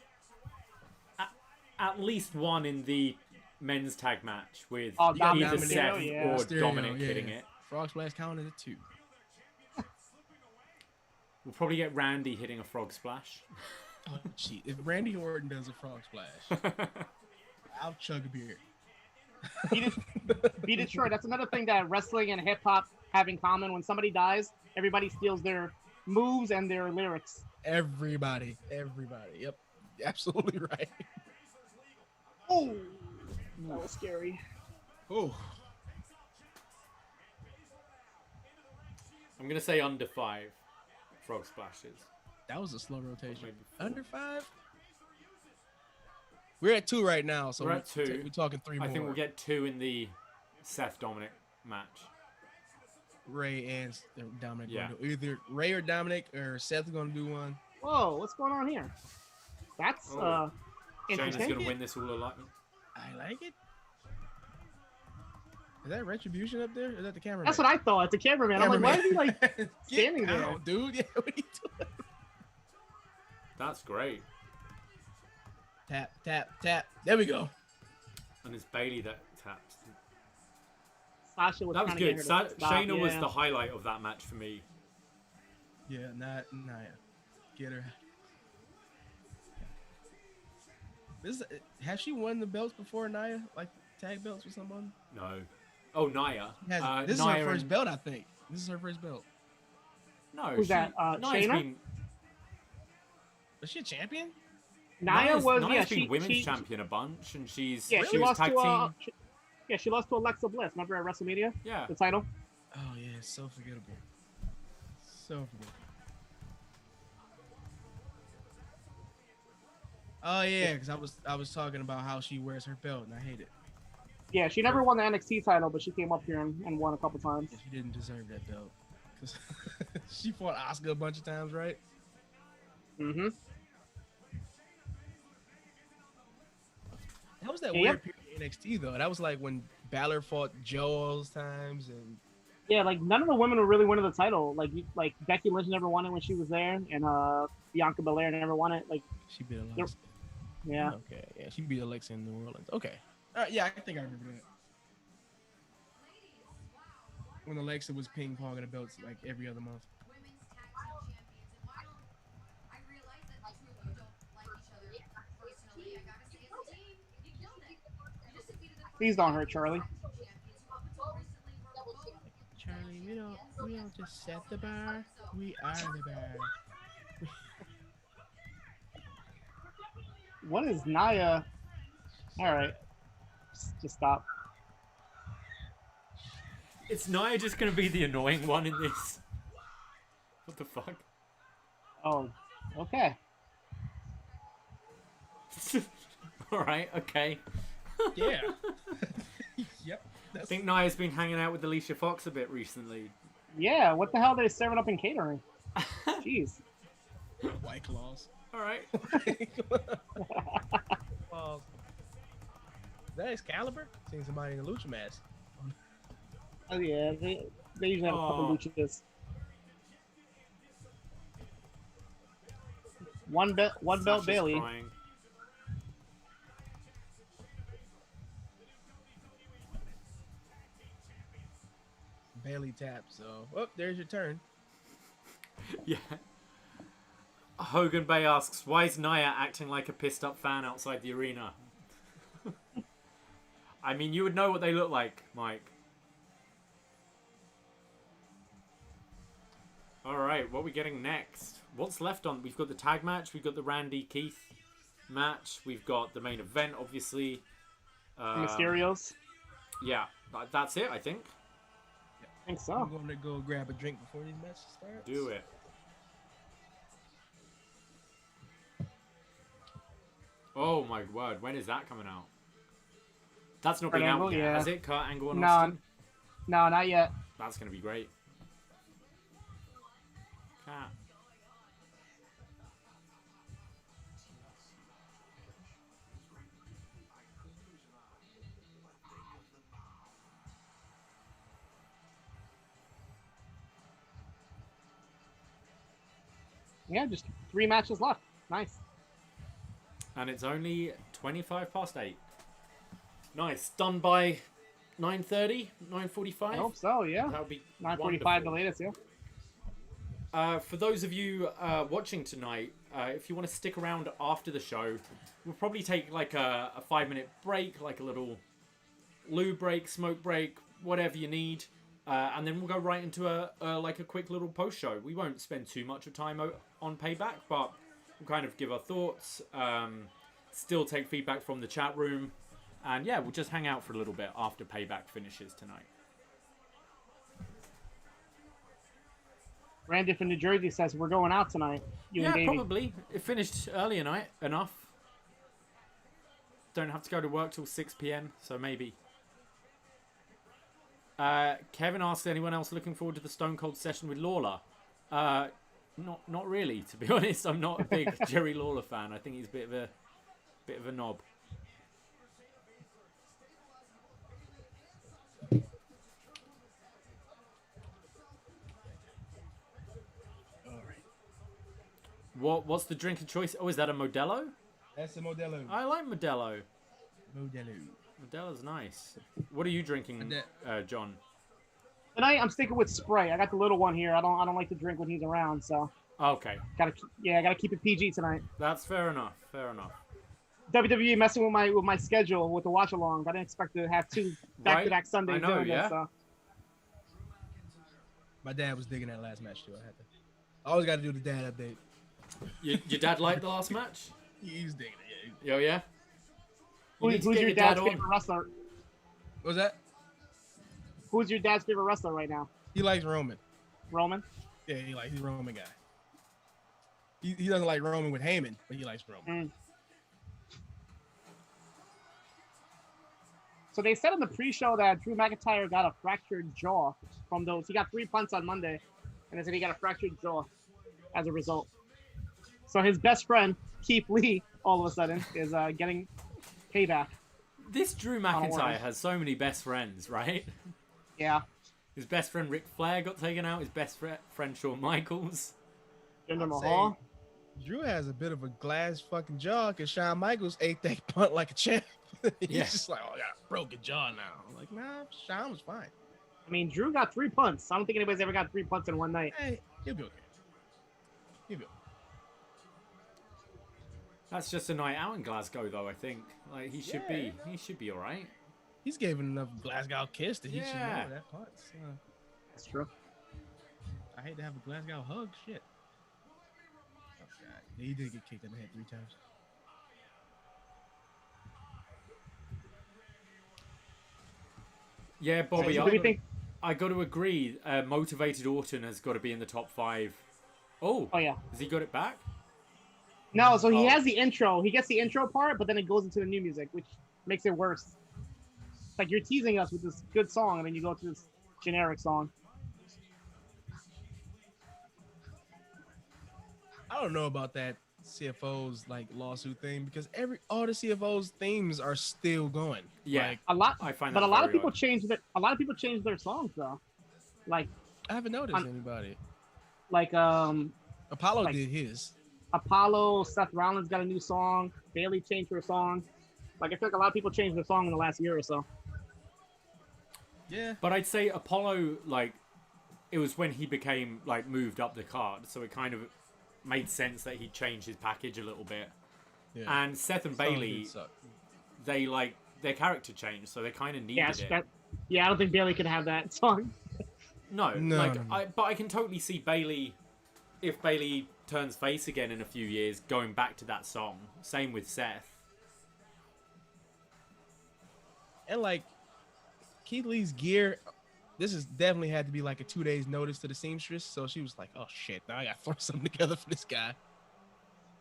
At least one in the men's tag match with Oh, either Dominic, Seth yeah. or Mysterio, Dominic yeah. hitting it. Frog splash counted at 2. We'll probably get Randy hitting a frog splash. Oh, gee. If Randy Orton does a frog splash, I'll chug a beer. Be Detroit. That's another thing that wrestling and hip hop have in common. When somebody dies, everybody steals their moves and their lyrics. Everybody. Yep. Absolutely right. Oh, that was scary. Oh. I'm gonna say under 5 frog splashes. That was a slow rotation. Maybe 4. Under 5. We're at 2 right now, so We're at 2. We're talking 3 more. I think we'll get 2 in the Seth Dominic match. Ray and Dominic. Yeah. Either Ray or Dominic or Seth's gonna do one. Whoa, what's going on here? That's Shayna's interesting. gonna win this all alone. I like it. Is that Retribution up there? Or is that the camera? That's what I thought. The cameraman. I'm like, why is he like standing there? Down, dude. Yeah, what are you doing? That's great. Tap, tap, tap. There we go. And it's Bailey that taps. Sasha was That was trying to good. get her to stop, Shayna was yeah. the highlight of that match for me. Yeah, not Nia. Get her. Has she won the belts before, Nia? Like tag belts or someone? No. Oh, Nia. This is Nia her first and- belt, I think. This is her first belt. No. Who's that? Nia's Shayna? been, Was she a champion? Nia was Nia's yeah been she women's she, champion a bunch, and she's yeah she she was lost tag to team. she lost to Alexa Bliss. Remember at WrestleMania Yeah. the title? Oh yeah, so forgettable. So forgettable. Oh yeah, because I was talking about how she wears her belt and I hate it. Yeah, she never won the NXT title, but she came up here and won a couple times. Yeah, she didn't deserve that belt. 'Cause she fought Asuka a bunch of times, right? Mm-hmm. That was that Yeah. weird period in NXT though. That was like when Balor fought Joe all those times and Yeah, like none of the women were really winning the title. Like Becky Lynch never won it when she was there, and Bianca Belair never won it. Like she beat Yep. Alexa. yeah, Okay, yeah, she beat Alexa in New Orleans. Okay. Yeah, I think I remember that. When Alexa was ping-ponging the belts like every other month. Women's tag team champions. And while I realize that the two of you don't like each other personally, I gotta say, as a team, you killed it. You just defeated the please don't hurt Charlie. champions who up until recently were both Charlie, we don't just set the bar, we are the bar. What is Nia? All right, just stop. Is Nia just gonna be the annoying one in this? What the fuck? Oh, okay. All right. Okay. Yeah. Yep. I think Nia's been hanging out with Alicia Fox a bit recently. Yeah, what the hell are they serving up in catering? Jeez. White Claws. All right. Claws. Is that Excalibur? Seeing somebody in a lucha mask. Oh yeah, they usually have a couple Aw. luchas. One belt Sasha's Bailey. crying. Bailey tapped, so there's your turn. Yeah. Hogan Bay asks, why is Nia acting like a pissed up fan outside the arena? I mean, you would know what they look like, Mike. Alright, what are we getting next? What's left on? We've got the tag match, we've got the Randy Keith match, we've got the main event, obviously. Mysterios. Yeah, that's it, I think. I think so. I'm going to go grab a drink before these matches start. Do it. Oh my word, when is that coming out? That's not Kurt been out Angle, yet, yeah. has it? Kurt Angle and No, Austin? no, not yet. That's going to be great. Cat. Yeah, just 3 matches left. Nice. And it's only 25 past 8. Nice. Done by 9:30, 9:45. I hope so. Yeah. That would be 9:45 the wonderful. latest. Yeah. For those of you watching tonight, if you want to stick around after the show, we'll probably take like a 5-minute break, like a little loo break, smoke break, whatever you need. And then we'll go right into a quick little post show. We won't spend too much of time on Payback, but we'll kind of give our thoughts, still take feedback from the chat room, and yeah, we'll just hang out for a little bit after Payback finishes tonight. Randy from New Jersey says we're going out tonight. You and Yeah, Davey. probably. It finished early enough. Don't have to go to work till 6 p.m. So maybe. Kevin asks, anyone else looking forward to the Stone Cold session with Lawler? Not really, to be honest. I'm not a big Jerry Lawler fan. I think he's a bit of a knob. What's the drink of choice? Oh, is that a Modelo? That's the Modelo. I like Modelo. Modelo. Modelo's nice. What are you drinking, John? Tonight I'm sticking with Sprite. I got the little one here. I don't like to drink when he's around, so Okay. gotta keep it PG tonight. That's fair enough. Fair enough. WWE messing with my schedule with the watch along. I didn't expect to have two back-to-back Sundays. I know, doing yeah. This, so. My dad was digging that last match too. I always got to do the dad update. Your dad liked the last match? He's digging it. Yeah. Oh yeah. Who's your dad's favorite wrestler? What was that? Who's your dad's favorite wrestler right now? He likes Roman. Roman? Yeah, he's a Roman guy. He doesn't like Roman with Heyman, but he likes Roman. So they said in the pre-show that Drew McIntyre got a fractured jaw from those. He got 3 punts on Monday, and they said he got a fractured jaw as a result. So his best friend, Keith Lee, all of a sudden, is getting payback. This Drew McIntyre has so many best friends, right? Yeah. His best friend Ric Flair got taken out. His best friend Shawn Michaels. Jinder Mahal. Drew has a bit of a glass fucking jaw because Shawn Michaels ate that punt like a champ. He's just like, oh, I got a broken jaw now. I'm like, nah, Shawn was fine. I mean, Drew got 3 punts. I don't think anybody's ever got 3 punts in one night. Hey, he'll be okay. He'll be okay. That's just a night out in Glasgow, though. I think like he should be all right. He's given enough Glasgow kiss that he should know that punt. That's true. I hate to have a Glasgow hug. Shit. Oh, God. Yeah, he did get kicked in the head 3 times. Yeah, Bobby, So what do you think? I got to agree. Motivated Orton has got to be in the top 5. Oh yeah. Has he got it back? No, so he has the intro. He gets the intro part, but then it goes into the new music, which makes it worse. It's like you're teasing us with this good song, and then you go to this generic song. I don't know about that CFO's like lawsuit thing because all the CFO's themes are still going. Yeah, like, I find that. But a lot of people odd. change their. A lot of people change their songs though. Like I haven't noticed anybody. Like Apollo like- did his. Apollo, Seth Rollins got a new song. Bailey changed her song. Like I feel like a lot of people changed their song in the last year or so. Yeah. But I'd say Apollo, like, it was when he became like moved up the card, so it kind of made sense that he changed his package a little bit. Yeah. And Seth and Bailey, they like their character changed, so they kind of needed it. I don't think Bailey could have that song. No. But I can totally see Bailey, if Bailey turns face again in a few years, going back to that song. Same with Seth. And like Keith Lee's gear, this has definitely had to be like a 2 days notice to the seamstress. So she was like, oh shit, now I gotta throw something together for this guy.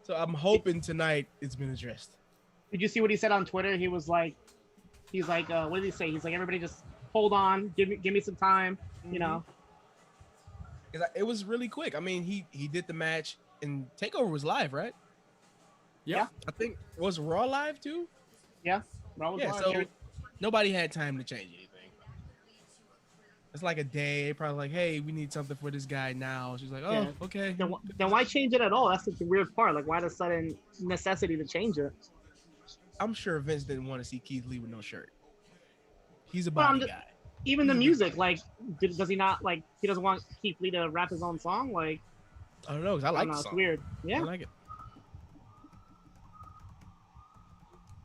So I'm hoping tonight it's been addressed. Did you see what he said on Twitter? He's like, what did he say? He's like, everybody just hold on, give me some time, you know. It was really quick. I mean, he did the match and Takeover was live, right? Yeah. I think was Raw live too? Yeah. Raw was live. So nobody had time to change anything. It's like a day. They probably like, hey, we need something for this guy now. She's like, oh, okay. Then why change it at all? That's the weird part. Like, why the sudden necessity to change it? I'm sure Vince didn't want to see Keith Lee with no shirt. He's a body guy. Even the music, like, does he not, like, he doesn't want Keith Lee to rap his own song? Like, I don't know, because I like the song. It's weird. Yeah. I like it.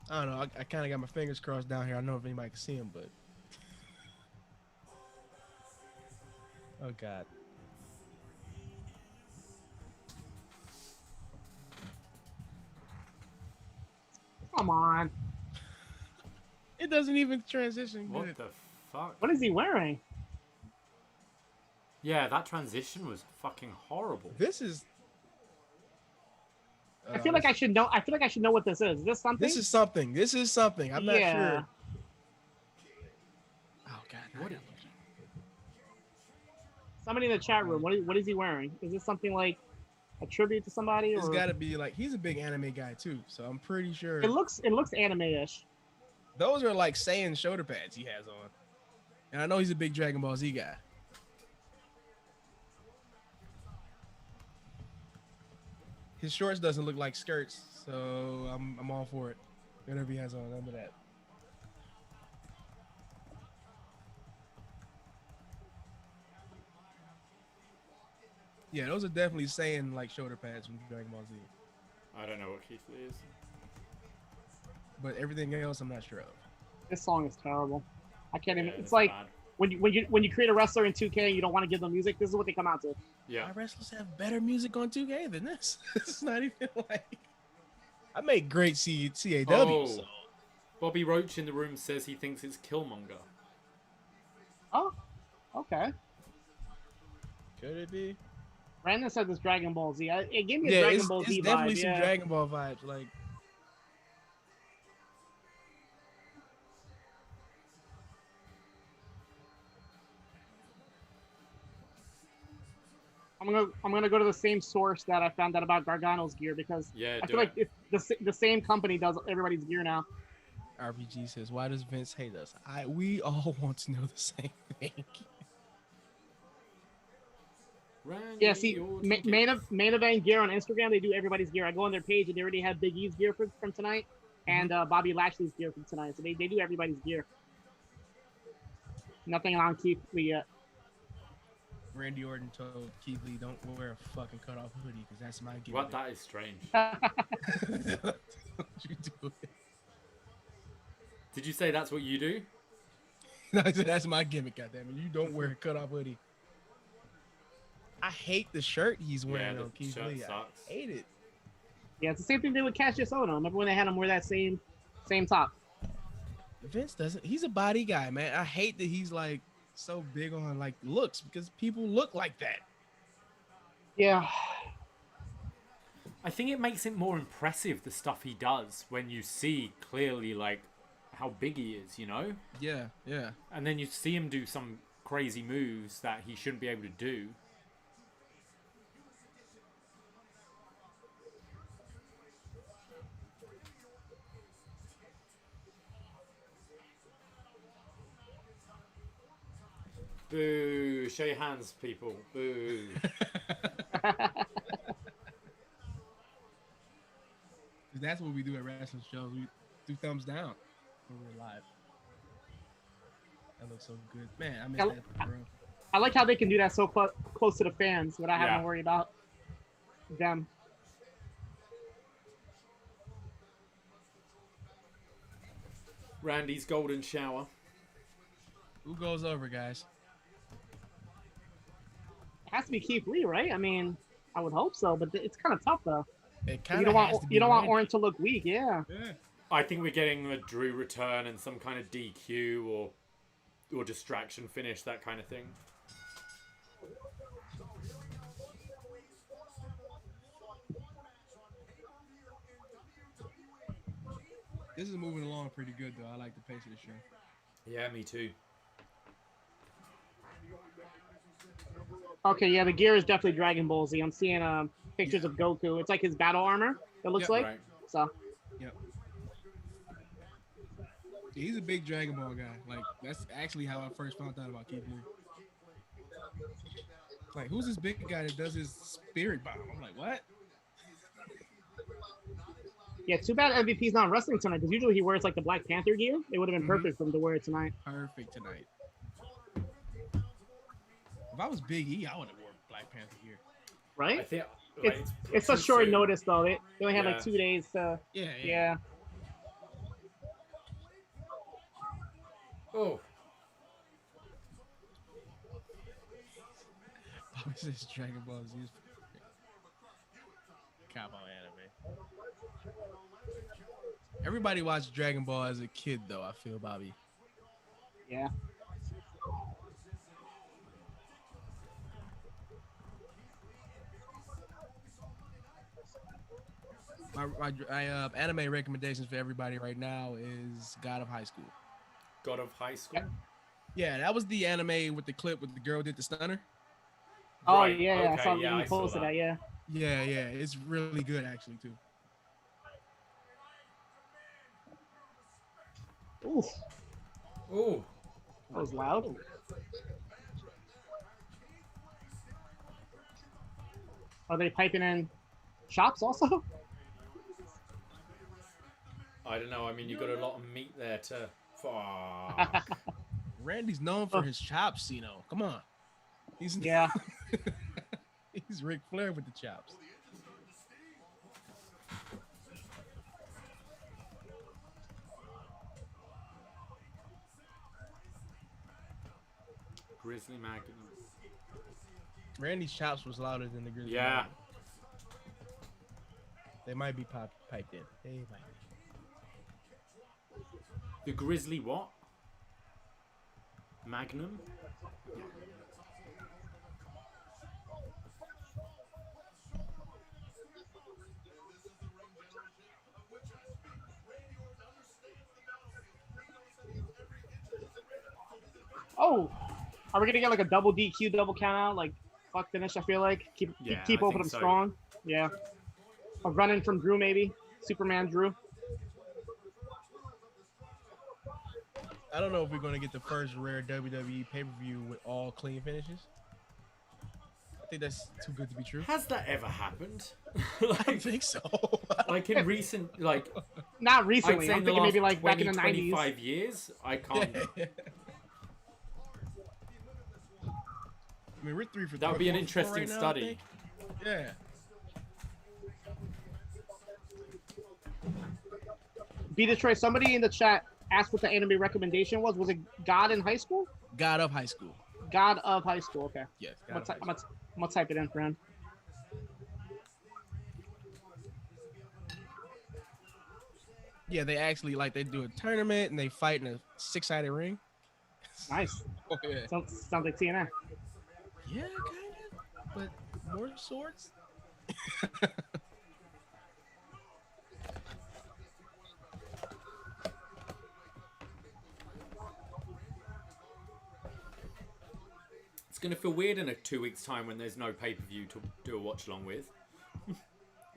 I don't know. I kind of got my fingers crossed down here. I don't know if anybody can see him, but. Oh, God. Come on. It doesn't even transition. What the fuck? What is he wearing? Yeah, that transition was fucking horrible. This is. I feel like I should know. I feel like I should know what this is. Is this something? This is something. This is something. I'm not sure. Oh God! What? Somebody in the chat room. What is he wearing? Is this something like a tribute to somebody? It's Or got to be like he's a big anime guy too, so I'm pretty sure. it looks anime-ish. Those are like Saiyan shoulder pads he has on, and I know he's a big Dragon Ball Z guy. His shorts doesn't look like skirts, so I'm all for it. Whatever he has on, none of that. Yeah, those are definitely saying like shoulder pads from Dragon Ball Z. I don't know what Keith Lee is. But everything else, I'm not sure of. This song is terrible. I can't even. Yeah, It's like bad. when you create a wrestler in 2K and you don't want to give them music. This is what they come out to. Yeah. Our wrestlers have better music on 2K than this. It's not even like. I make great CAW. Oh. So. Bobby Roach in the room says he thinks it's Killmonger. Oh, okay. Could it be? Brandon said this Dragon Ball Z. It gave me a Yeah, Dragon it's, Ball it's Z definitely vibe. some Yeah. Dragon Ball vibes. Like, I'm gonna go to the same source that I found out about Gargano's gear because Yeah, I do feel like it. the same company does everybody's gear now. RPG says, why does Vince hate us? We all want to know the same thing. Randy Yeah, see, Orton. main event gear on Instagram, they do everybody's gear. I go on their page and they already have Big E's gear from tonight and Bobby Lashley's gear from tonight. So they do everybody's gear. Nothing on Keith Lee yet. Randy Orton told Keith Lee, don't wear a fucking cutoff hoodie because that's my gimmick. What? That is strange. Don't you do it. Did you say that's what you do? I said, that's my gimmick, goddammit. You don't wear a cutoff hoodie. I hate the shirt he's wearing Yeah, on the Keith shirt Lee. sucks. I hate it. Yeah, it's the same thing they did with Cassius Ohno. Remember when they had him wear that same top? Vince doesn't. He's a body guy, man. I hate that he's like so big on like looks because people look like that. Yeah. I think it makes it more impressive, the stuff he does, when you see clearly, like, how big he is, you know? Yeah, yeah. And then you see him do some crazy moves that he shouldn't be able to do. Boo! Show your hands, people. Boo! That's what we do at wrestling shows. We do thumbs down when we're live. That looks so good, man. I miss that, bro. I like how they can do that so close to the fans without having Yeah. to worry about them. Randy's golden shower. Who goes over, guys? It has to be Keith Lee, right? I mean, I would hope so, but it's kind of tough though. It kind You of don't want Orton to look weak, yeah. Yeah. I think we're getting a Drew return and some kind of DQ or distraction finish, that kind of thing. This is moving along pretty good though. I like the pace of the show. Yeah, me too. Okay, yeah, the gear is definitely Dragon Ball Z. I'm seeing pictures of Goku. It's like his battle armor, it looks Yep. like. Right. So Yep. Yeah, he's a big Dragon Ball guy. Like that's actually how I first found out about Keith Lee. Like, who's this big guy that does his spirit bomb? I'm like, what? yeah, too bad MVP's not wrestling tonight because usually he wears like the Black Panther gear. It would have been perfect for him to wear it tonight. Perfect tonight. If I was Big E, I would have worn Black Panther gear. I Right? think like, It's such too short soon. notice though. They only had Yeah. like 2 days to yeah. Oh, Bobby says Dragon Ball Z is perfect. Cowboy anime. Everybody watched Dragon Ball as a kid, though. I feel, Bobby. Yeah. my anime recommendations for everybody right now is God of High School. God of High School. Yeah, that was the anime with the clip with the girl did the stunner. Oh Right, yeah, okay, I saw yeah, you I saw posted that. that. Yeah. Yeah, it's really good actually too. Oof, Ooh. that was loud. Are they piping in shops also? I don't know. I mean, you got a lot of meat there to. Fuck. Randy's known for his chops, Siino. Come on, he's Yeah. he's Ric Flair with the chops. Grizzly Magnum. Randy's chops was louder than the Grizzly. Yeah. Magnum. They might be piped in. They might be. The Grizzly what? Magnum? Oh, are we gonna get like a double DQ, double count out, like fuck finish? I feel like keep Yeah, keep I open think them so. strong. Yeah, a run in from Drew maybe. Superman Drew. I don't know if we're gonna get the first rare WWE pay-per-view with all clean finishes. I think that's too good to be true. Has that ever happened? I like, think so. like in recent, like Not I'd recently. say I'm in the thinking maybe last like back in the 20, 90s. 25 years, I can't. I mean, we're 3 for 3. That would be an 4 for 4 interesting right now, I study. think. Yeah. B Detroit. Somebody in the chat asked what the anime recommendation was. Was it God in High School? God of High School. God of High School. Okay. Yes. I'm God of High gonna School. I'm gonna type it in for him. Yeah, they actually like they do a tournament and they fight in a 6-sided ring. Nice. Oh yeah. Sounds like TNA. Yeah, kind of, but more swords. It's gonna feel weird in 2 weeks' time when there's no pay-per-view to do a watch along with.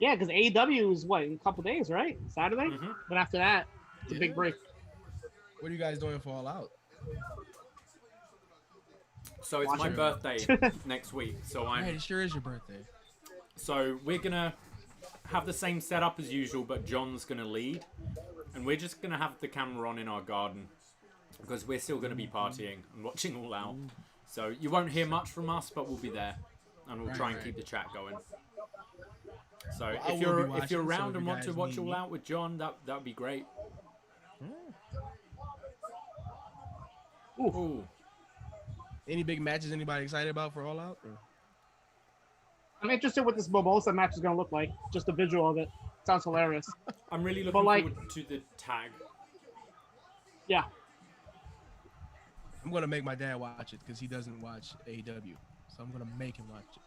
Yeah, because AEW is what in a couple days, right? Saturday. Mhm. But after that, it's a Yeah. big break. What are you guys doing for All Out? So it's my Watching. birthday next week. So Right, I'm. it sure is your birthday. So we're gonna have the same setup as usual, but John's gonna lead, and we're just gonna have the camera on in our garden because we're still gonna be partying and watching All Out. So you won't hear much from us, but we'll be there, and we'll try and Right. keep the chat going. So I if will be you're watching, so around if and you want to guys watch need All me. Out with John, that would be great. Ooh. Any big matches anybody excited about for All Out? Or? I'm interested what this Barbosa match is gonna look like. Just the visual of it sounds hilarious. I'm really looking like- forward to the tag. Yeah. I'm gonna make my dad watch it because he doesn't watch AEW, so I'm gonna make him watch it.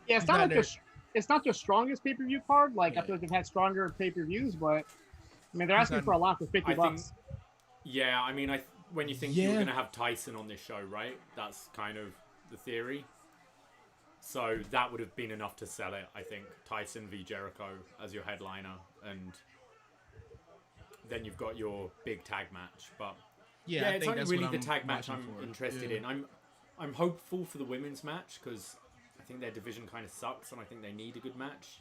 Yeah, it's He's not not like there. it's not their strongest pay-per-view card. Like I Yeah. feel like they've had stronger pay-per-views, but I mean they're He's asking not- for a lot for $50 I think- bucks. Yeah, I mean, when you think you were Yeah. going to have Tyson on this show, right? That's kind of the theory. So that would have been enough to sell it, I think. Tyson v Jericho as your headliner, and then you've got your big tag match. But Yeah, yeah, I it's think only that's really what the I'm tag match watching I'm for. interested Yeah. in. I'm hopeful for the women's match because I think their division kind of sucks, and I think they need a good match.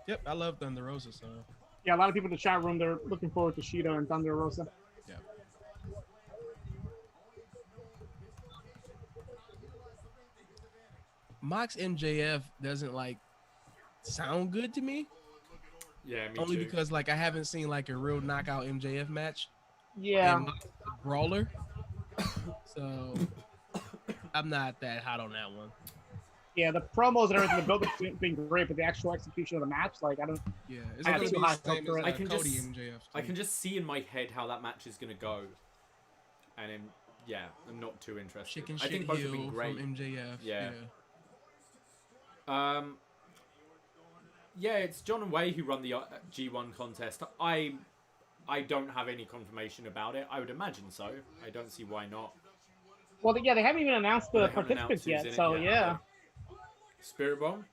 Yep, I love Thunder Rosa, so Yeah, a lot of people in the chat room they're looking forward to Shida and Thunder Rosa. yeah. Mox MJF doesn't like sound good to me. Yeah, me Only too. because like I haven't seen like a real knockout MJF match Yeah, and Mox is a brawler. So I'm not that hot on that one. yeah, the promos and everything, the build-up's been great, but the actual execution of the match, like I don't. Yeah, it's I not have gonna too be high the same hope for as it. I can Cody just- MJF. I can just see in my head how that match is going to go. And then, yeah, I'm not too interested. Chicken I shit think both have heel been great. from MJF. Yeah. Yeah, it's John and Wei who run the G1 contest. I don't have any confirmation about it. I would imagine so. I don't see why not. Well, yeah, they haven't even announced the They haven't participants announced yet, who's in so it yeah. Okay. Spirit Bomb.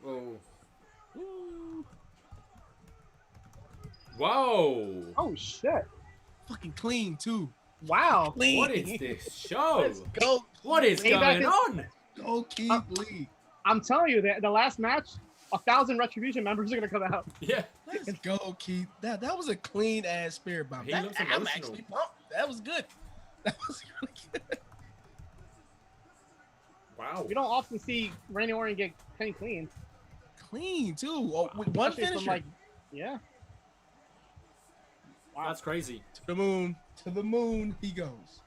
Oh. Whoa! Oh shit! Fucking clean too. Wow. Clean. What is this show? Let's go. What is Payback going on? Go Keith Lee. I'm telling you, the last match, 1,000 Retribution members are gonna come out. Yeah. Let's go, Keith. That was a clean ass Spirit Bomb. He I'm looks emotional. actually pumped. That was good. That was really good. Wow. You don't often see Randy Orton get penny clean. Clean too. Oh, with one Especially finisher. from, like, yeah. Wow. That's crazy. To the moon. To the moon he goes.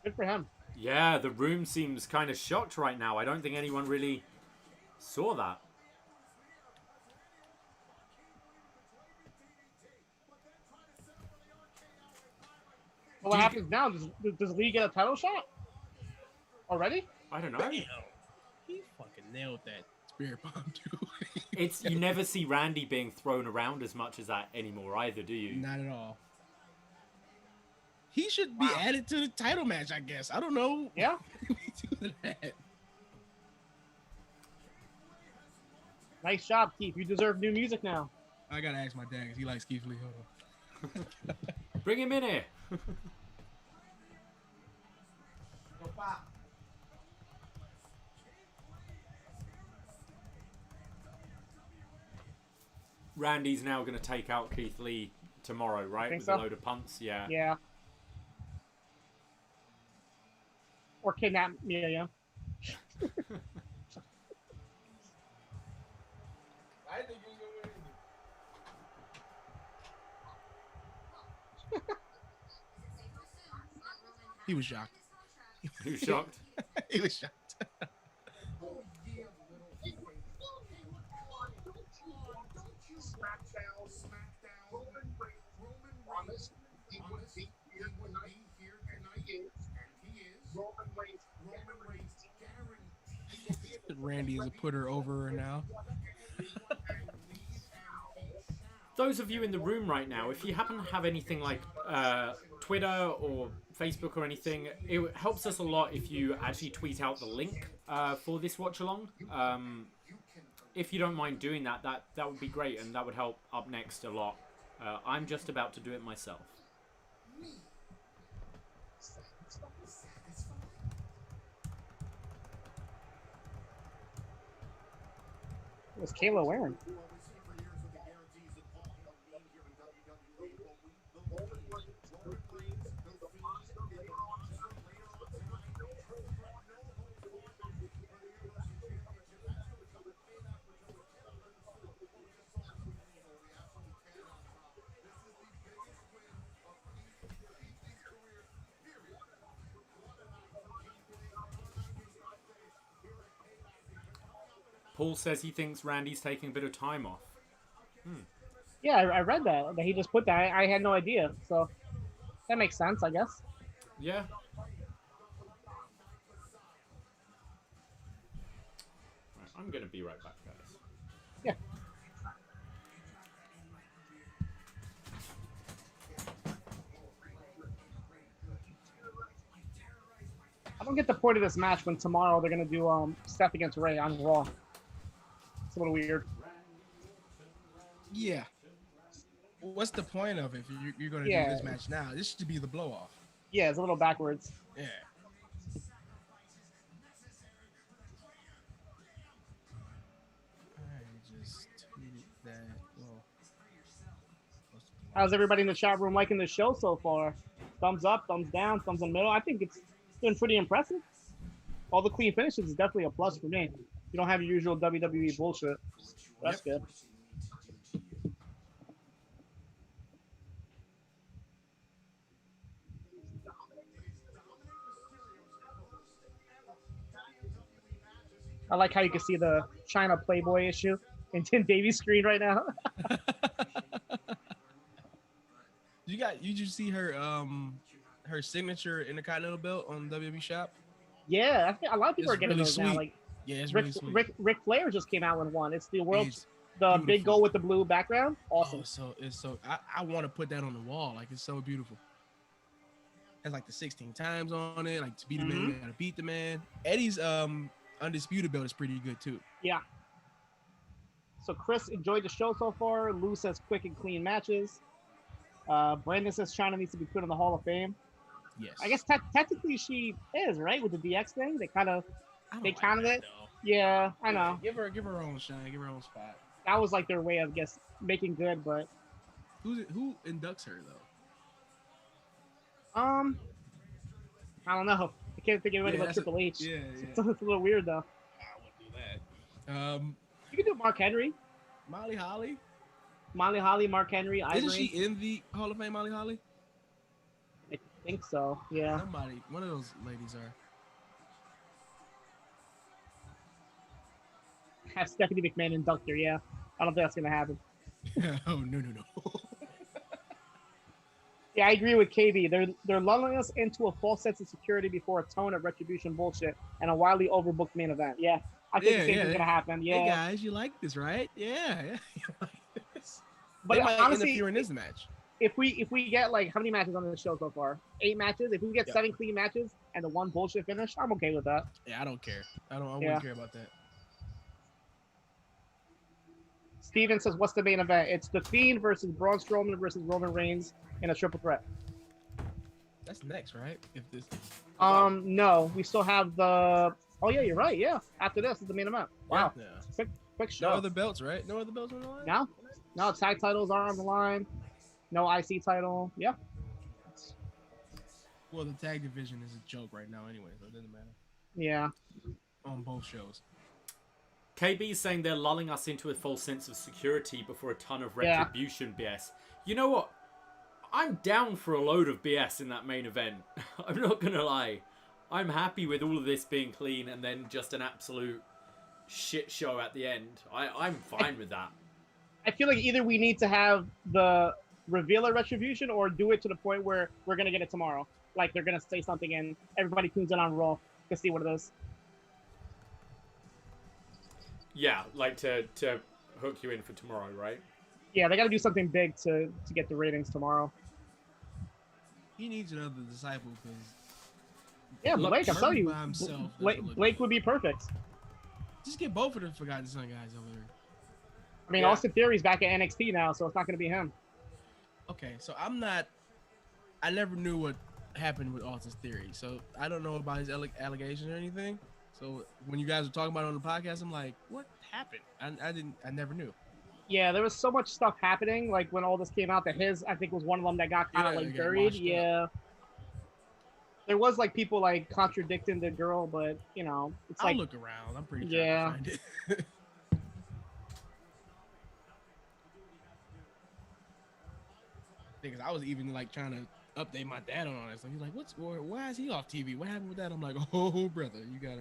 Good for him. Yeah, the room seems kind of shocked right now. I don't think anyone really saw that. Well, what happens now? Does Lee get a title shot? Already? I don't know. Damn. He fucking nailed that Spirit Bomb too. It's you never see Randy being thrown around as much as that anymore either, do you? Not at all. He should be added to the title match, I guess. I don't know. Yeah. We do that. Nice job, Keith. You deserve new music now. I gotta ask my dad because he likes Keith Lee. Hold on. Bring him in here. Randy's now going to take out Keith Lee tomorrow, right? Think With so? a load of punts, yeah. Yeah. Or kidnap me, yeah. I think he was gonna win. He was shocked. He was shocked. He was shocked. Randy is a putter over now. Those of you in the room right now, if you happen to have anything like Twitter or Facebook or anything, it helps us a lot if you actually tweet out the link for this watch along. If you don't mind doing that, that would be great, and that would help upNXT a lot. I'm just about to do it myself. What's Kayla wearing? Paul says he thinks Randy's taking a bit of time off. Yeah, I read that he just put that. I had no idea, so that makes sense, I guess. Yeah. Right, I'm going to be right back, guys. Yeah. I don't get the point of this match when tomorrow they're gonna do Steph against Ray on Raw. It's a little weird. Yeah. What's the point of it if you're going to do this match now? This should be the blow off. Yeah, it's a little backwards. Yeah. I just tweeted that. Well, How's everybody in the chat room liking the show so far? Thumbs up, thumbs down, thumbs in the middle. I think it's been pretty impressive. All the clean finishes is definitely a plus for me. You don't have your usual WWE bullshit. That's good. I like how you can see the China Playboy issue in Davie's screen right now. Did you see her her signature Intercontinental belt on WWE Shop? Yeah, I think a lot of people It's are getting really those now. sweet. Like Yeah, it's really sweet. Ric Flair just came out with one. It's the world, It's the beautiful. big goal with the blue background. Awesome. It's so. I want to put that on the wall. Like, it's so beautiful. Has like the 16 times on it. Like, to beat the man, you gotta beat the man. Eddie's undisputed belt is pretty good too. Yeah. So Chris enjoyed the show so far. Lou says quick and clean matches. Brandon says China needs to be put in the Hall of Fame. Yes. I guess technically she is, right? With the DX thing, they counted it. Though. Yeah, I know. Give her own shine. Give her own spot. That was like their way of, making good. But who inducts her though? I don't know. I can't think of anybody but Triple H. Yeah. It's a little weird though. I wouldn't do that. You can do Mark Henry, Molly Holly. Mark Henry, Ivory. Isn't she in the Hall of Fame, Molly Holly? I think so. Yeah. One of those ladies are. Have Stephanie McMahon induct her. Yeah. I don't think that's gonna happen. Oh no. Yeah, I agree with KB. They're lulling us into a false sense of security before a tone of retribution bullshit and a wildly overbooked main event. Yeah, I think the same thing's gonna happen. Yeah. Hey guys, you like this, right? Yeah. You like this. But they might honestly, interfere in this match. If we get like how many matches on the show so far? 8 matches. If we get 7 clean matches and the one bullshit finish, I'm okay with that. Yeah, I don't care. I wouldn't care about that. Steven says, "What's the main event? It's The Fiend versus Braun Strowman versus Roman Reigns in a triple threat." That's next, right? If this. No, we still have the. Oh yeah, you're right. Yeah, after this is the main event. Wow. Yeah. Quick show. No other belts, right? No other belts on the line. No, tag titles are on the line. No IC title. Yeah. Well, the tag division is a joke right now, anyway, so it doesn't matter. Yeah. On both shows. KB is saying they're lulling us into a false sense of security before a ton of retribution BS. You know what? I'm down for a load of BS in that main event. I'm not going to lie. I'm happy with all of this being clean and then just an absolute shit show at the end. I'm fine with that. I feel like either we need to have the reveal of retribution or do it to the point where we're going to get it tomorrow. Like they're going to say something and everybody tunes in on Raw to see what it is. Yeah, like to hook you in for tomorrow, right? Yeah, they got to do something big to get the ratings tomorrow. He needs another disciple because. Yeah, Blake, I'm telling you, Blake would be perfect. Just get both of the Forgotten Son guys over there. I mean, Austin Theory's back at NXT now, so it's not going to be him. Okay, so I never knew what happened with Austin's Theory, so I don't know about his allegations or anything. So when you guys were talking about it on the podcast, I'm like, what happened? I never knew. Yeah, there was so much stuff happening. Like when all this came out, that his, I think, was one of them that got kind of like buried. Yeah. There was like people like contradicting the girl, but you know, it's I'll like look around. I'm pretty sure I can find it. Because I was even like trying to update my dad on it. So he's like, why is he off TV? What happened with that? I'm like, oh brother, you got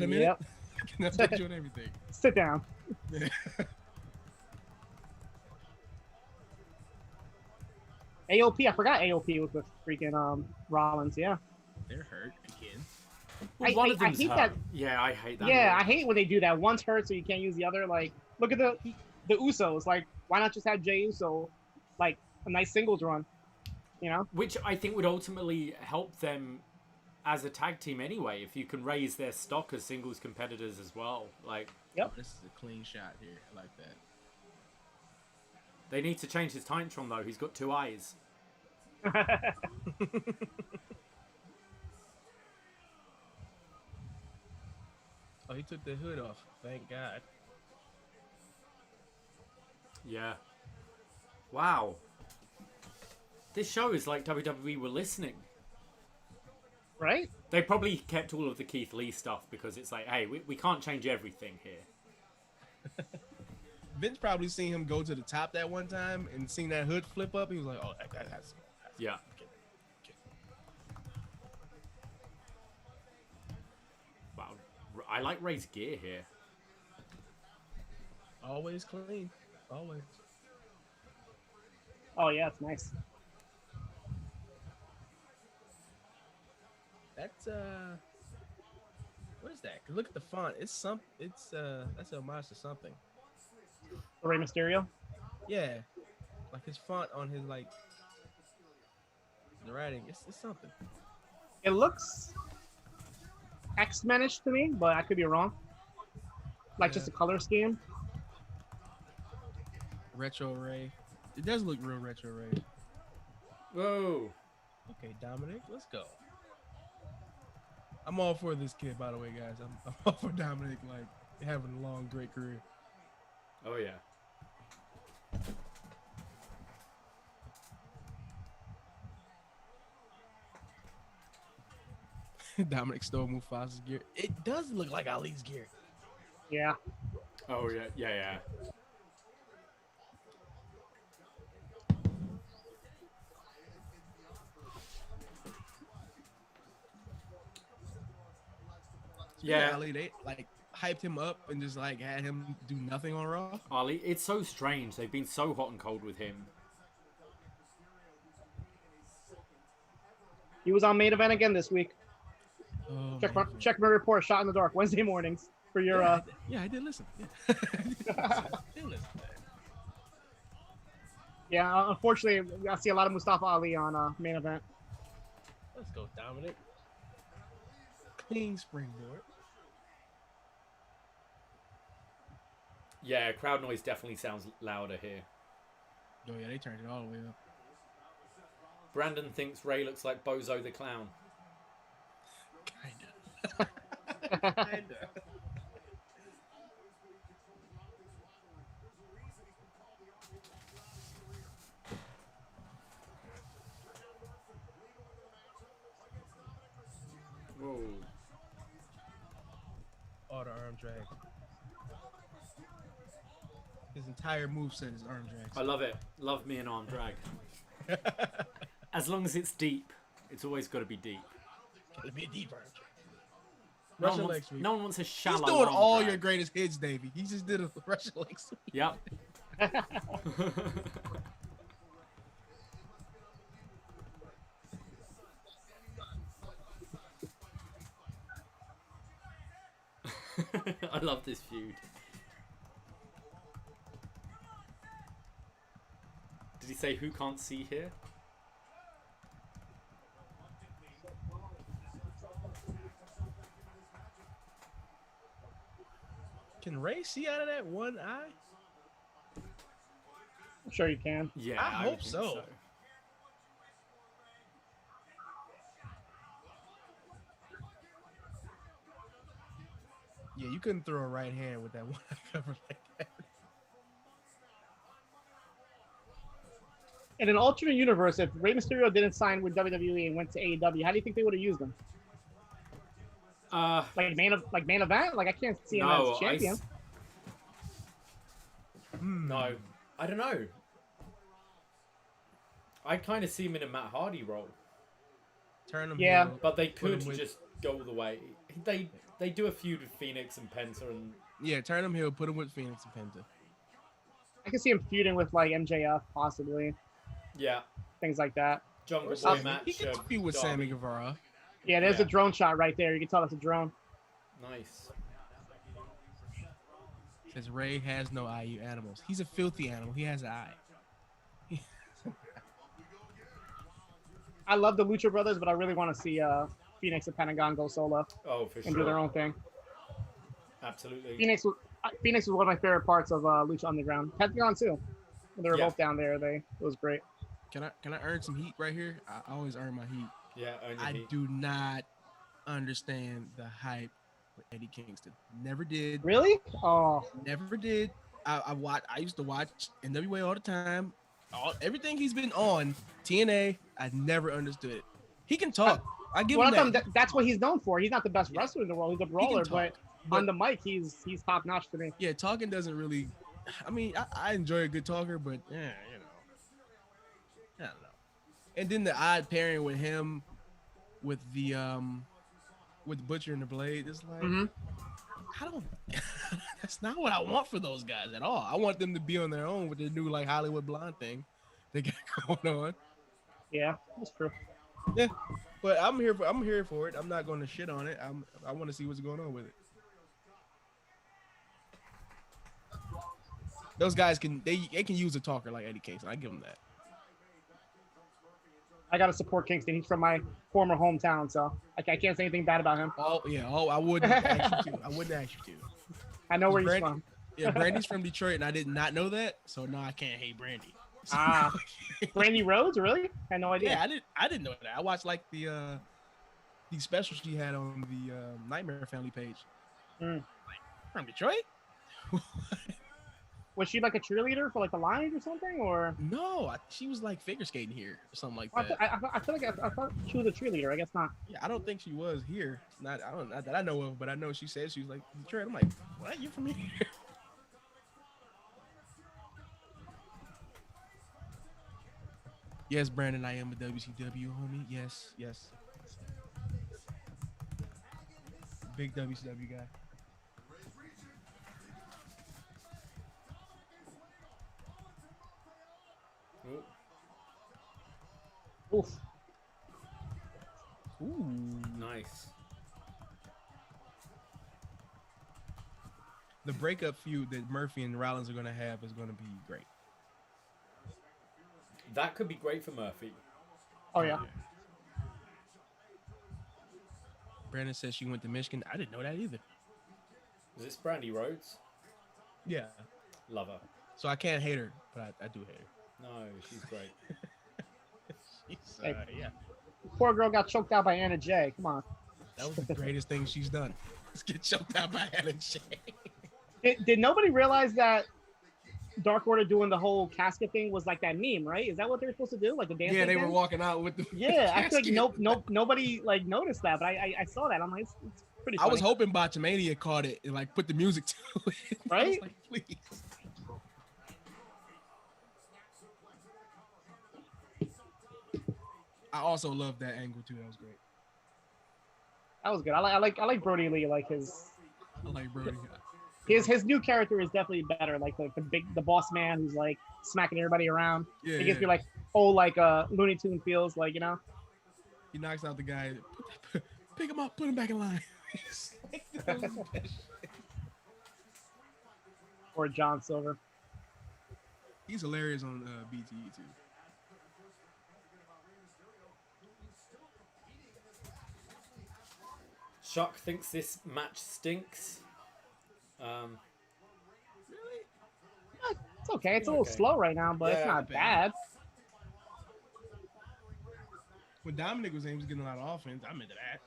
a minute? Yep. I can update you on everything. Sit down. Yeah. AOP, I forgot AOP was with freaking Rollins. Yeah. They're hurt again. Well, one of them's hate hurt. that. Yeah, I hate that. Yeah, I hate when they do that. One's hurt, so you can't use the other. Like, look at the Usos. Like, why not just have Jey Uso, like a nice singles run? You know. Which I think would ultimately help them as a tag team anyway. If you can raise their stock as singles competitors as well. Like. Yep. Oh, this is a clean shot here. I like that. They need to change his Titantron though. He's got 2 eyes. Oh, he took the hood off. Thank God. Yeah. Wow. This show is like WWE were listening. Right? They probably kept all of the Keith Lee stuff because it's like, hey, we can't change everything here. Vince probably seen him go to the top that one time and seen that hood flip up. He was like, oh, that's yeah. Okay. Wow. I like Ray's gear here. Always clean. Always. Oh yeah, it's nice. That's What is that? 'Cause look at the font. It's some. It's that's a homage to something. Rey Mysterio. Yeah, like his font on his like the writing. It's something. It looks X-Men-ish to me, but I could be wrong. Like just the color scheme. Retro Ray. It does look real retro Ray. Whoa. Okay, Dominic, let's go. I'm all for this kid, by the way, guys. I'm all for Dominic, like having a long, great career. Oh yeah. Dominic stole Mufasa's gear. It does look like Ali's gear. Yeah. Oh yeah. Yeah. Yeah. Ali, they like hyped him up and just like had him do nothing on Raw. Ali, it's so strange. They've been so hot and cold with him. He was on Main Event again this week. Oh, Check my report. Shot in the dark Wednesday mornings for your. Yeah, I did listen. Yeah. I did listen. Yeah, unfortunately, I see a lot of Mustafa Ali on Main Event. Let's go, Dominic. Clean springboard. Yeah, crowd noise definitely sounds louder here. Oh yeah, they turned it all the way up. Brandon thinks Ray looks like Bozo the Clown. Kinda. Kinda. Whoa. Oh, the arm drag. His entire moveset is arm drags. I love it. Love me an arm drag. As long as it's deep. It's always got to be deep. Gotta be a deep arm drag. No Russian one, leg wants, sweep. no one wants a shallow He's doing arm all drag. your greatest hits, Davey. He just did a Russian leg sweep. Yep. I love this feud. Did he say who can't see here? Can Ray see out of that one eye? I'm sure you can. Yeah, I would hope think so. Yeah, you couldn't throw a right hand with that one eye covered like that. In an alternate universe, if Rey Mysterio didn't sign with WWE and went to AEW, how do you think they would have used him? Like main event? Like I can't see him as champion. No, I don't know. I kind of see him in a Matt Hardy role, Turn him. Yeah. heel, but they put him could with- just go all the way. They do a feud with Phoenix and Penta, and Yeah, turn him heel, put him with Phoenix and Penta. I can see him feuding with like MJF possibly, yeah, things like that. Jungle Or Boy match. He can feud with Darby. Sammy Guevara. Yeah, there's Yeah. a drone shot right there. You can tell that's a drone. Nice. Says Ray has no eye, you animals. He's a filthy animal. He has an eye. I love the Lucha Brothers, but I really want to see Phoenix and Pentagon go solo Oh, for and do their sure. own thing. Absolutely. Phoenix was one of my favorite parts of Lucha Underground. Pentagon too. When they were Yeah. both down there, it was great. Can I earn some heat right here? I always earn my heat. Yeah, only I he. do not understand the hype with Eddie Kingston. Never did. Really? Oh, Never did. I used to watch NWA all the time. Everything he's been on TNA, I never understood it. He can talk. I give well, him that. that's what he's known for. He's not the best wrestler in the world. He's a brawler, talk, but on the mic, he's top notch to me. Yeah, talking doesn't really. I mean, I enjoy a good talker, but yeah, you know, I don't know. And then the odd pairing with him, with the Butcher and the Blade, it's like I don't. That's not what I want for those guys at all. I want them to be on their own with their new like Hollywood blonde thing they got going on. Yeah, that's true. Yeah, but I'm here for it. I'm not going to shit on it. I want to see what's going on with it. Those guys can use a talker like Eddie Kingston. I give them that. I gotta support Kingston. He's from my former hometown, so I can't say anything bad about him. Oh yeah. Oh, I wouldn't ask you to. I wouldn't ask you to. I know where he's Brandy, from. Yeah, Brandy's from Detroit, and I did not know that, so now I can't hate Brandy. Brandy Rhodes, really? I had no idea. Yeah, I didn't know that. I watched like the special she had on the Nightmare Family page. Mm. From Detroit? Was she like a cheerleader for like the Lions or something, or? No, she was like figure skating here or something like that. I feel like I thought she was a cheerleader. I guess not. Yeah, I don't think she was here. Not that I know of, but I know she said she was like Detroit. I'm like, what? You from here? Yes, Brandon, I am a WCW homie. Yes. Big WCW guy. Oof. Ooh. Nice. The breakup feud that Murphy and Rollins are going to have is going to be great. That could be great for Murphy. Oh yeah. Brandon says she went to Michigan. I didn't know that either. Is this Brandy Rhodes? Yeah. Love her. So I can't hate her, but I do hate her. No, she's great. Yeah. Poor girl got choked out by Anna Jay. Come on. That was the greatest thing she's done. Let's get choked out by Anna Jay. Did nobody realize that Dark Order doing the whole casket thing was like that meme, right? Is that what they were supposed to do? Like the dance? Yeah, they were walking out with the Yeah, I feel like nobody like noticed that, but I saw that. I'm like, it's pretty funny. I was hoping Botchamania caught it and like put the music to it. Right? I was like, please. I also love that angle too. That was great. That was good. I like Brody Lee. Like I like Brody. his new character is definitely better. Like the boss man who's like smacking everybody around. Yeah, It gives me like like Looney Tune feels, like, you know. He knocks out the guy. Pick him up. Put him back in line. Or John Silver. He's hilarious on BTE too. Chuck thinks this match stinks. Really? It's okay. It's a little slow right now, but it's not bad. When Dominic was in, he was getting a lot of offense. I'm into that.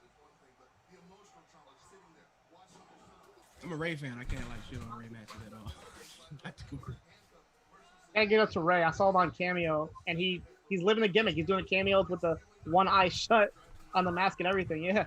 I'm a Ray fan. I can't like shit on Ray matches at all. Not too good. Gotta get up to Ray. I saw him on Cameo, and he's living the gimmick. He's doing cameos with the one eye shut on the mask and everything. Yeah.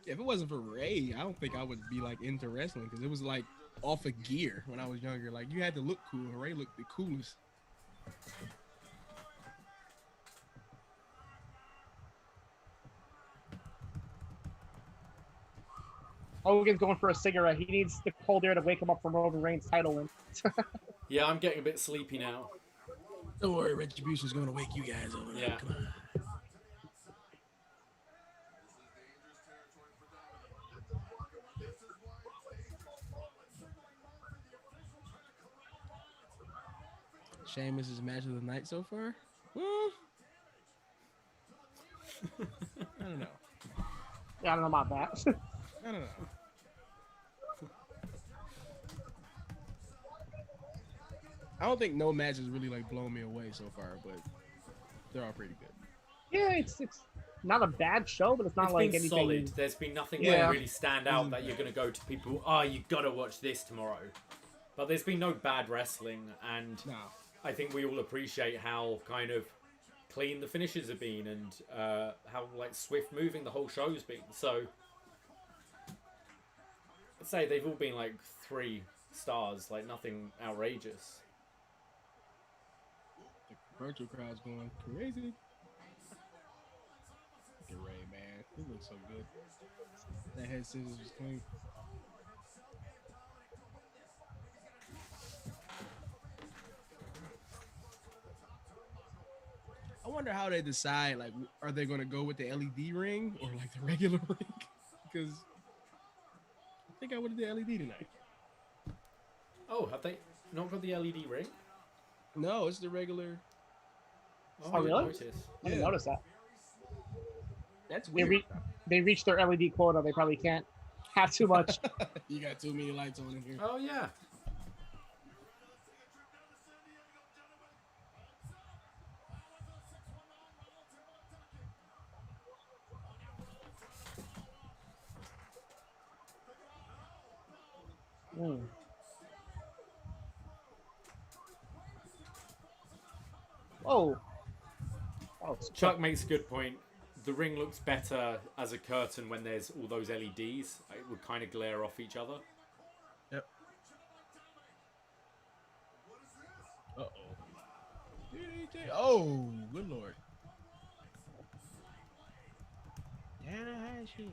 If it wasn't for Ray, I don't think I would be like into wrestling because it was like off of gear when I was younger. Like you had to look cool. Ray looked the coolest. Hogan's going for a cigarette. He needs the cold air to wake him up from Roman Reigns' title win. Yeah, I'm getting a bit sleepy now. Don't worry, Retribution's going to wake you guys up. Yeah. Come on. Sheamus' match of the night so far? I don't know. Yeah, I don't know about that. I don't know. I don't think no match has really like blown me away so far, but they're all pretty good. Yeah, it's not a bad show, but it's not like been anything solid. There's been nothing that really stand out that you're going to go to people, you got to watch this tomorrow. But there's been no bad wrestling, and I think we all appreciate how kind of clean the finishes have been and how like swift moving the whole show's been. So I'd say they've all been like 3 stars, like nothing outrageous. The virtual crowd's going crazy. Look at Ray, man. It looks so good. That head scissors was clean. I wonder how they decide, like, are they going to go with the LED ring or like the regular ring? Because I think I would have did LED tonight. Oh, have they not got the LED ring? No, it's the regular. Oh, Oh, I didn't really? notice. I didn't Yeah. notice that. That's They, weird. they reached their LED quota. They probably can't have too much. You got too many lights on in here. Oh yeah. Mm. Oh. Oh, Chuck makes a good point. The ring looks better as a curtain when there's all those LEDs. It would kind of glare off each other. Yep. Uh-oh. Oh, good lord. Tanahashi.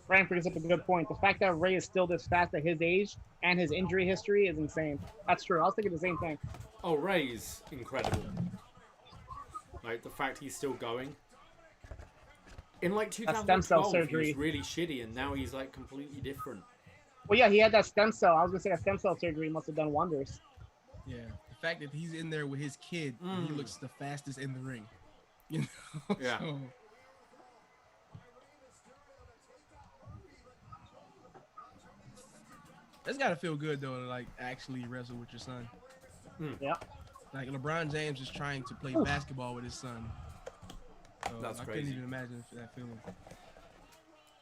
Ryan brings up a good point. The fact that Ray is still this fast at his age and his injury history is insane. That's true. I was thinking the same thing. Oh, Ray's incredible. Like the fact he's still going. In like That stem cell 2012, he surgery. was really shitty, and now he's like completely different. Well, yeah, he had that stem cell. I was gonna say that stem cell surgery must have done wonders. Yeah, the fact that he's in there with his kid, and he looks the fastest in the ring. You know? Yeah. So, that's gotta feel good though to like actually wrestle with your son. Yeah. Like LeBron James is trying to play basketball with his son. So That's I crazy. couldn't even imagine that feeling.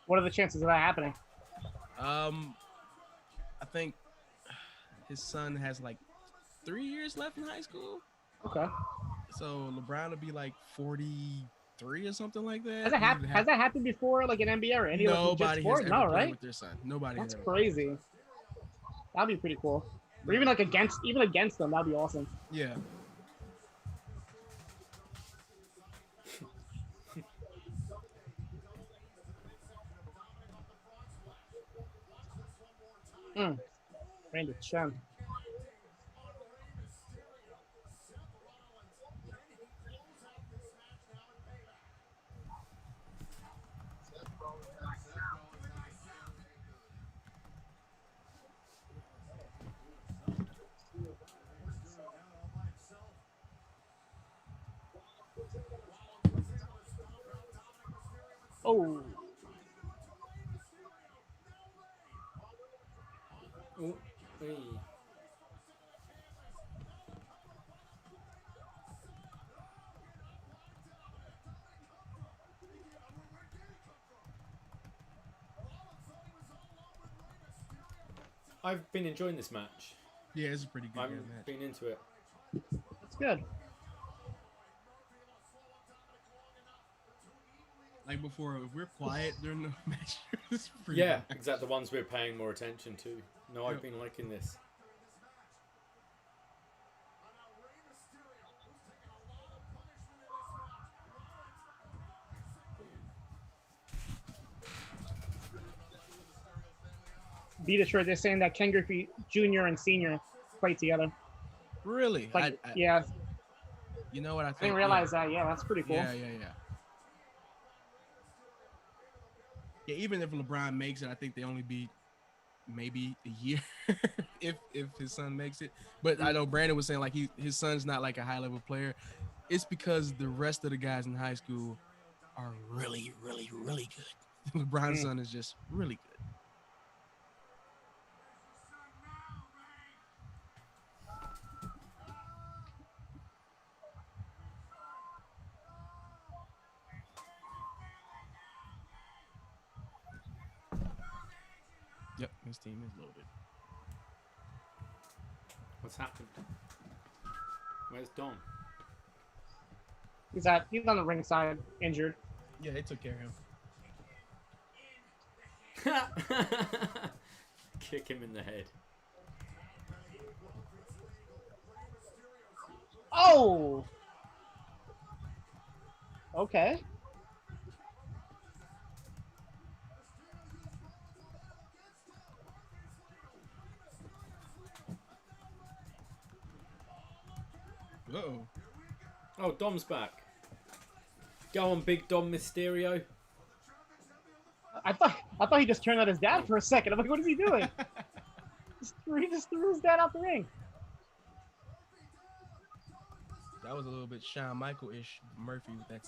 What are the chances of that happening? I think his son has like 3 years left in high school. Okay. So LeBron will be like 43 or something like that. Has that happened? Has that happened before, like in NBA or any Nobody legit has sport? ever No, played right? with their son. Nobody That's has ever. crazy. That'd be pretty cool. Or even like against them, that'd be awesome. Yeah. Randy Chen. Oh. Oh, hey. I've been enjoying this match. Yeah, it's a pretty good I've match. been into it. That's good. Like before, if we're quiet during the match, it's pretty Yeah, good. exactly. The ones we're paying more attention to. No, I've Yep. been liking this. Be assured, they're saying that Ken Griffey Jr. and Senior played together. Really? Like, I, yeah, you know what I think? I didn't realize that. Yeah, that's pretty cool. Yeah. Yeah, even if LeBron makes it, I think they only beat maybe a year if his son makes it. But I know Brandon was saying like his son's not like a high level player. It's because the rest of the guys in high school are really, really, really good. LeBron's son is just really good. Yep, his team is loaded. What's happened? Where's Dom? He's on the ringside, injured. Yeah, they took care of him. Kick him in the head. Oh! Okay. Uh-oh. Oh, Dom's back. Go on, Big Dom Mysterio. I thought he just turned on his dad for a second. I'm like, what is he doing? He just threw his dad out the ring. That was a little bit Shawn Michael-ish Murphy with that.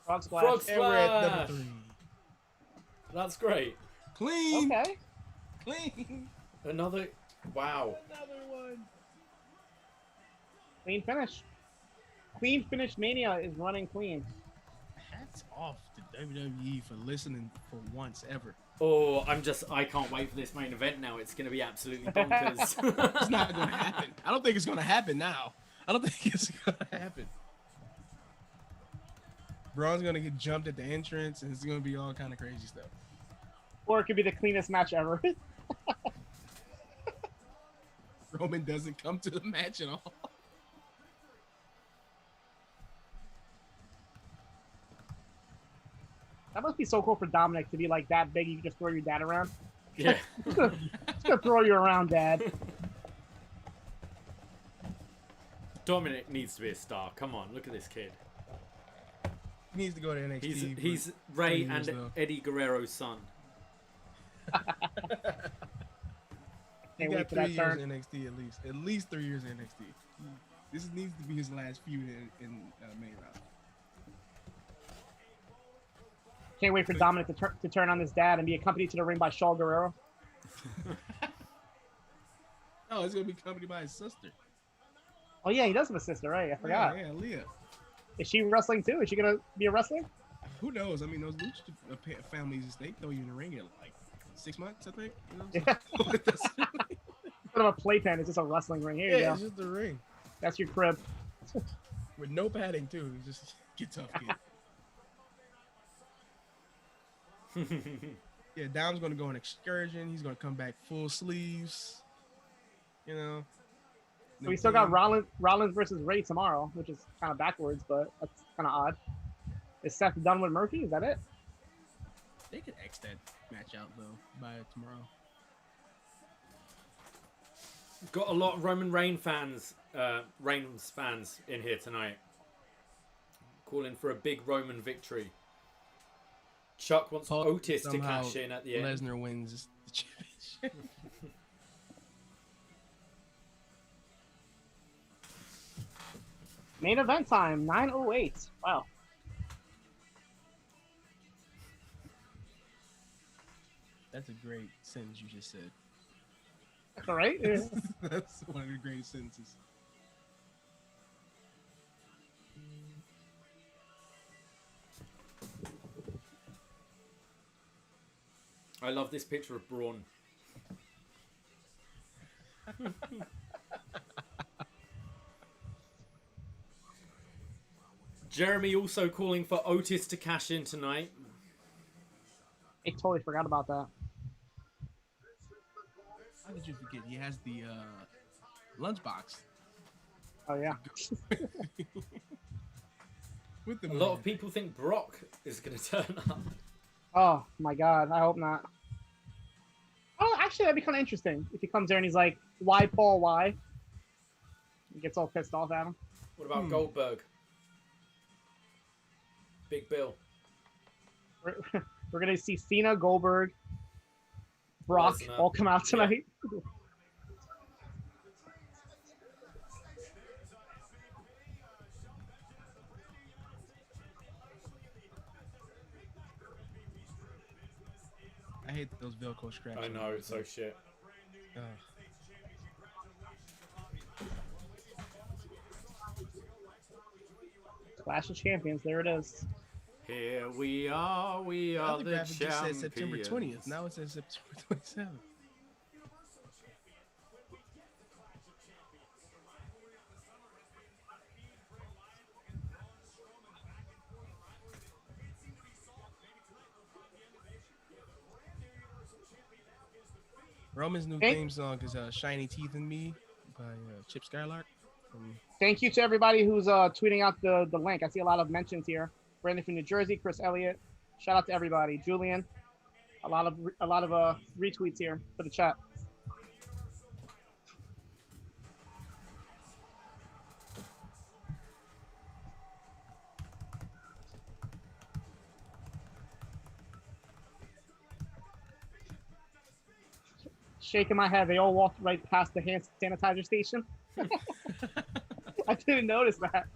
Frog splash. Frog And we're at splash. number 3. That's great. Clean. Okay. Clean. Another. Wow. Another one. Clean finish. Clean finish mania is running clean. Hats off to WWE for listening for once ever. Oh, I can't wait for this main event now. It's going to be absolutely bonkers. It's not going to happen. I don't think it's going to happen now. I don't think it's going to happen. Braun's going to get jumped at the entrance, and it's going to be all kind of crazy stuff. Or it could be the cleanest match ever. Roman doesn't come to the match at all. That must be so cool for Dominic to be like that big. You can just throw your dad around. Yeah. Just gonna throw you around, Dad. Dominic needs to be a star. Come on, look at this kid. He needs to go to NXT. He's for Ray 20 years, and though. Eddie Guerrero's son. Can't He wait got for 3 that years turn. in NXT at least. At least 3 years in NXT. This needs to be his last feud in main round. Can't wait for Dominic to turn on his dad and be accompanied to the ring by Shaw Guerrero. Oh, it's gonna be accompanied by his sister. Oh yeah, he does have a sister, right? I forgot. Yeah, Leah. Is she wrestling too? Is she gonna be a wrestler? Who knows? I mean, those lucha families, they throw you in the ring in like 6 months, I think. You know? Yeah. Instead of a playpen, it's just a wrestling ring. Here you Yeah, go. it's just a ring That's your crib. with no padding too. It's just get tough, kid. Yeah, Dom's gonna go on excursion. He's gonna come back full sleeves. You know. So we still got Rollins versus Ray tomorrow, which is kind of backwards, but that's kind of odd. Is Seth done with Murphy? Is that it? They could X that match out though by tomorrow. Got a lot of Roman Reigns fans in here tonight. Calling for a big Roman victory. Chuck wants Otis to Somehow cash in at the end. Lesnar wins the championship. Main event time, 9:08. Wow. That's a great sentence you just said. That's all right. Yeah. That's one of the greatest sentences. I love this picture of Braun. Jeremy also calling for Otis to cash in tonight. I totally forgot about that. How did you forget? He has the lunchbox. Oh yeah. With the A lot of people think Brock is going to turn up. Oh my God, I hope not. Oh, actually, that'd be kind of interesting if he comes there and he's like, "Why, Paul? Why?" He gets all pissed off at him. What about Goldberg? Big Bill. We're gonna see Cena, Goldberg, Brock Lesnar. all come out tonight. I hate those Velcro straps. I know, it's so shit. Ugh. Clash of Champions, there it is. Here we are The other the graphic just said champions. September 20th. Now it says September 27th. Roman's new theme song is "Shiny Teeth in Me" by Chip Skylark. Thank you to everybody who's tweeting out the link. I see a lot of mentions here. Brandon from New Jersey, Chris Elliott. Shout out to everybody. Julian. A lot of retweets here for the chat. Shaking my head. They all walked right past the hand sanitizer station. I didn't notice that.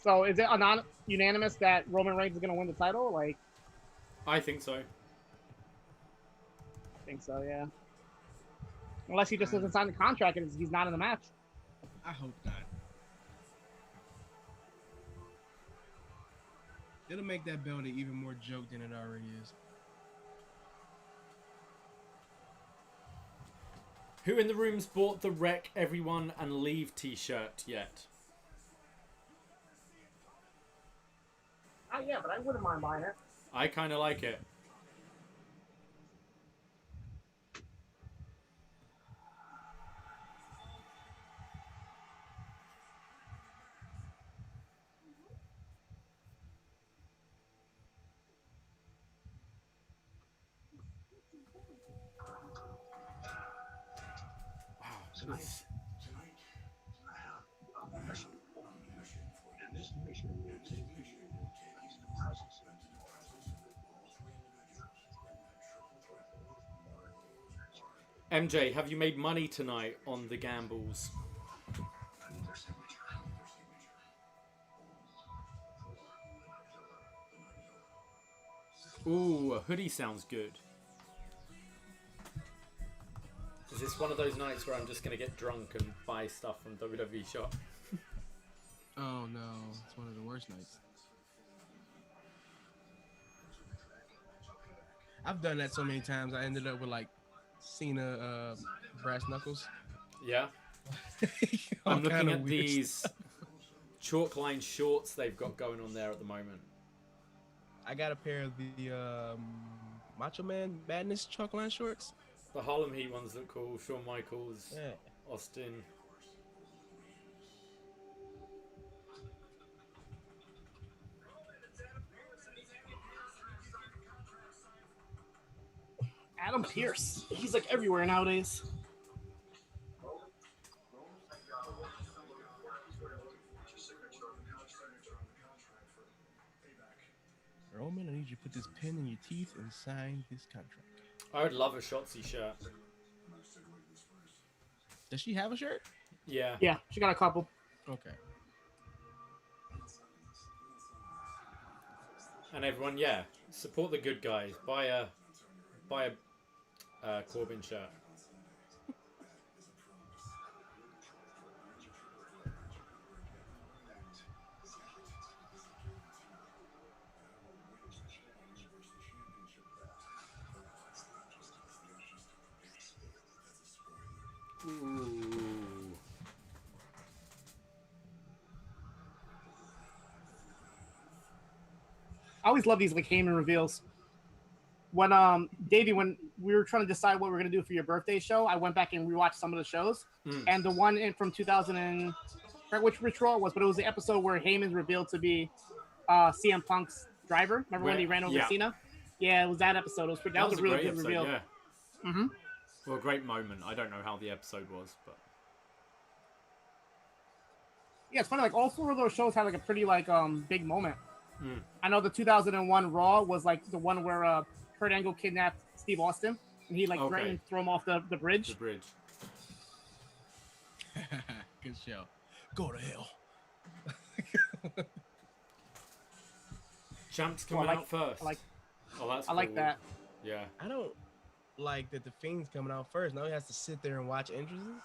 So is it unanimous that Roman Reigns is going to win the title? Like, I think so. I think so, yeah. Unless he just doesn't sign the contract and he's not in the match. I hope not. It'll make that belt even more joke than it already is. Who in the room's bought the Wreck Everyone and Leave t-shirt yet? Yeah, but I wouldn't mind buying it. I kind of like it. Wow, nice. MJ, have you made money tonight on the gambles? Ooh, a hoodie sounds good. Is this one of those nights where I'm just going to get drunk and buy stuff from WWE Shop? Oh no, it's one of the worst nights. I've done that so many times. I ended up with like Cena brass knuckles. Yeah. I'm looking at these chalk line shorts they've got going on there at the moment. I got a pair of the Macho Man Madness chalk line shorts. The Harlem Heat ones look cool. Shawn Michaels, Yeah. Austin. Adam Pearce. He's like everywhere nowadays. Roman, I need you to put this pen in your teeth and sign this contract. I would love a Shotzi shirt. Does she have a shirt? Yeah. Yeah, she got a couple. Okay. And everyone, yeah, support the good guys. Buy a Corbin shirt. Ooh. I always love these like Heyman reveals. When Davey, when we were trying to decide what we were gonna do for your birthday show, I went back and rewatched some of the shows, and the one from 2000 and I forget which Raw it was, but it was the episode where Heyman's revealed to be CM Punk's driver. Remember when he ran over Cena? Yeah, it was that episode. It was pretty, that was a really good reveal. Yeah. Mm-hmm. Well, a great moment. I don't know how the episode was, but yeah, it's funny. Like all four of those shows had like a pretty like big moment. I know the 2001 Raw was like the one where Kurt Angle kidnapped Steve Austin and he like threatened to throw him off the bridge. The bridge. Good show. Go to hell. Champ's Oh, I coming like- out first. I like Oh, that's I like cool. that. Yeah. I don't like that the Fiend's coming out first. Now he has to sit there and watch entrances.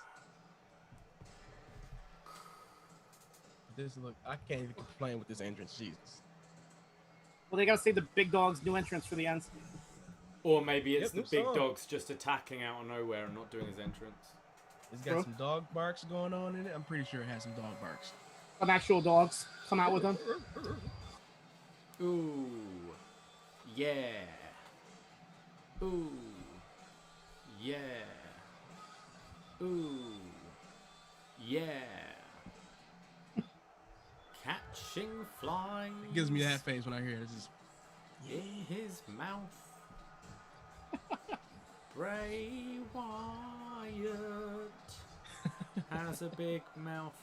This look, I can't even complain with this entrance. Jesus. Well, they gotta save the big dog's new entrance for the end. Or maybe it's Yep, the new big song. dog's just attacking out of nowhere and not doing his entrance. It's got True. some dog barks going on in it. I'm pretty sure it has some dog barks. Some actual dogs come out with them. Ooh. Yeah. Ooh. Yeah. Ooh. Yeah. Catching flies. It gives me that face when I hear it. It's just, In his mouth. Bray Wyatt has a big mouth.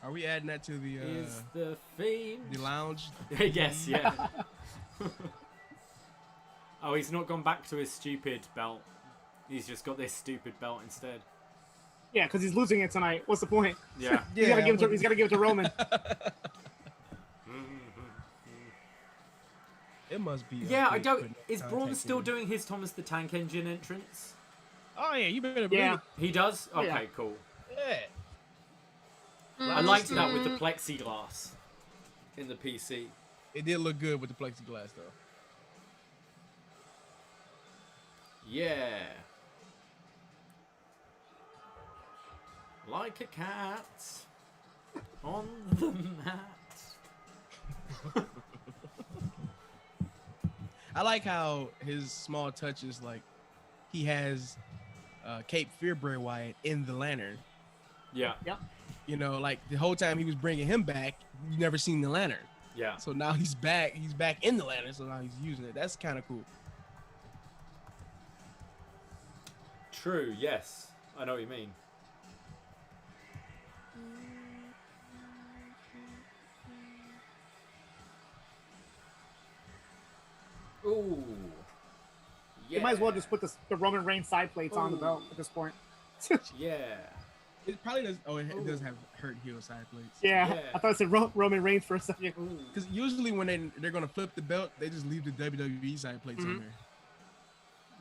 are we adding that to the Is the Fiend. lounge? I guess, yeah. Oh, he's not gone back to his stupid belt. He's just got this stupid belt instead. Yeah, because he's losing it tonight. What's the point? Yeah. He's gotta give it to Roman. It must be. Yeah, I upgrade don't. putting Is Braun contact still in. doing his Thomas the Tank Engine entrance? Oh yeah, you better believe Yeah. it. He does? Oh, Okay, yeah. cool. Yeah. I liked that with the plexiglass in the PC. It did look good with the plexiglass though. Yeah. Like a cat on the mat. I like how his small touches, like he has Cape Fear Bray Wyatt in the lantern. Yeah, You know, like the whole time he was bringing him back, you never seen the lantern. yeah. So now he's back. He's back in the lantern. So now he's using it. That's kind of cool. True, yes. I know what you mean. Ooh. Yeah. You might as well just put the Roman Reigns side plates on the belt at this point. Yeah. It probably does. Oh, it does have hurt heel side plates. Yeah, Yeah. I thought it said Roman Reigns for a second. Ooh. Because usually when they're gonna flip the belt, they just leave the WWE side plates on there.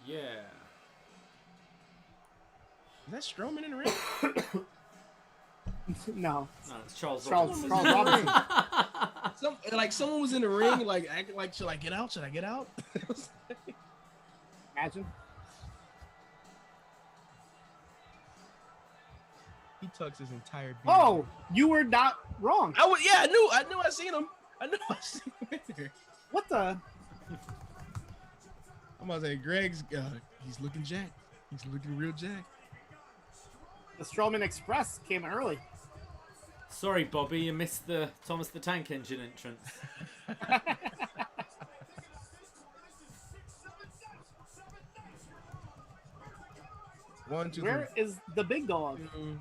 Yeah. Is that Strowman in the ring? No, No, it's Charles Charles Robinson. Robinson. Someone was in the ring, like acting like, should I get out? Should I get out? Imagine. He tucks his entire beard. Oh, you were not wrong. I knew I seen him. I seen him in there. What the? I'm about to say, Greg's, he's looking jacked. He's looking real jacked. The Strowman Express came early. Sorry, Bobby, you missed the Thomas the Tank Engine entrance. One, two, Where is the big dog? three.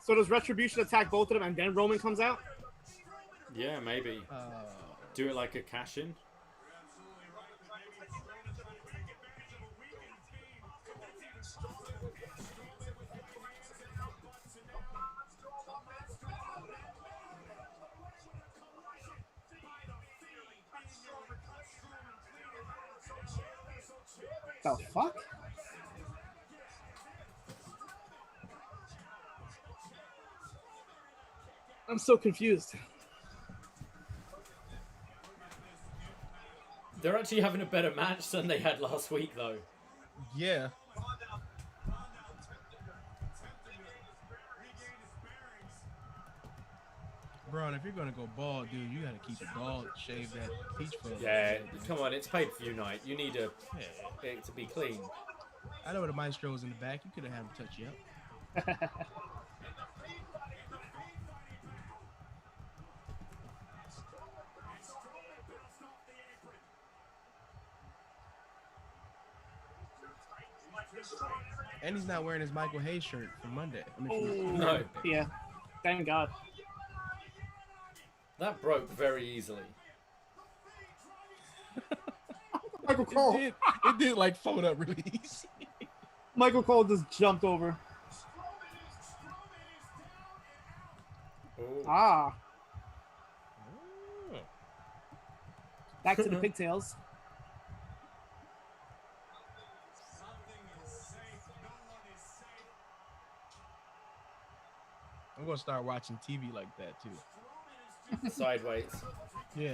So does Retribution attack both of them and then Roman comes out? Yeah, maybe. Do it like a cash-in. The fuck? I'm so confused. They're actually having a better match than they had last week, though. Yeah. Bro, if you're gonna go bald, dude, you gotta keep it bald, shave that peach fuzz. Yeah, come on, it's pay-per-view night. You need it to be clean. I know the maestro was in the back. You could have had him touch you up. And he's not wearing his Michael Hayes shirt from Monday. I mean, No. Yeah. Thank God. That broke very easily. Michael Cole. it did like fold up really easy. Michael Cole just jumped over. Ooh. Ah. Back to the pigtails. I'm gonna start watching TV like that too. Sideways. Yeah.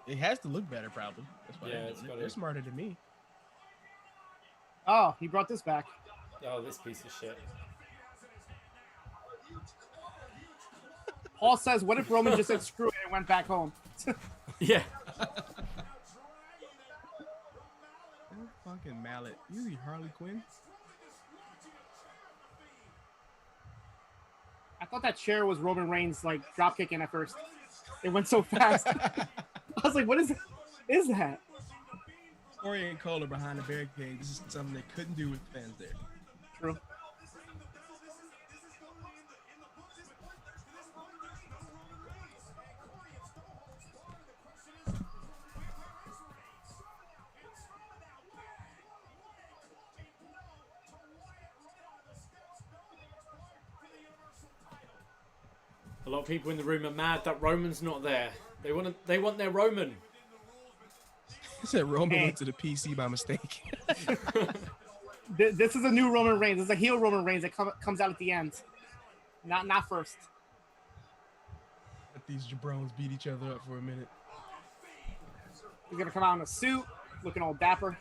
It has to look better, probably. That's why they're smarter than me. Oh, he brought this back. Oh, this piece of shit. Paul says, "What if Roman just said screw it and went back home?" Yeah. Fucking mallet. You see Harley Quinn? I thought that chair was Roman Reigns like drop kicking at first. It went so fast. I was like, "What is that?" Corey and Cole are behind the barricade. This is something they couldn't do with fans there. True. A lot of people in the room are mad that Roman's not there. They want their Roman. He said Roman went to the PC by mistake. This is a new Roman Reigns. It's a heel Roman Reigns that comes out at the end, not first. Let these jabrones beat each other up for a minute. He's gonna come out in a suit, looking all dapper.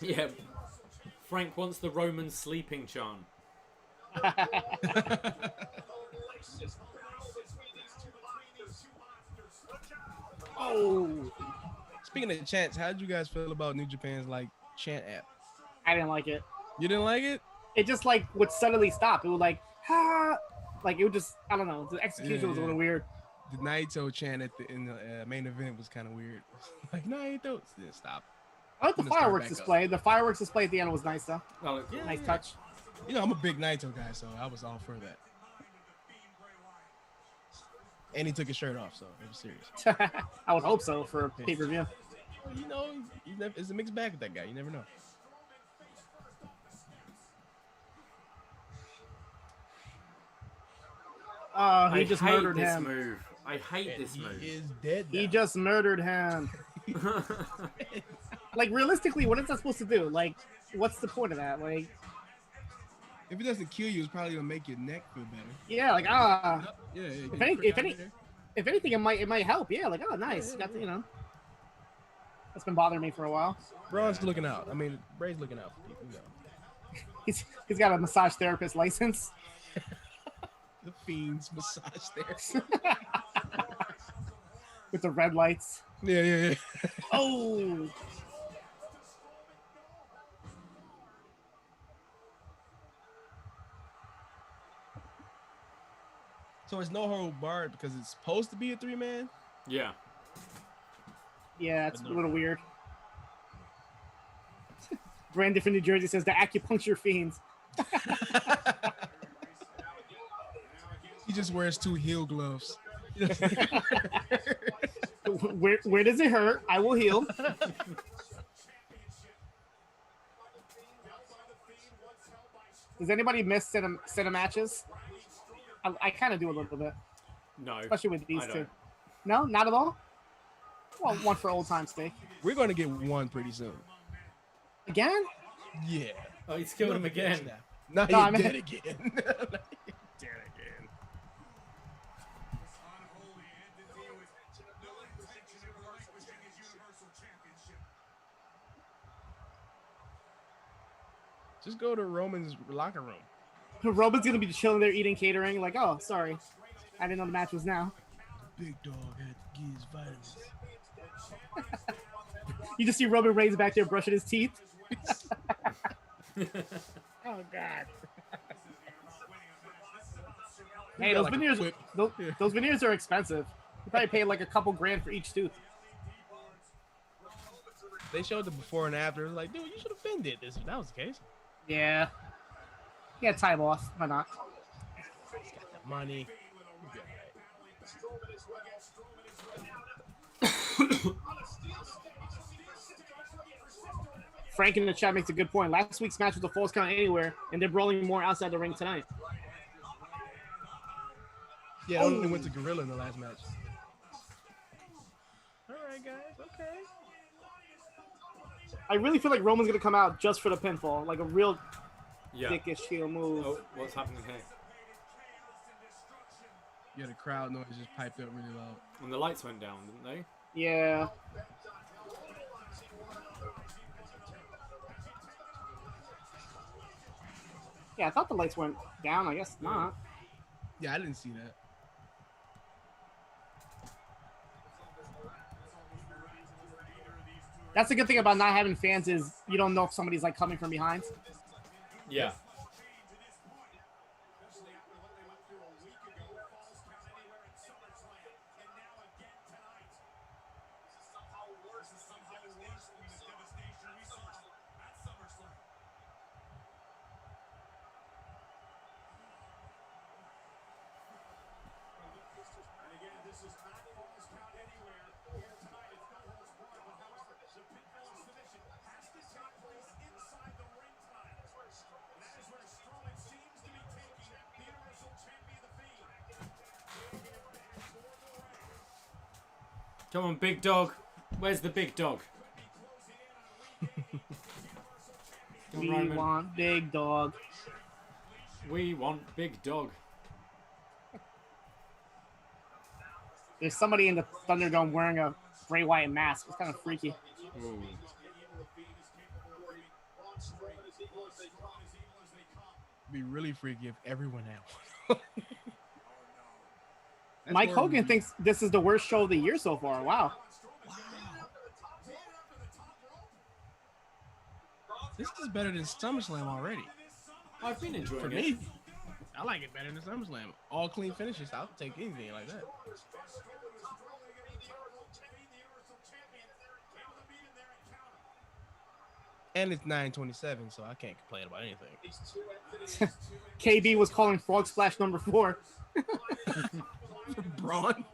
Yeah. Frank wants the Roman sleeping chant. Oh, Speaking of chants, how did you guys feel about New Japan's like chant app? I didn't like it. You didn't like it? It just like would suddenly stop. It would like, ha, like it would just, I don't know. The execution was a little weird. The Naito chant in the main event was kind of weird. Like Naito, stop. I like the fireworks display. The fireworks display at the end was nice though. Oh, Yeah, Nice touch. You know, I'm a big Naito guy, so I was all for that. And he took his shirt off, so it was serious. I would hope so for pay per view. You know, it's a mixed bag with that guy. You never know. He just murdered him. Move. I hate this move. He is dead now. He just murdered him. Like realistically, what is that supposed to do? Like, what's the point of that? Like, If it doesn't kill you, it's probably gonna make your neck feel better. yeah, like Yeah. if anything, it might help. Yeah, like nice. Got to, that's been bothering me for a while. Braun's looking out. I mean, Bray's looking out for people. You know. He's got a massage therapist license. The Fiend's massage there. With the red lights. Yeah. Oh. So it's no hold barred because it's supposed to be a 3-man. Yeah. Yeah, it's a little weird. Brandon from New Jersey says the acupuncture fiends. He just wears 2 heel gloves. Where does it hurt? I will heal. Does anybody miss cinema matches? I kind of do a little bit, No. especially with these I two. don't. No, not at all. Well, one for old time's sake. We're gonna get one pretty soon. Again? Yeah. Oh, he's killed him again. Now No, I you're mean- dead again. Dead again. Just go to Roman's locker room. Roman's gonna be chilling there eating catering. Like, oh, sorry, I didn't know the match was now. Big dog had to get his vitamins. You just see Roman Reigns back there brushing his teeth. Oh God. Hey, those like a veneers, whip. those veneers are expensive. You probably pay like a couple grand for each tooth. They showed the before and after. It was like, dude, you should have been did this if that was the case. Yeah. Yeah, time off. Why not? He's got the money. Frank in the chat makes a good point. Last week's match was a false count anywhere, and they're brawling more outside the ring tonight. Yeah, only went to Gorilla in the last match. All right, guys. Okay. I really feel like Roman's gonna come out just for the pinfall, like a real Yeah. dickish heel move. Oh, what's happening here? Yeah, the crowd noise just piped up really loud. And the lights went down, didn't they? Yeah. Yeah, I thought the lights went down. I guess not. Yeah, I didn't see that. That's the good thing about not having fans is you don't know if somebody's like coming from behind. Yeah. Come on, big dog. Where's the big dog? Come on, We Roman. want big dog. We want big dog. There's somebody in the Thunderdome wearing a Bray Wyatt mask. It's kind of freaky. Ooh. Be really freaky if everyone had one. Mike Hogan thinks this is the worst show of the year so far. Wow. This is better than SummerSlam already. I've been enjoying For it. me, I like it better than SummerSlam. All clean finishes. I'll take anything like that. And it's 9:27, so I can't complain about anything. KB was calling Frog Splash number 4. Braun.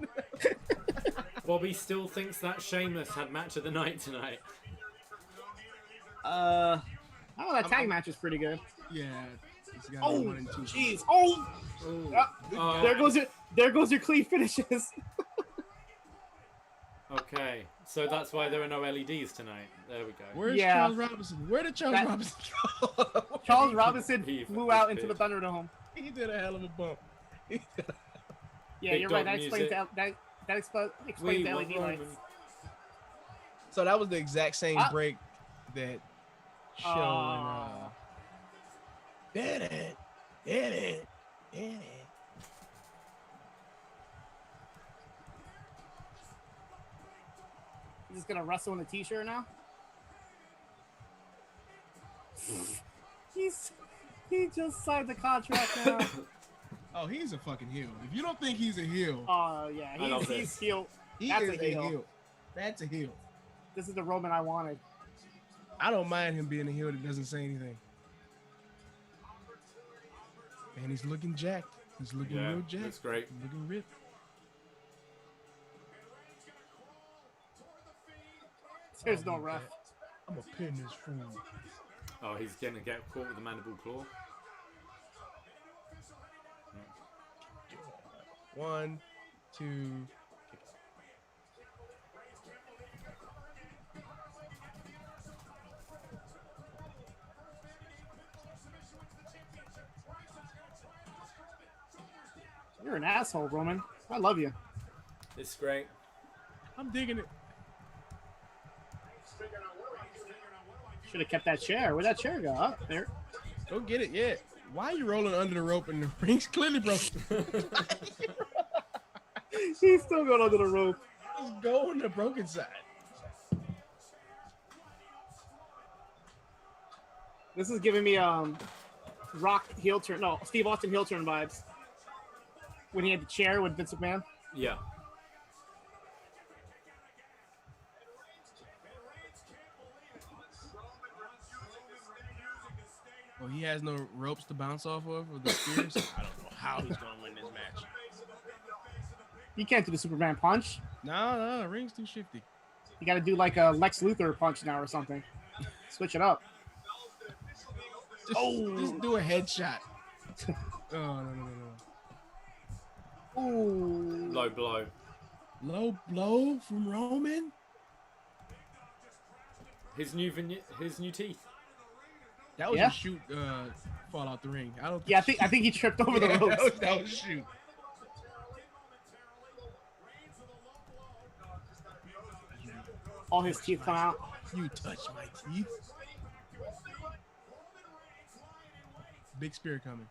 Bobby still thinks that Sheamus had match of the night tonight. Oh, that tag match is pretty good. Yeah. It's got Oh, 1 and 2. jeez. Oh, Ooh. there goes your clean finishes. Okay, so that's why there are no LEDs tonight. There we go. Where's Yeah. Charles Robinson? Where did Charles That- Robinson go? Charles Robinson He flew out into did. the Thunderdome. He did a hell of a bump. Yeah, Big you're right. dog That explains music. that explains We the want LED lights. Roman. So that was the exact same Ah. break that show did it. He's just gonna wrestle in a t-shirt now. He just signed the contract now. Oh, he's a fucking heel. If you don't think he's a heel, Oh yeah, I love he's this. heel. he That's is a heel. That's a heel. This is the Roman I wanted. I don't mind him being a heel that doesn't say anything. And he's looking jacked. He's looking Yeah, real jacked. looks great. Looking ripped. There's no ref. I'm gonna pin this fool. Oh, he's gonna get caught with the mandible claw. 1, 2. You're an asshole, Roman. I love you. It's great. I'm digging it. Should have kept that chair. Where'd that chair go? Up there. Go get it, yeah. Why are you rolling under the rope and the ring's clearly broken? He's still going under the rope. Just go on the broken side. This is giving me Rock heel turn. No, Steve Austin heel turn vibes. When he had the chair with Vince McMahon. Yeah. Well, he has no ropes to bounce off of or the spears. I don't know how he's gonna win this match. You can't do the Superman punch. No, the ring's too shifty. You got to do like a Lex Luthor punch now or something. Switch it up. Just do a headshot. Oh, no. Ooh. Low blow. Low blow from Roman. His new teeth. That was Yeah. a shoot fall out the ring. I don't. Yeah, I think he tripped over the ropes. That was a shoot. All his teeth come out. You touch my teeth. Big spear coming.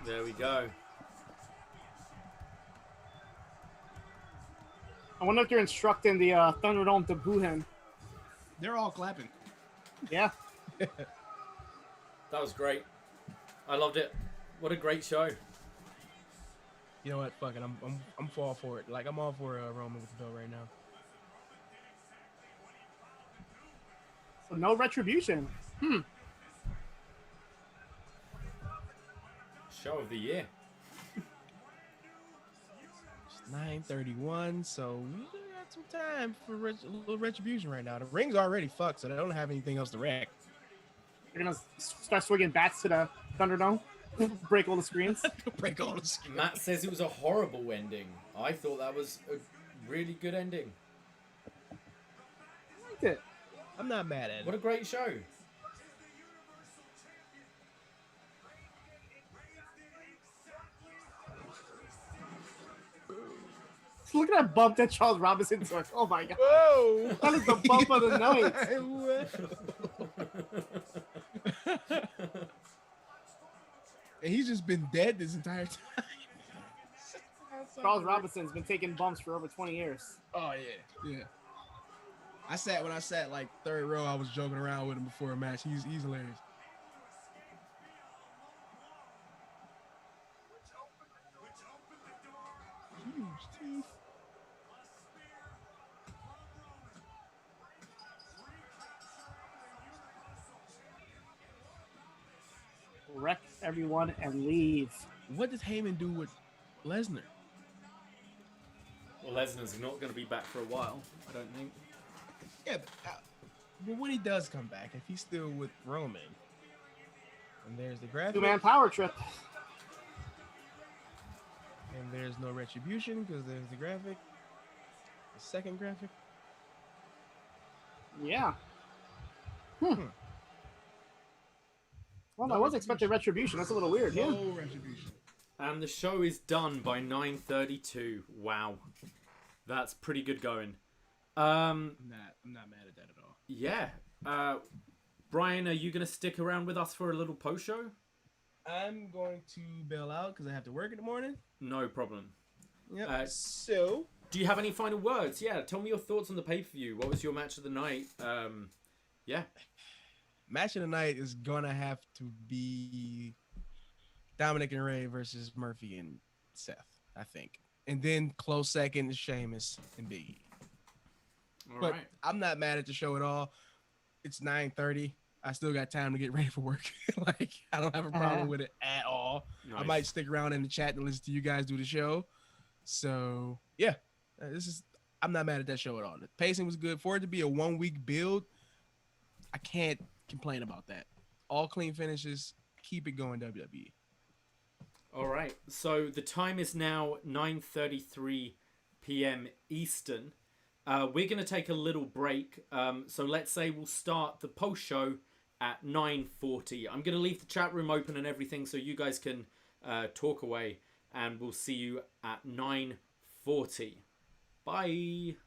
There we go. I wonder if they're instructing the Thunderdome to boo him. They're all clapping. Yeah. That was great. I loved it. What a great show. You know what? Fuck it. I'm all for it. Like I'm all for Roman with the belt right now. So no retribution. Show of the year. It's 9:31, so we got some time for a little retribution right now. The ring's already fucked, so they don't have anything else to wreck. You're gonna start swinging bats to the Thunderdome, break all the screens. Break all the screens. Matt says it was a horrible ending. I thought that was a really good ending. I liked it. I'm not mad at it. What a great show. Look at that bump that Charles Robinson took. Oh my god. Whoa! That is the bump of the night. And he's just been dead this entire time. Charles Robinson's been taking bumps for over 20 years. Oh yeah. When I sat like third row, I was joking around with him before a match. He's hilarious. Huge teeth. Wreck everyone and leave. What does Heyman do with Lesnar? Well, Lesnar's not going to be back for a while, I don't think. Yeah, but when he does come back, if he's still with Roman, and there's the graphic, 2-man power trip. and there's no retribution because there's the graphic, the second graphic. Yeah. Well, I was expecting retribution. That's a little weird. Yeah. No retribution. And the show is done by 9:32. Wow. That's pretty good going. I'm not mad at that at all. Yeah. Brian, are you going to stick around with us for a little post show? I'm going to bail out because I have to work in the morning. No problem. Yep. So, do you have any final words? Yeah, tell me your thoughts on the pay-per-view. What was your match of the night? Yeah. match of the night is gonna have to be Dominic and Ray versus Murphy and Seth, I think. And then close second is Sheamus and Big E. But I'm not mad at the show at all. It's 9:30. I still got time to get ready for work. Like, I don't have a problem with it at all. Nice. I might stick around in the chat and listen to you guys do the show. So, yeah. I'm not mad at that show at all. The pacing was good. For it to be a 1 week build, I can't complain about that. All clean finishes. Keep it going, WWE. All right. So the time is now 9:33 p.m. Eastern. We're going to take a little break. So let's say we'll start the post show at 9:40. I'm going to leave the chat room open and everything so you guys can talk away. And we'll see you at 9:40. Bye.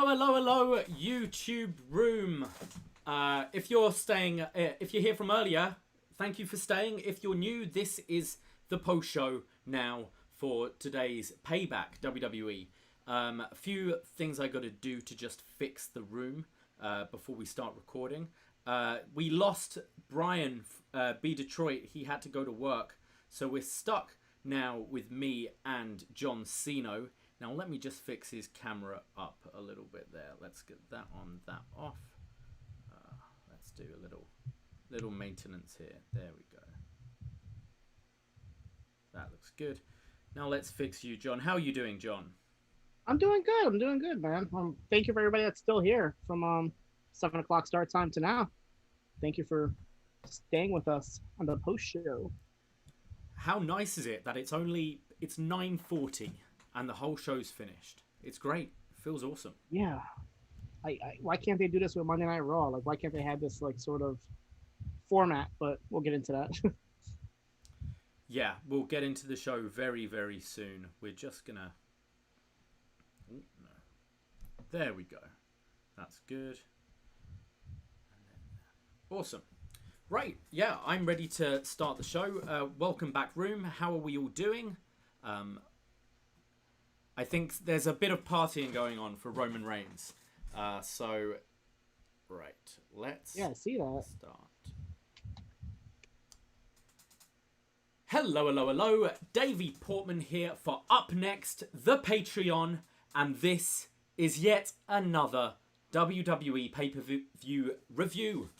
Hello, YouTube room. If you're here from earlier, thank you for staying. If you're new, this is the post show now for today's Payback WWE. A few things I got to do to just fix the room before we start recording. We lost Brian B. Detroit. He had to go to work, so we're stuck now with me and John Siino. Now let me just fix his camera up a little bit there. Let's get that on, that off. Let's do a little maintenance here. There we go. That looks good. Now let's fix you, John. How are you doing, John? I'm doing good, man. Thank you for everybody that's still here from 7 o'clock start time to now. Thank you for staying with us on the post show. How nice is it that it's 9:40 and the whole show's finished? It's great. It feels awesome. Yeah. Why can't they do this with Monday Night Raw? Like, why can't they have this like sort of format? But we'll get into that. Yeah, we'll get into the show very, very soon. We're just gonna. Oh, no. There we go. That's good. Awesome. Right. Yeah, I'm ready to start the show. Welcome back, room. How are we all doing? I think there's a bit of partying going on for Roman Reigns. So, right, let's I see that. start. Hello. Davie Portman here for upNXT, the Patreon, and this is yet another WWE Pay-Per-View review.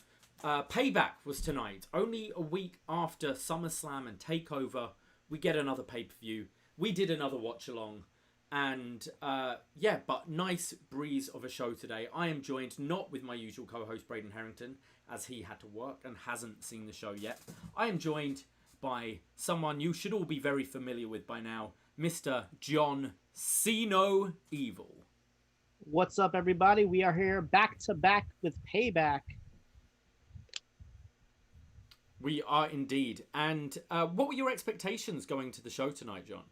Payback was tonight. Only a week after SummerSlam and TakeOver, we get another pay-per-view. We did another watch-along. And but nice breeze of a show today. I am joined not with my usual co-host Braden Harrington, as he had to work and hasn't seen the show yet. I am joined by someone you should all be very familiar with by now, Mr. John Cno Evil. What's up, everybody? We are here back to back with Payback. We are indeed. And what were your expectations going to the show tonight, John?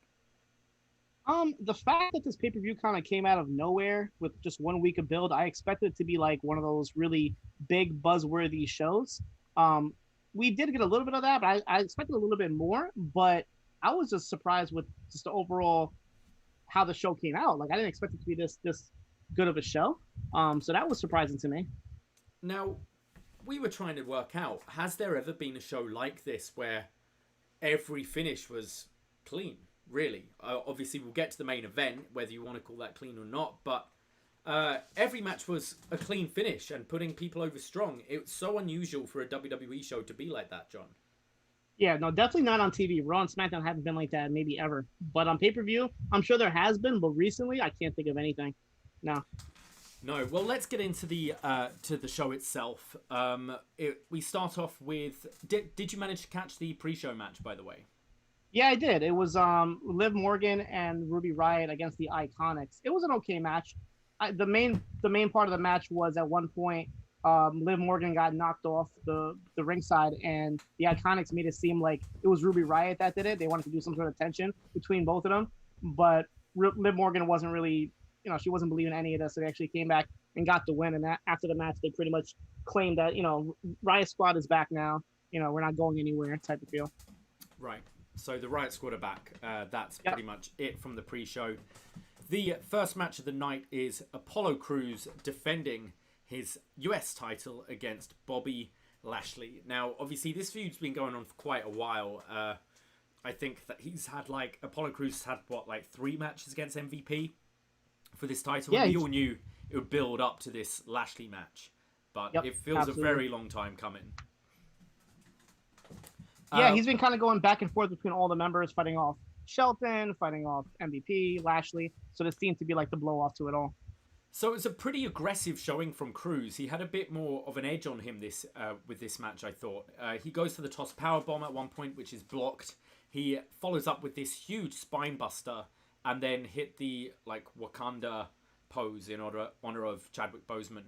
The fact that this pay-per-view kind of came out of nowhere with just 1 week of build, I expected it to be like one of those really big buzzworthy shows. We did get a little bit of that, but I expected a little bit more. But I was just surprised with just the overall how the show came out. Like, I didn't expect it to be this good of a show. So that was surprising to me. Now, we were trying to work out, has there ever been a show like this where every finish was clean? Really, obviously we'll get to the main event, whether you want to call that clean or not, but every match was a clean finish and putting people over strong. It's so unusual for a WWE show to be like that, John. Yeah, no, definitely not on TV. Raw and SmackDown haven't been like that, maybe ever. But on pay-per-view, I'm sure there has been, but recently I can't think of anything. No. Well, let's get into the to the show itself. We start off with, did you manage to catch the pre-show match, by the way? Yeah, I did. It was Liv Morgan and Ruby Riott against the Iconics. It was an okay match. The main part of the match was at one point Liv Morgan got knocked off the ringside, and the Iconics made it seem like it was Ruby Riott that did it. They wanted to do some sort of tension between both of them, but Liv Morgan wasn't really, she wasn't believing any of this. So they actually came back and got the win. And after the match, they pretty much claimed that Riott Squad is back now. We're not going anywhere type of feel. Right. So the Riott Squad are back. That's pretty much it from the pre-show. The first match of the night is Apollo Crews defending his US title against Bobby Lashley. Now, obviously, this feud's been going on for quite a while. I think that Apollo Crews had 3 matches against MVP for this title. Yeah, we all knew it would build up to this Lashley match. but Yep, it feels absolutely. a very long time coming. Yeah, he's been kind of going back and forth between all the members, fighting off Shelton, fighting off MVP, Lashley. So this seems to be like the blow off to it all. So it was a pretty aggressive showing from Cruz. He had a bit more of an edge on him with this match, I thought. He goes for the toss powerbomb at one point, which is blocked. He follows up with this huge spine buster and then hit the Wakanda pose in honor of Chadwick Boseman.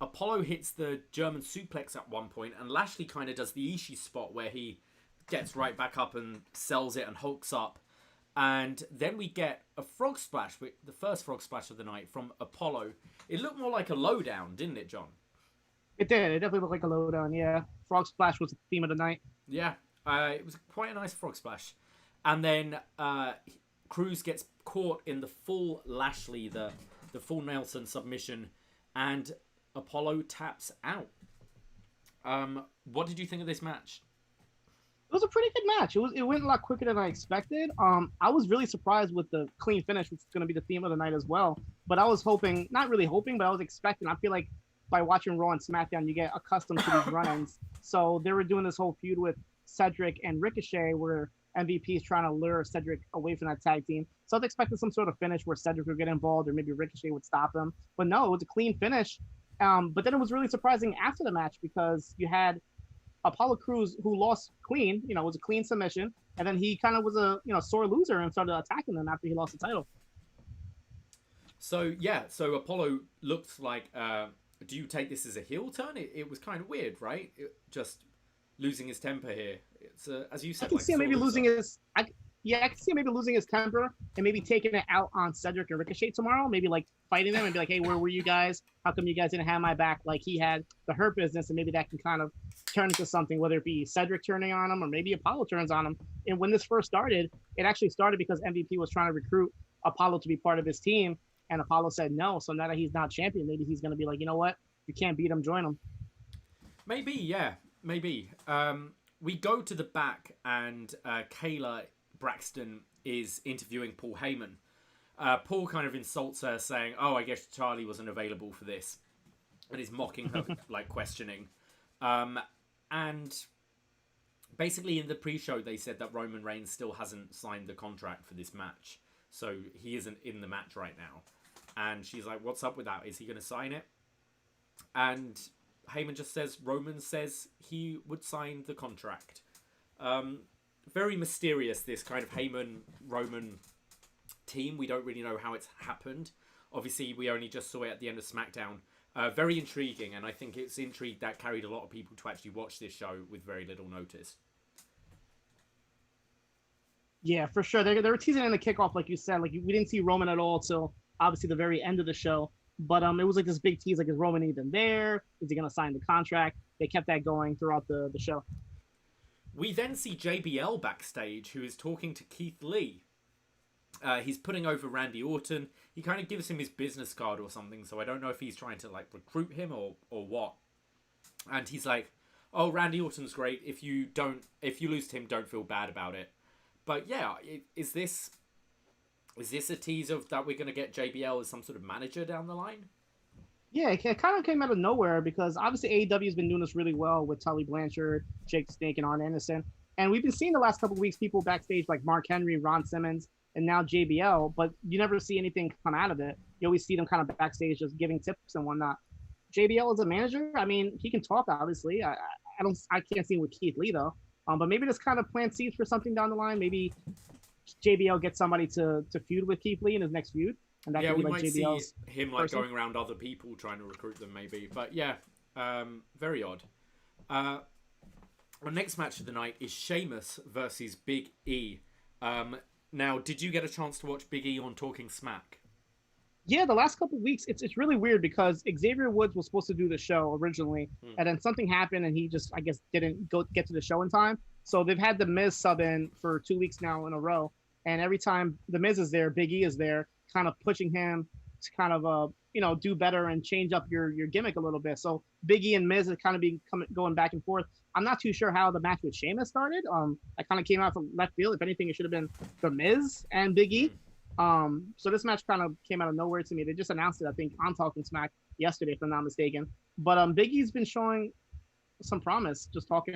Apollo hits the German suplex at one point, and Lashley kind of does the Ishii spot where he gets right back up and sells it and hulks up. And then we get a frog splash, the first frog splash of the night from Apollo. It looked more like a lowdown, didn't it, John? It did. It definitely looked like a lowdown, yeah. Frog splash was the theme of the night. Yeah, it was quite a nice frog splash. And then Cruz gets caught in the full Lashley, the full Nelson submission, and Apollo taps out. What did you think of this match? It was a pretty good match. It went a lot quicker than I expected. I was really surprised with the clean finish, which is going to be the theme of the night as well. But I was hoping, not really hoping, but I was expecting. I feel like by watching Raw and SmackDown, you get accustomed to these run-ins. So they were doing this whole feud with Cedric and Ricochet, where MVP is trying to lure Cedric away from that tag team. So I was expecting some sort of finish where Cedric would get involved, or maybe Ricochet would stop him. But no, it was a clean finish. But then it was really surprising after the match because you had Apollo Crews, who lost clean, it was a clean submission, and then he kind of was a sore loser and started attacking them after he lost the title. So Apollo looked like, do you take this as a heel turn? It was kind of weird, right? Just losing his temper here. It's as you said, I can see him maybe losing his. I can see him maybe losing his temper and maybe taking it out on Cedric and Ricochet tomorrow. Maybe like fighting them and be like, hey, where were you guys? How come you guys didn't have my back? Like he had the Hurt Business, and maybe that can kind of turn into something, whether it be Cedric turning on him or maybe Apollo turns on him. And when this first started, it actually started because MVP was trying to recruit Apollo to be part of his team, and Apollo said no. So now that he's not champion, maybe he's going to be like, you know what? You can't beat him, join him. Maybe, yeah, maybe. We go to the back, and Kayla Braxton is interviewing Paul Heyman. Paul kind of insults her, saying, "Oh, I guess Charlie wasn't available for this," and is mocking her, questioning. And basically in the pre-show, they said that Roman Reigns still hasn't signed the contract for this match, so he isn't in the match right now. And she's like, "What's up with that? Is he going to sign it?" And Heyman just says Roman says he would sign the contract. Very mysterious, this kind of Heyman-Roman team. We don't really know how it's happened. Obviously, we only just saw it at the end of SmackDown. Very intriguing, and I think it's intrigue that carried a lot of people to actually watch this show with very little notice. Yeah, for sure. They were teasing in the kickoff, like you said. Like we didn't see Roman at all till obviously the very end of the show. But it was like this big tease, like, is Roman even there? Is he going to sign the contract? They kept that going throughout the show. We then see JBL backstage, who is talking to Keith Lee. He's putting over Randy Orton. He kind of gives him his business card or something, so I don't know if he's trying to, recruit him or what. And he's like, "Oh, Randy Orton's great. If you lose to him, don't feel bad about it." But yeah, is this a tease of that we're going to get JBL as some sort of manager down the line? Yeah, it kind of came out of nowhere because obviously AEW has been doing this really well with Tully Blanchard, Jake the Snake, and Arn Anderson. And we've been seeing the last couple of weeks people backstage like Mark Henry, Ron Simmons, and now JBL, but you never see anything come out of it. You always see them kind of backstage just giving tips and whatnot. JBL as a manager, I mean, he can talk, obviously. I can't see him with Keith Lee, though. But maybe this kind of plant seeds for something down the line. Maybe JBL gets somebody to feud with Keith Lee in his next feud. And that could be we like might JBL's see him person. going around other people trying to recruit them, maybe. But yeah, very odd. Our next match of the night is Sheamus versus Big E. Now, did you get a chance to watch Big E on Talking Smack? Yeah, the last couple of weeks, it's really weird because Xavier Woods was supposed to do the show originally, and then something happened, and he just, I guess, didn't get to the show in time. So they've had The Miz sub in for 2 weeks now in a row, and every time The Miz is there, Big E is there, kind of pushing him to kind of do better and change up your gimmick a little bit. So Big E and Miz have kind of been going back and forth. I'm not too sure how the match with Sheamus started. I kind of came out from left field. If anything, it should have been The Miz and Big E. So this match kind of came out of nowhere to me. They just announced it, I think, on Talking Smack yesterday, if I'm not mistaken. But Big E's been showing some promise, just talking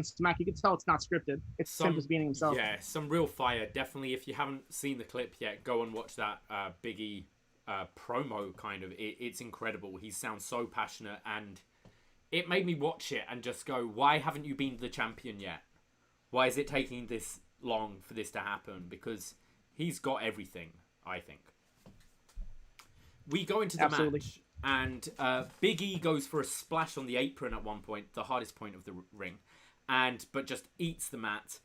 Smack. You can tell it's not scripted. It's him just being himself. Yeah, some real fire. Definitely, if you haven't seen the clip yet, go and watch that Big E promo. Kind of, it's incredible. He sounds so passionate, and it made me watch it and just go, "Why haven't you been the champion yet? Why is it taking this long for this to happen?" Because he's got everything, I think. We go into the match, and Big E goes for a splash on the apron at one point, the hardest point of the ring, but just eats the mat.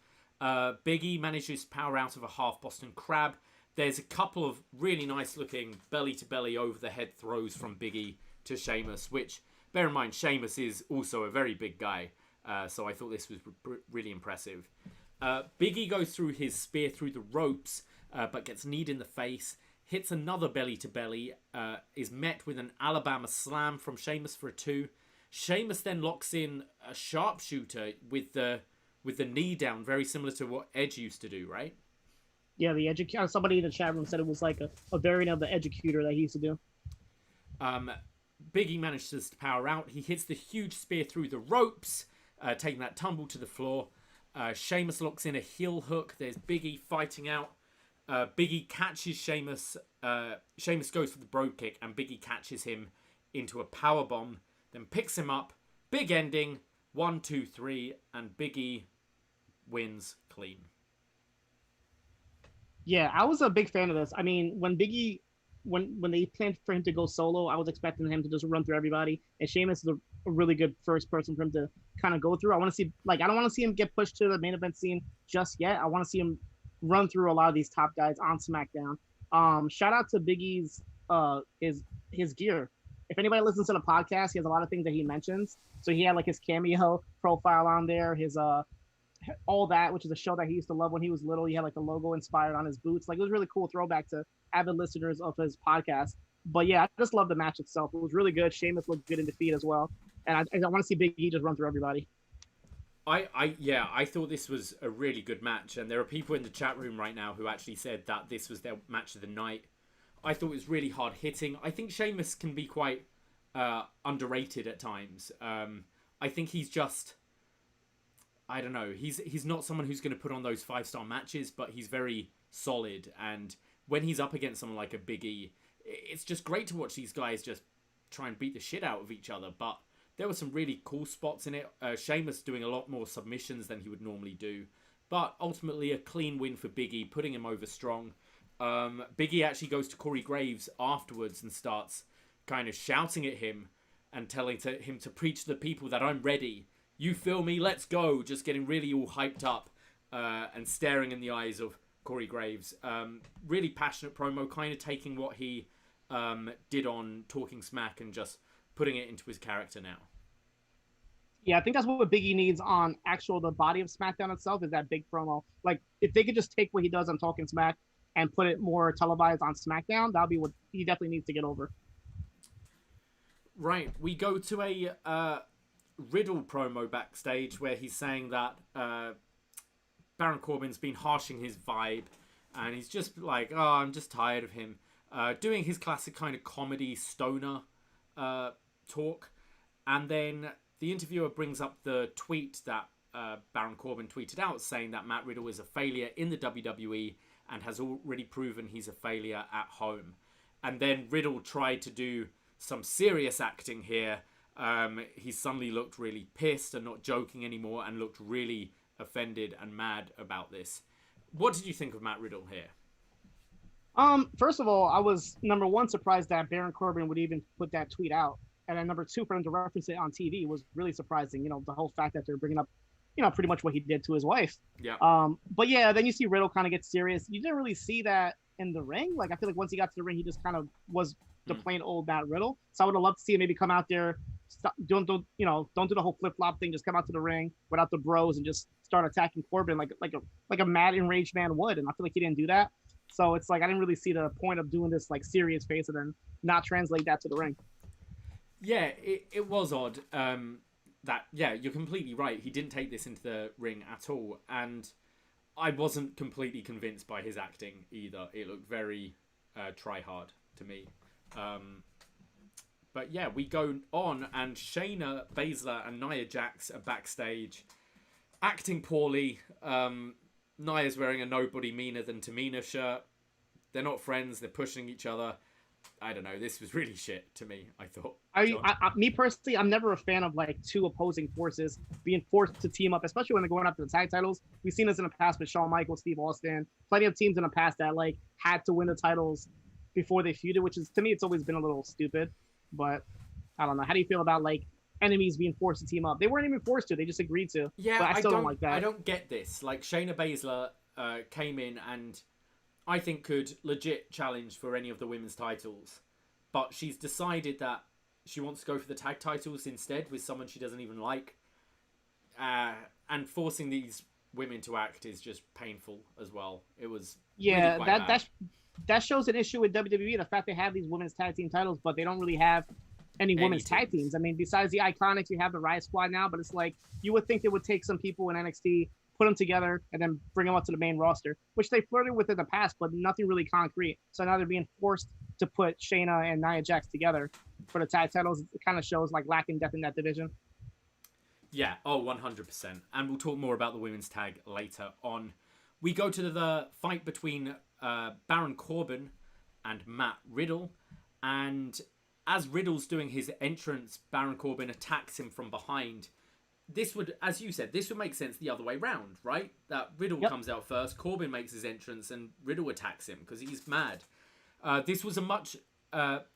Big E manages to power out of a half Boston Crab. There's a couple of really nice looking belly-to-belly over-the-head throws from Big E to Sheamus, which, bear in mind, Sheamus is also a very big guy, so I thought this was really impressive. Big E goes through his spear through the ropes, but gets kneed in the face, hits another belly-to-belly, is met with an Alabama slam from Sheamus for a 2. Sheamus then locks in a sharpshooter with the knee down, very similar to what Edge used to do, right? Yeah, the somebody in the chat room said it was like a variant of the Educutor that he used to do. Big E manages to power out. He hits the huge spear through the ropes, taking that tumble to the floor. Sheamus locks in a heel hook. There's Big E fighting out. Big E catches Sheamus. Sheamus goes for the bro kick, and Big E catches him into a power bomb. Then picks him up. Big ending. 1, 2, 3, and Big E wins clean. Yeah, I was a big fan of this. I mean, when Big E, when they planned for him to go solo, I was expecting him to just run through everybody. And Sheamus is a really good first person for him to kind of go through. I want to see, I don't want to see him get pushed to the main event scene just yet. I want to see him run through a lot of these top guys on SmackDown. Shout out to Big E's his gear. If anybody listens to the podcast, he has a lot of things that he mentions. So he had like his cameo profile on there, his All That, which is a show that he used to love when he was little. He had like the logo inspired on his boots. Like, it was really cool throwback to avid listeners of his podcast. But yeah, I just love the match itself. It was really good. Sheamus looked good in defeat as well. And I want to see Big E just run through everybody. I thought this was a really good match, and there are people in the chat room right now who actually said that this was their match of the night. I thought it was really hard hitting. I think Sheamus can be quite underrated at times. I think he's just, I don't know, he's not someone who's going to put on those 5-star matches, but he's very solid, and when he's up against someone like a Big E, it's just great to watch these guys just try and beat the shit out of each other. But there were some really cool spots in it. Sheamus doing a lot more submissions than he would normally do. But ultimately a clean win for Big E, putting him over strong. Big E actually goes to Corey Graves afterwards and starts kind of shouting at him and telling him to preach to the people that I'm ready. You feel me? Let's go. Just getting really all hyped up and staring in the eyes of Corey Graves. Really passionate promo, kind of taking what he did on Talking Smack and just putting it into his character now. Yeah, I think that's what Big E needs on the body of SmackDown itself, is that big promo. Like, if they could just take what he does on Talking Smack and put it more televised on SmackDown, that'll be what he definitely needs to get over. Right, we go to a Riddle promo backstage where he's saying that Baron Corbin's been harshing his vibe, and he's just like, oh, I'm just tired of him. Doing his classic kind of comedy stoner talk. And then the interviewer brings up the tweet that Baron Corbin tweeted out, saying that Matt Riddle is a failure in the WWE and has already proven he's a failure at home. And then Riddle tried to do some serious acting here. He suddenly looked really pissed and not joking anymore, and looked really offended and mad about this. What did you think of Matt Riddle here? First of all, I was, number one, surprised that Baron Corbin would even put that tweet out. And then number two, for him to reference it on TV was really surprising. You know, the whole fact that they're bringing up, pretty much what he did to his wife. Yeah. But yeah, then you see Riddle kind of get serious. You didn't really see that in the ring. Like, I feel like once he got to the ring, he just kind of was the plain old Matt Riddle. So I would have loved to see him maybe come out there, don't do the whole flip flop thing. Just come out to the ring without the bros and just start attacking Corbin like a mad enraged man would. And I feel like he didn't do that. So it's like I didn't really see the point of doing this like serious face and then not translate that to the ring. Yeah, it was odd. You're completely right. He didn't take this into the ring at all. And I wasn't completely convinced by his acting either. It looked very try hard to me. But yeah, we go on, and Shayna Baszler and Nia Jax are backstage, acting poorly. Nia's wearing a nobody meaner than Tamina shirt. They're not friends. They're pushing each other. I don't know. This was really shit to me, I thought. Me personally, I'm never a fan of like two opposing forces being forced to team up, especially when they're going after the tag titles. We've seen this in the past with Shawn Michaels, Steve Austin, plenty of teams in the past that like had to win the titles before they feuded, which is, to me, it's always been a little stupid. But I don't know. How do you feel about like enemies being forced to team up? They weren't even forced to. They just agreed to. Yeah, but I still don't like that. I don't get this. Like, Shayna Baszler came in and I think could legit challenge for any of the women's titles. But she's decided that she wants to go for the tag titles instead with someone she doesn't even like. And forcing these women to act is just painful as well. It was really quite bad. That shows an issue with WWE, the fact they have these women's tag team titles, but they don't really have any women's tag teams. I mean, besides the Iconics, you have the Riot Squad now, but it's like, you would think they would take some people in NXT, put them together, and then bring them up to the main roster, which they flirted with in the past, but nothing really concrete. So now they're being forced to put Shayna and Nia Jax together for the tag titles. It kind of shows like lack in depth in that division. Yeah, 100%. And we'll talk more about the women's tag later on. We go to the fight between Baron Corbin and Matt Riddle. And as Riddle's doing his entrance, Baron Corbin attacks him from behind. This would, as you said, this would make sense the other way round, right? That Riddle comes out first, Corbin makes his entrance, and Riddle attacks him because he's mad. This was a much...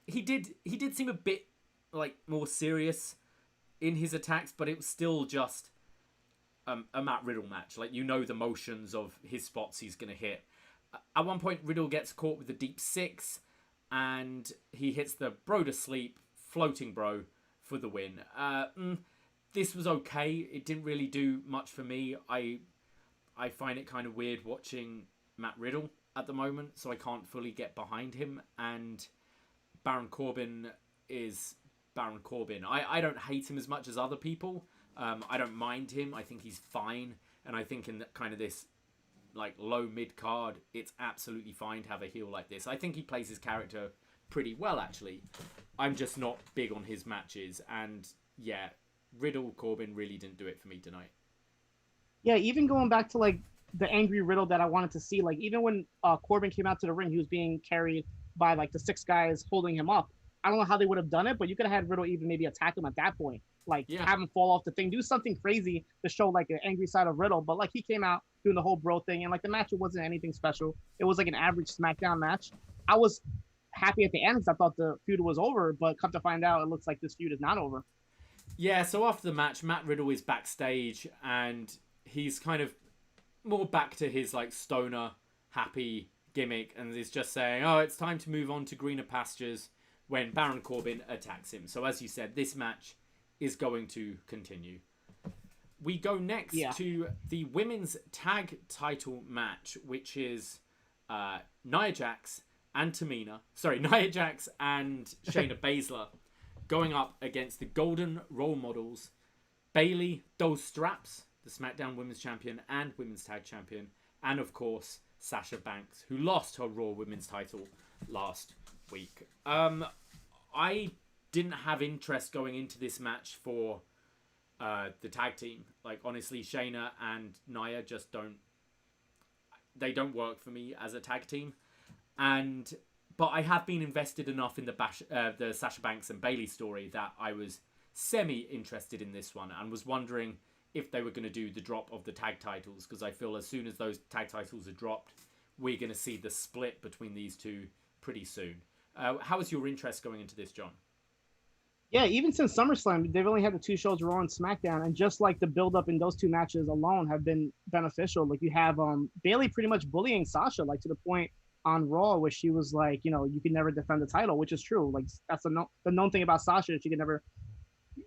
he did seem a bit like more serious in his attacks, but it was still just a Matt Riddle match. Like, you know the motions of his spots he's going to hit. At one point, Riddle gets caught with the deep six, and he hits the bro to sleep, floating bro, for the win. This was okay. It didn't really do much for me. I find it kind of weird watching Matt Riddle at the moment, so I can't fully get behind him. And Baron Corbin is Baron Corbin. I don't hate him as much as other people. I don't mind him. I think he's fine. And I think in kind of this like low mid card, it's absolutely fine to have a heel like this. I think he plays his character pretty well, actually. I'm just not big on his matches. And yeah, Riddle Corbin really didn't do it for me tonight. Yeah, even going back to like the angry Riddle that I wanted to see, like even when Corbin came out to the ring, he was being carried by like the 6 guys holding him up. I don't know how they would have done it, but you could have had Riddle even maybe attack him at that point. Like, have him fall off the thing, do something crazy to show like an angry side of Riddle. But like, he came out doing the whole bro thing, and like the match, it wasn't anything special. It was like an average SmackDown match. I was happy at the end because I thought the feud was over, but come to find out, it looks like this feud is not over. Yeah, so after the match, Matt Riddle is backstage, and he's kind of more back to his like stoner happy gimmick, and is just saying, oh, it's time to move on to greener pastures, when Baron Corbin attacks him. So as you said, this match is going to continue. We go next to the women's tag title match, which is Nia Jax and Shayna Baszler going up against the Golden Role Models, Bayley Those Straps, the SmackDown Women's Champion and Women's Tag Champion, and of course Sasha Banks, who lost her Raw Women's title last week. I didn't have interest going into this match for the tag team. Like, honestly, Shayna and Nia just don't work for me as a tag team. But I have been invested enough in the Sasha Banks and Bayley story that I was semi-interested in this one, and was wondering if they were going to do the drop of the tag titles, because I feel as soon as those tag titles are dropped, we're going to see the split between these two pretty soon. How was your interest going into this, John? Yeah, even since SummerSlam, they've only had the 2 shows, Raw and SmackDown, and just like the build-up in those 2 matches alone have been beneficial. Like, you have Bayley pretty much bullying Sasha, like to the point on Raw where she was like, you know, you can never defend the title, which is true. Like, that's the known thing about Sasha, she can never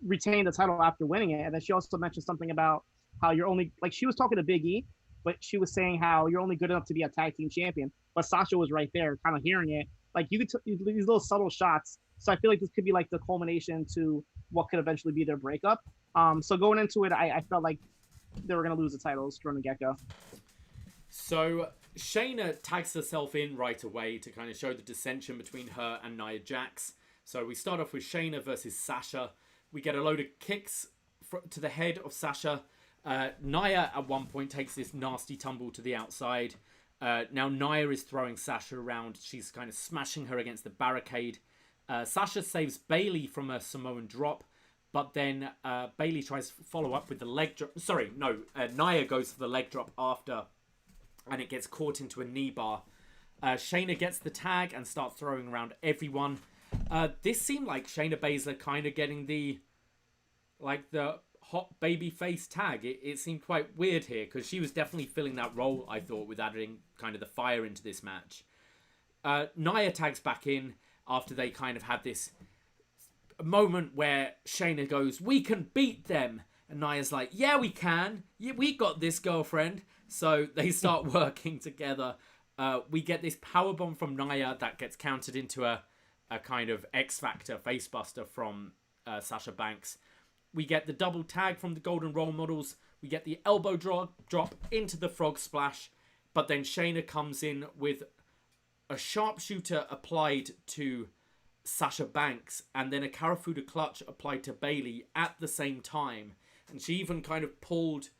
retain the title after winning it. And then she also mentioned something about how you're only, like, she was talking to Big E, but she was saying how you're only good enough to be a tag team champion. But Sasha was right there, kind of hearing it. Like, you could these little subtle shots. So I feel like this could be like the culmination to what could eventually be their breakup. So going into it, I felt like they were going to lose the titles from the get-go. So Shayna tags herself in right away to kind of show the dissension between her and Nia Jax. So we start off with Shayna versus Sasha. We get a load of kicks to the head of Sasha. Nia at one point takes this nasty tumble to the outside. Now Nia is throwing Sasha around. She's kind of smashing her against the barricade. Sasha saves Bayley from a Samoan drop, but then Bayley tries to follow up with the leg drop. Sorry, no. Nia goes for the leg drop after, and it gets caught into a knee bar. Shayna gets the tag and starts throwing around everyone. This seemed like Shayna Baszler kind of getting the hot baby face tag. It seemed quite weird here because she was definitely filling that role, I thought, with adding kind of the fire into this match. Nia tags back in after they kind of had this moment where Shayna goes, "We can beat them." And Nia's like, "Yeah, we can. Yeah, we got this, girlfriend." So they start working together. We get this powerbomb from Nia that gets countered into a kind of X-Factor facebuster from Sasha Banks. We get the double tag from the Golden Role Models. We get the elbow drop into the frog splash. But then Shayna comes in with a sharpshooter applied to Sasha Banks and then a Karafuda clutch applied to Bayley at the same time. And she even kind of pulled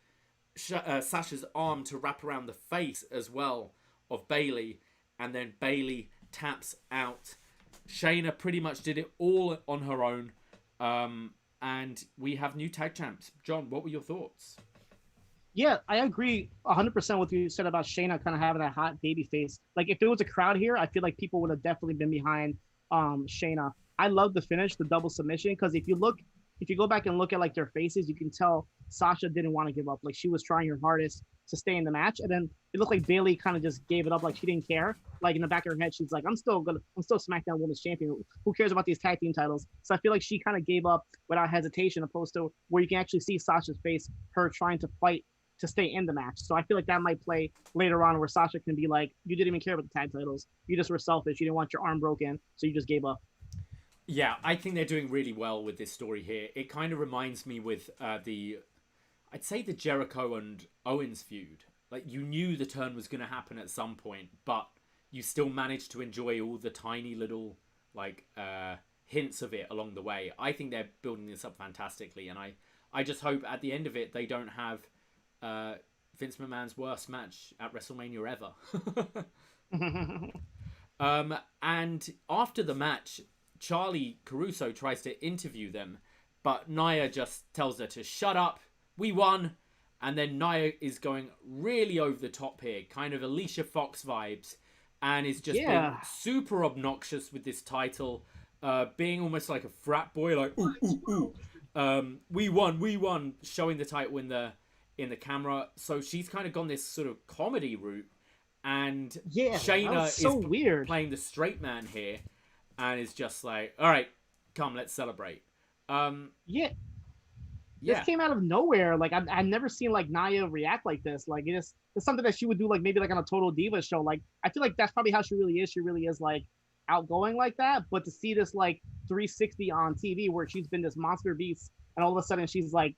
Sasha's arm to wrap around the face as well of Bayley. And then Bayley taps out. Shayna pretty much did it all on her own. And we have new tag champs. John, what were your thoughts? Yeah, I agree 100% with what you said about Shayna kind of having that hot baby face. Like, if there was a crowd here, I feel like people would have definitely been behind Shayna. I love the finish, the double submission, because if you go back and look at like their faces, you can tell Sasha didn't want to give up. Like, she was trying her hardest to stay in the match, and then it looked like Bayley kind of just gave it up, like she didn't care. Like, in the back of her head, she's like, I'm still SmackDown Women's Champion. Who cares about these tag team titles? So I feel like she kind of gave up without hesitation, opposed to where you can actually see Sasha's face, her trying to fight to stay in the match. So I feel like that might play later on where Sasha can be like, you didn't even care about the tag titles. You just were selfish. You didn't want your arm broken, so you just gave up. Yeah, I think they're doing really well with this story here. It kind of reminds me with I'd say the Jericho and Owens feud. Like, you knew the turn was going to happen at some point, but you still managed to enjoy all the tiny little like hints of it along the way. I think they're building this up fantastically, and I just hope at the end of it they don't have Vince McMahon's worst match at WrestleMania ever. And after the match, Charlie Caruso tries to interview them, but Nia just tells her to shut up. We won. And then Nia is going really over the top here, kind of Alicia Fox vibes, and is just being super obnoxious with this title, being almost like a frat boy, like, ooh, ooh, ooh. We won, showing the title in the camera. So she's kind of gone this sort of comedy route, and Shayna is weird. Playing the straight man here, and is just like, all right, come, let's celebrate. This came out of nowhere. Like, I've never seen like Nia react like this. Like, it's something that she would do like maybe like on a Total Diva show. Like, I feel like that's probably how she really is. She really is like outgoing like that. But to see this like 360 on TV where she's been this monster beast, and all of a sudden she's like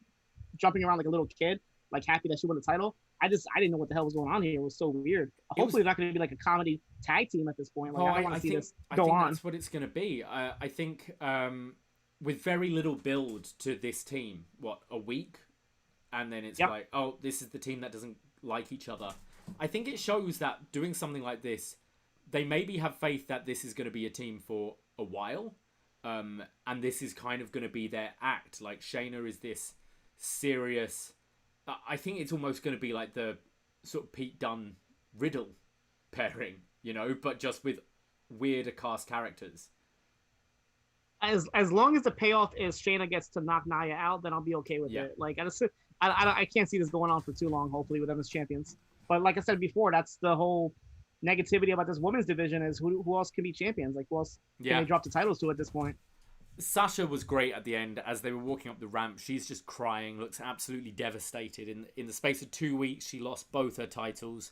jumping around like a little kid, like happy that she won the title. I didn't know what the hell was going on here. It was so weird. Hopefully, it's not going to be like a comedy tag team at this point. Like, I don't want to see this go on. That's what it's going to be. I think with very little build to this team, a week, and then it's like, oh, this is the team that doesn't like each other. I think it shows that doing something like this, they maybe have faith that this is going to be a team for a while, and this is kind of going to be their act. Like, Shayna is this serious. I think it's almost going to be like the sort of Pete Dunne Riddle pairing, but just with weirder cast characters. As long as the payoff is Shayna gets to knock Nia out, then I'll be okay with it. Like, I can't see this going on for too long, hopefully, with them as champions. But like I said before, that's the whole negativity about this women's division is who else can be champions? Like, who else can they drop the titles to at this point? Sasha was great at the end as they were walking up the ramp. She's just crying, looks absolutely devastated. In the space of 2 weeks, she lost both her titles,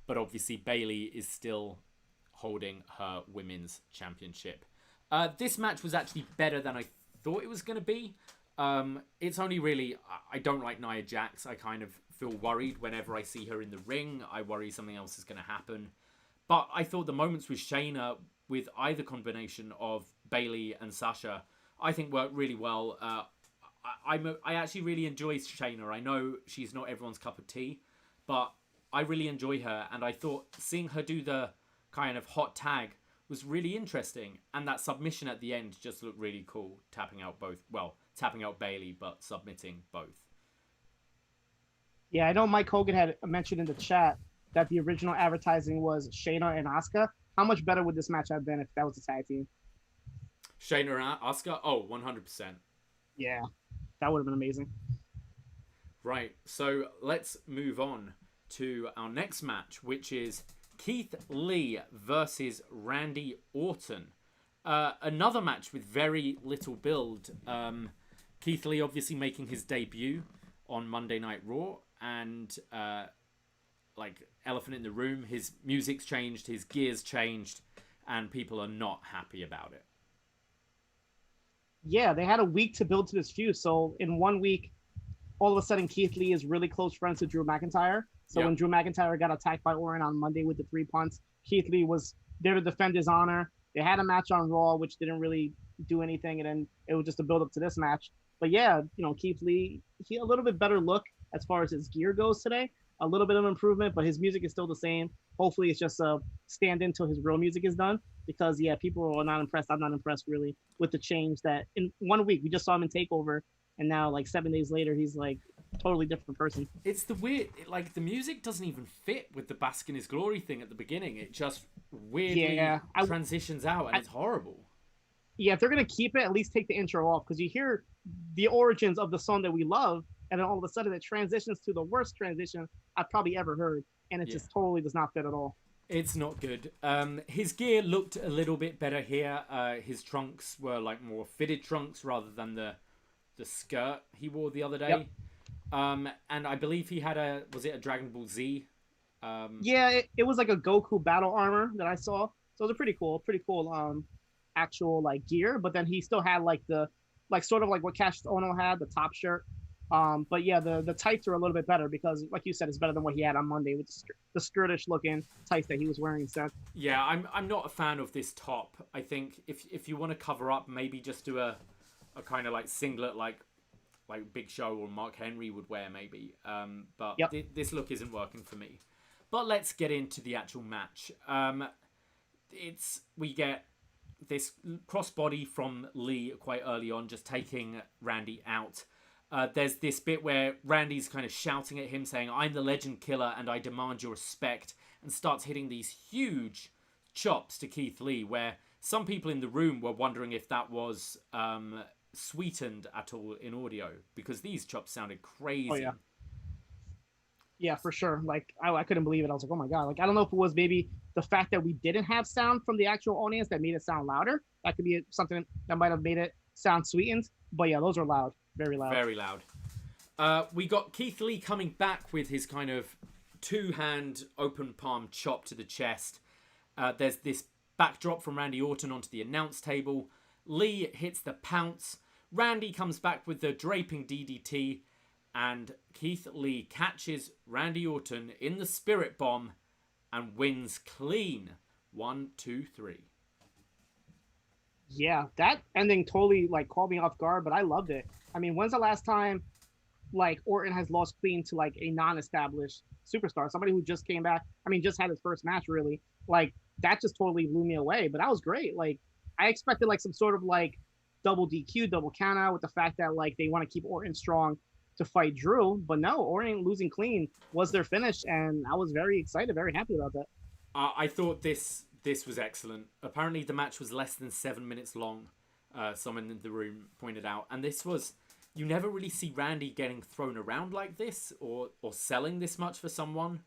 but obviously Bayley is still holding her women's championship. This match was actually better than I thought it was going to be. It's only really, I don't like Nia Jax. I kind of feel worried whenever I see her in the ring. I worry something else is going to happen. But I thought the moments with Shayna, with either combination of Bayley and Sasha, I think worked really well. I actually really enjoy Shayna. I know she's not everyone's cup of tea, but I really enjoy her. And I thought seeing her do the kind of hot tag was really interesting. And that submission at the end just looked really cool. Tapping out Bayley, but submitting both. Yeah, I know Mike Hogan had mentioned in the chat that the original advertising was Shayna and Asuka. How much better would this match have been if that was a tag team? Shayna and Asuka? Oh, 100%. Yeah, that would have been amazing. Right, so let's move on to our next match, which is Keith Lee versus Randy Orton. Another match with very little build. Keith Lee obviously making his debut on Monday Night Raw, and elephant in the room, his music's changed, his gear's changed, and people are not happy about it. Yeah, they had a week to build to this feud. So in 1 week, all of a sudden Keith Lee is really close friends with Drew McIntyre. So when Drew McIntyre got attacked by Orton on Monday with the 3 punts, Keith Lee was there to defend his honor. They had a match on Raw, which didn't really do anything, and then it was just a build up to this match. But yeah, Keith Lee, he a little bit better look as far as his gear goes today. A little bit of improvement, but his music is still the same. Hopefully it's just a stand in until his real music is done, because yeah, people are not impressed. I'm not impressed really with the change that in 1 week we just saw him in TakeOver, and now 7 days later he's totally different person. It's the weird, the music doesn't even fit with the Bask in His Glory thing at the beginning. It just weirdly transitions out, and it's horrible. Yeah, if they're gonna keep it, at least take the intro off, because you hear the origins of the song that we love, and then all of a sudden it transitions to the worst transition I've probably ever heard, and it just totally does not fit at all. It's not good. His gear looked a little bit better here. His trunks were more fitted trunks rather than the skirt he wore the other day. Yep. And I believe he had a Dragon Ball Z? Yeah, it was like a Goku battle armor that I saw. So it was a pretty cool actual gear, but then he still had the sort of what Cassius Ohno had, the top shirt. But yeah, the tights are a little bit better, because like you said, it's better than what he had on Monday with the skirtish looking tights that he was wearing instead. Yeah, I'm not a fan of this top. I think if you want to cover up, maybe just do a kind of singlet like Big Show or Mark Henry would wear maybe. But this look isn't working for me. But let's get into the actual match. We get this crossbody from Lee quite early on, just taking Randy out. There's this bit where Randy's kind of shouting at him, saying, "I'm the legend killer and I demand your respect," and starts hitting these huge chops to Keith Lee, where some people in the room were wondering if that was sweetened at all in audio, because these chops sounded crazy. Oh, yeah. Yeah, for sure. I couldn't believe it. I was like, oh my God. I don't know if it was maybe the fact that we didn't have sound from the actual audience that made it sound louder. That could be something that might have made it sound sweetened. But yeah, those are loud. Very loud. Very loud. We got Keith Lee coming back with his kind of 2-hand open palm chop to the chest. There's this backdrop from Randy Orton onto the announce table. Lee hits the pounce. Randy comes back with the draping DDT. And Keith Lee catches Randy Orton in the Spirit Bomb and wins clean. 1, 2, 3. Yeah, that ending totally caught me off guard, but I loved it. I mean, when's the last time Orton has lost clean to a non-established superstar, somebody who just came back? I mean, just had his first match really. That just totally blew me away. But that was great. I expected some sort of double DQ, double count out, with the fact that they want to keep Orton strong to fight Drew, but no, Orton losing clean was their finish, and I was very excited, very happy about that. I thought this was excellent. Apparently the match was less than 7 minutes long, someone in the room pointed out, and you never really see Randy getting thrown around like this, or selling this much for someone,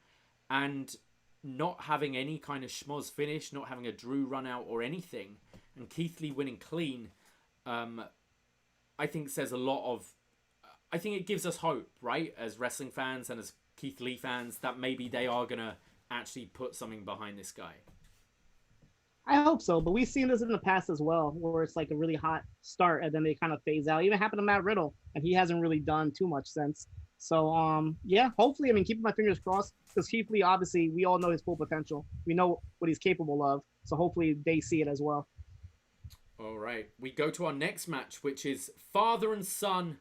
and not having any kind of schmoz finish, not having a Drew run out or anything, and Keith Lee winning clean, I think says a lot of, I think it gives us hope, right, as wrestling fans and as Keith Lee fans, that maybe they are going to actually put something behind this guy. I hope so, but we've seen this in the past as well, where it's a really hot start and then they kind of phase out. It even happened to Matt Riddle, and he hasn't really done too much since. So yeah, hopefully, I mean, keeping my fingers crossed, because Keith Lee, obviously, we all know his full potential. We know what he's capable of. So hopefully they see it as well. All right, we go to our next match, which is father and son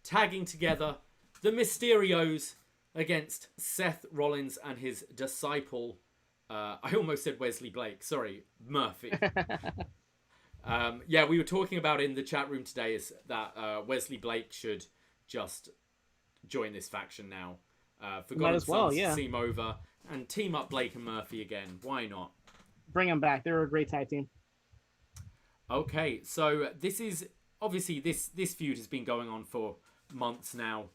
tagging together, the Mysterios against Seth Rollins and his disciple. I almost said Wesley Blake. Sorry, Murphy. Yeah, we were talking about in the chat room today is that Wesley Blake should just join this faction now. Forgotten Sons seem over and team up Blake and Murphy again. Why not? Bring them back. They're a great tag team. Okay, so this is obviously this feud has been going on for months now.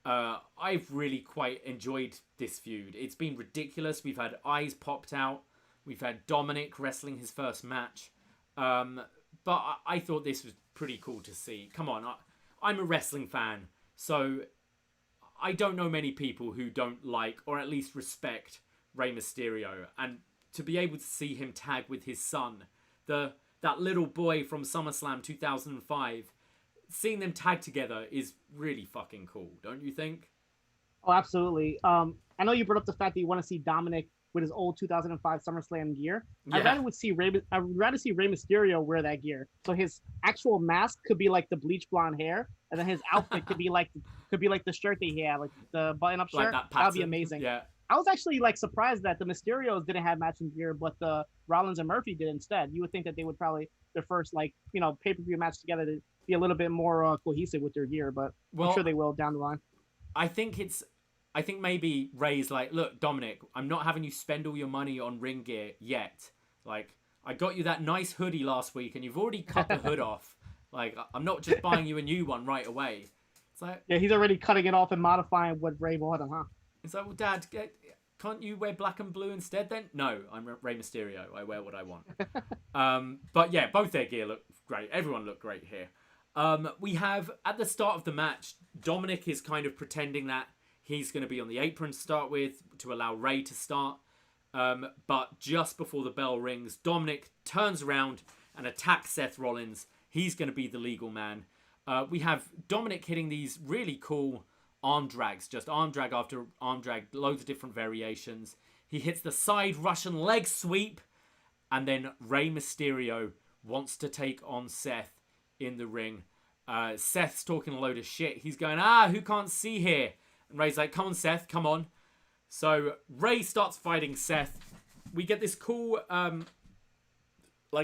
I've really quite enjoyed this feud. It's been ridiculous. We've had eyes popped out. We've had Dominic wrestling his first match. But I thought this was pretty cool to see. Come on, I'm a wrestling fan, so I don't know many people who don't like or at least respect Rey Mysterio. And to be able to see him tag with his son, that little boy from SummerSlam 2005, seeing them tag together is really fucking cool, don't you think? Oh, absolutely. I know you brought up the fact that you want to see Dominic with his old 2005 SummerSlam gear. Yeah. I'd rather see Rey Mysterio wear that gear. So his actual mask could be like the bleach blonde hair, and then his outfit could be like the shirt that he had, like the button-up shirt. Like that would be amazing. Yeah. I was actually like surprised that the Mysterios didn't have matching gear, but the Rollins and Murphy did instead. You would think that they would probably their first pay-per-view match together to be a little bit more cohesive with their gear, but I'm sure they will down the line. I think maybe Ray's like, look, Dominic, I'm not having you spend all your money on ring gear yet. Like, I got you that nice hoodie last week, and you've already cut the hood off. Like, I'm not just buying you a new one right away. It's like, yeah, he's already cutting it off and modifying what Ray bought him, huh? It's like, well, Dad, can't you wear black and blue instead then? No, I'm Rey Mysterio. I wear what I want. But yeah, both their gear look great. Everyone looked great here. We have, at the start of the match, Dominic is kind of pretending that he's going to be on the apron to start with to allow Rey to start. But just before the bell rings, Dominic turns around and attacks Seth Rollins. He's going to be the legal man. We have Dominic hitting these really cool arm drags, just arm drag after arm drag, loads of different variations. He hits the side Russian leg sweep, and then Rey Mysterio wants to take on Seth in the ring. Seth's talking a load of shit. He's going, who can't see here? And Ray's like, come on, Seth, come on. So Rey starts fighting Seth. We get this cool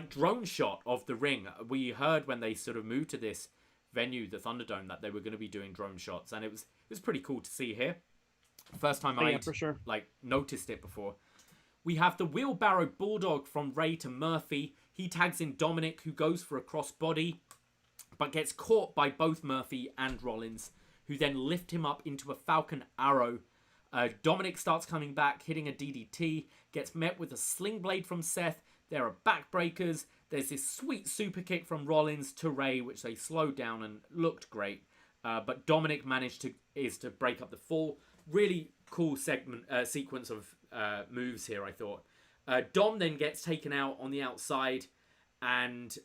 drone shot of the ring. We heard when they sort of moved to this venue, the Thunderdome, that they were going to be doing drone shots, and it was pretty cool to see here. First time I for sure noticed it before. We have the wheelbarrow bulldog from Rey to Murphy. He tags in Dominic, who goes for a crossbody, but gets caught by both Murphy and Rollins, who then lift him up into a Falcon Arrow. Dominic starts coming back, hitting a DDT, gets met with a sling blade from Seth. There are backbreakers. There's this sweet super kick from Rollins to Rey, which they slowed down and looked great. But Dominic managed to break up the fall. Really cool sequence of moves here, I thought. Dom then gets taken out on the outside, and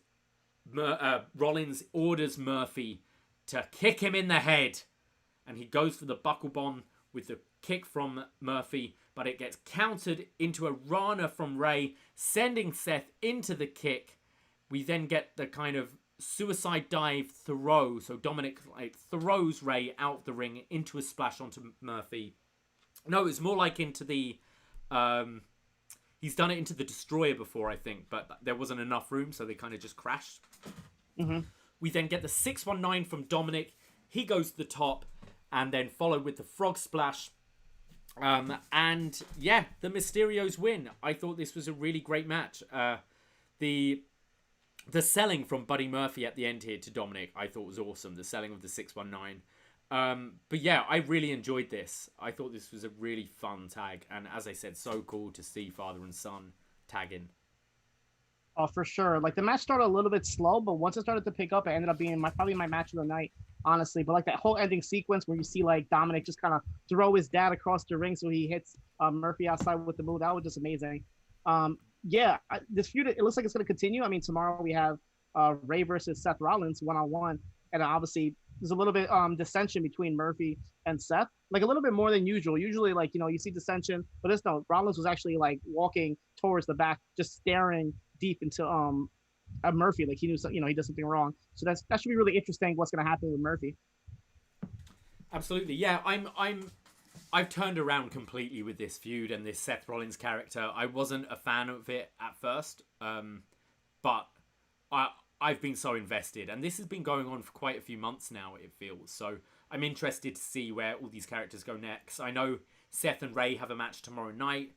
Rollins orders Murphy to kick him in the head. And he goes for the buckle bomb with the kick from Murphy, but it gets countered into a Rana from Rey, sending Seth into the kick. We then get the kind of suicide dive throw. So Dominic throws Rey out of the ring into a splash onto Murphy. No, it's more like into the... he's done it into the Destroyer before, I think, but there wasn't enough room, so they kind of just crashed. Mm-hmm. We then get the 619 from Dominic. He goes to the top, and then followed with the frog splash. And yeah, the Mysterios win. I thought this was a really great match. The selling from Buddy Murphy at the end here to Dominic, I thought was awesome. The selling of the 619. But yeah, I really enjoyed this. I thought this was a really fun tag. And as I said, so cool to see father and son tagging. Oh, for sure. Like, the match started a little bit slow, but once it started to pick up, it ended up being probably my match of the night, honestly. But like that whole ending sequence where you see like Dominic just kind of throw his dad across the ring so he hits Murphy outside with the move, that was just amazing. Yeah, this feud, it looks like it's going to continue. I mean, tomorrow we have Rey versus Seth Rollins one-on-one. and obviously there's a little bit dissension between Murphy and Seth, like a little bit more than usual. Usually, like you see dissension, but this no, Rollins was actually like walking towards the back, just staring deep into Murphy, like he knew he did something wrong. So that should be really interesting. What's going to happen with Murphy? Absolutely, yeah. I've turned around completely with this feud and this Seth Rollins character. I wasn't a fan of it at first, but I've been so invested, and this has been going on for quite a few months now, it feels. So I'm interested to see where all these characters go next. I know Seth and Ray have a match tomorrow night.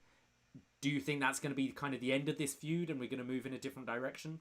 Do you think that's going to be kind of the end of this feud and we're going to move in a different direction?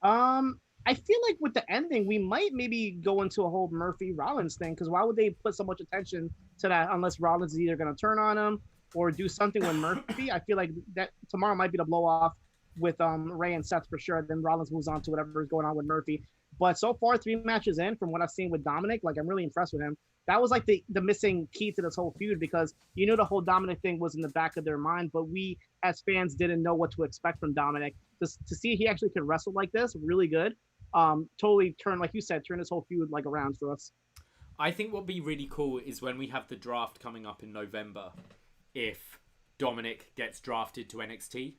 I feel like with the ending, we might maybe go into a whole Murphy Rollins thing, because why would they put so much attention to that unless Rollins is either going to turn on him or do something with Murphy? I feel like that tomorrow might be the blow off with Ray and Seth for sure. Then Rollins moves on to whatever is going on with Murphy. But so far, 3 matches in, from what I've seen with Dominic, like I'm really impressed with him. That was like the missing key to this whole feud, because the whole Dominic thing was in the back of their mind, but we as fans didn't know what to expect from Dominic. To see he actually can wrestle like this, really good. Totally turn, like you said, turn this whole feud like around for us. I think what'd be really cool is when we have the draft coming up in November, if Dominic gets drafted to NXT,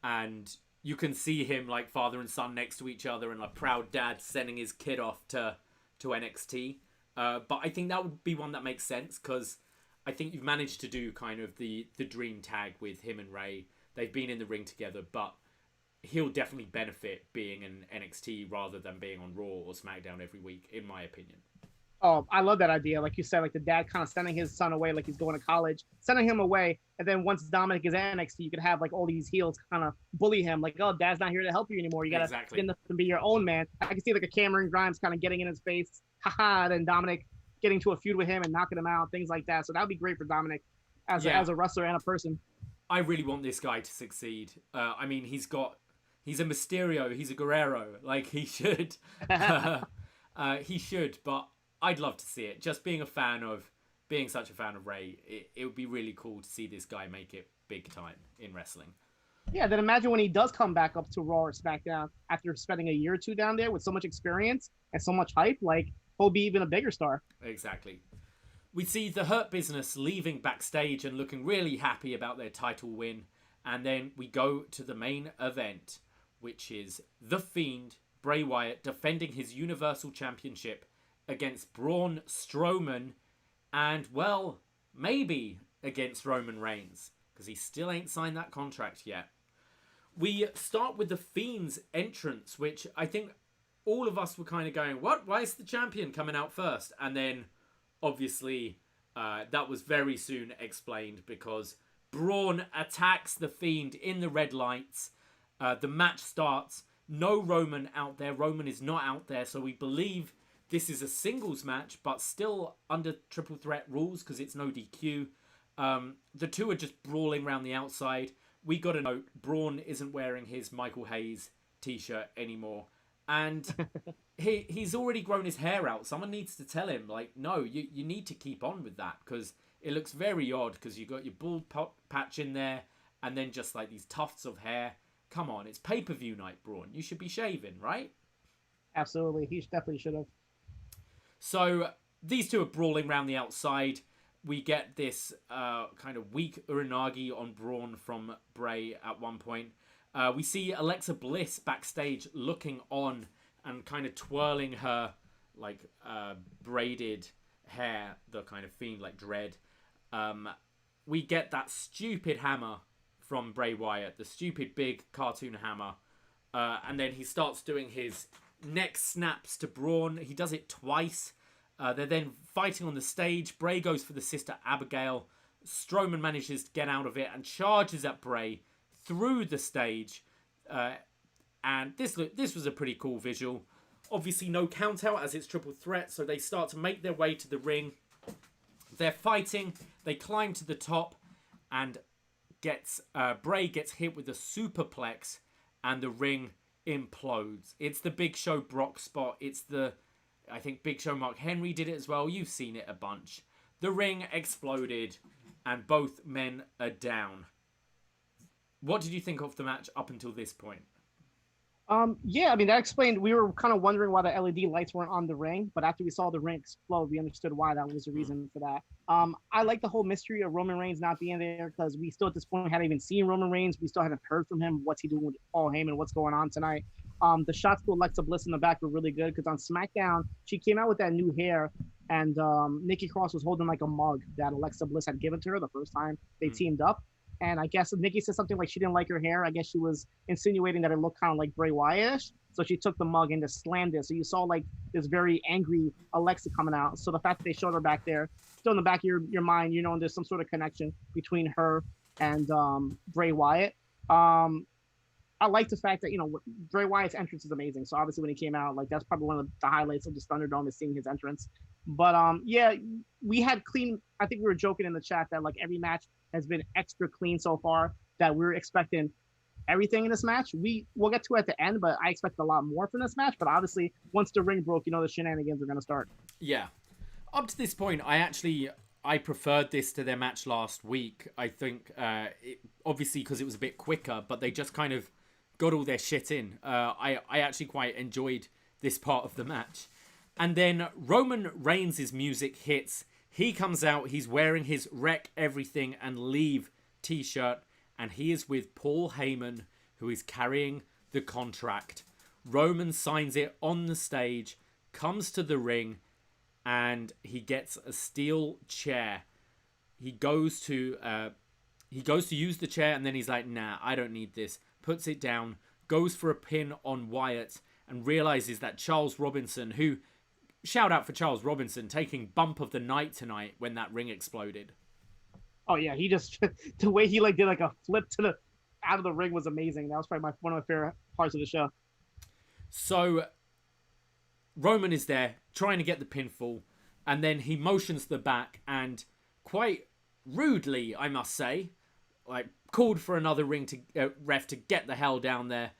and you can see him like father and son next to each other, and a proud dad sending his kid off to NXT. But I think that would be one that makes sense, because I think you've managed to do kind of the dream tag with him and Ray. They've been in the ring together, but he'll definitely benefit being in NXT rather than being on Raw or SmackDown every week, in my opinion. Oh, I love that idea. Like you said, like the dad kind of sending his son away, like he's going to college, sending him away. And then once Dominic is at NXT, you could have like all these heels kind of bully him. Like, oh, dad's not here to help you anymore. You got to stand up and be your own man. I can see like a Cameron Grimes kind of getting in his face. Haha. Then Dominic getting to a feud with him and knocking him out, things like that. So that would be great for Dominic as a wrestler and a person. I really want this guy to succeed. I mean, he's a Mysterio, he's a Guerrero. Like, he should. He should, but I'd love to see it. Just being such a fan of Ray, it would be really cool to see this guy make it big time in wrestling. Yeah, then imagine when he does come back up to Raw or SmackDown after spending a year or two down there with so much experience and so much hype, like, he'll be even a bigger star. Exactly. We see the Hurt Business leaving backstage and looking really happy about their title win. And then we go to the main event, which is The Fiend, Bray Wyatt, defending his Universal Championship against Braun Strowman and, well, maybe against Roman Reigns, because he still ain't signed that contract yet. We start with The Fiend's entrance, which I think all of us were kind of going, what? Why is the champion coming out first? And then, obviously, that was very soon explained, because Braun attacks The Fiend in the red lights. The match starts. No Roman out there. Roman is not out there, so we believe this is a singles match, but still under triple threat rules because it's no DQ. The two are just brawling around the outside. We got a note, Braun isn't wearing his Michael Hayes t-shirt anymore. And he's already grown his hair out. Someone needs to tell him, like, no, you need to keep on with that, because it looks very odd, because you got your bald patch in there and then just like these tufts of hair. Come on, it's pay-per-view night, Braun. You should be shaving, right? Absolutely. He definitely should have. So these two are brawling around the outside. We get this kind of weak Uranagi on Braun from Bray at one point. We see Alexa Bliss backstage looking on and kind of twirling her like braided hair, the kind of Fiend like dread. We get that stupid hammer from Bray Wyatt, the stupid big cartoon hammer. And then he starts doing his neck snaps to Braun. He does it twice. They're then fighting on the stage. Bray goes for the Sister Abigail. Strowman manages to get out of it and charges at Bray through the stage. And this was a pretty cool visual. Obviously no count out as it's triple threat, so they start to make their way to the ring. They're fighting. They climb to the top, and Bray gets hit with a superplex, and the ring implodes. It's the Big Show Brock spot. I think Big Show Mark Henry did it as well. You've seen it a bunch. The ring exploded, and both men are down. What did you think of the match up until this point? Yeah, I mean that explained. We were kind of wondering why the LED lights weren't on the ring, but after we saw the ring explode, we understood why that was the reason for that. I like the whole mystery of Roman Reigns not being there because we still at this point hadn't even seen Roman Reigns. We still haven't heard from him. What's he doing with Paul Heyman? What's going on tonight? The shots to Alexa Bliss in the back were really good because on SmackDown she came out with that new hair, and Nikki Cross was holding like a mug that Alexa Bliss had given to her the first time they teamed up. And I guess Nikki said something like she didn't like her hair. I guess she was insinuating that it looked kind of like Bray Wyatt-ish. So she took the mug and just slammed it. So you saw like this very angry Alexa coming out. So the fact that they showed her back there, still in the back of your mind, you know, and there's some sort of connection between her and Bray Wyatt. I like the fact that, you know, Bray Wyatt's entrance is amazing. So obviously when he came out, like that's probably one of the highlights of this Thunderdome is seeing his entrance. But yeah, we had clean. I think we were joking in the chat that like every match has been extra clean so far, that we're expecting everything in this match. We'll get to it at the end, but I expect a lot more from this match. But obviously once the ring broke, you know, the shenanigans are going to start. Yeah. Up to this point, I preferred this to their match last week. I think, obviously because it was a bit quicker, but they just kind of got all their shit in. I actually quite enjoyed this part of the match. And then Roman Reigns' music hits. He comes out, he's wearing his Wreck Everything and Leave t-shirt, and he is with Paul Heyman, who is carrying the contract. Roman signs it on the stage, comes to the ring, and he gets a steel chair. He goes to use the chair, and then he's like, nah, I don't need this. Puts it down, goes for a pin on Wyatt, and realizes that Charles Robinson, who, shout out for Charles Robinson, taking bump of the night tonight when that ring exploded. Oh yeah, he just the way he like did like a flip to the out of the ring was amazing. That was probably one of my favorite parts of the show. So Roman is there trying to get the pinfall, and then he motions the back and quite rudely, I must say, like called for another ring to ref to get the hell down there.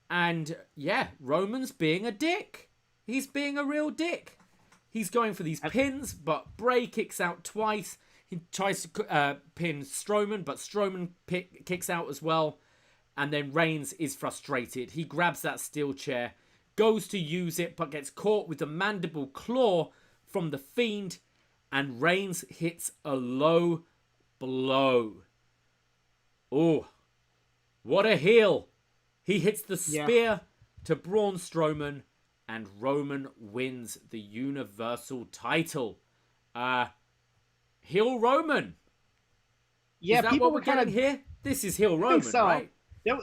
And yeah, Roman's being a dick. He's being a real dick. He's going for these pins, but Bray kicks out twice. He tries to pin Strowman, but Strowman kicks out as well. And then Reigns is frustrated. He grabs that steel chair, goes to use it, but gets caught with the mandible claw from the Fiend. And Reigns hits a low blow. Oh, what a heel. He hits the spear to Braun Strowman. And Roman wins the Universal title. Heel Roman. Yeah, is that people what we're getting here? This is heel Roman, so. right?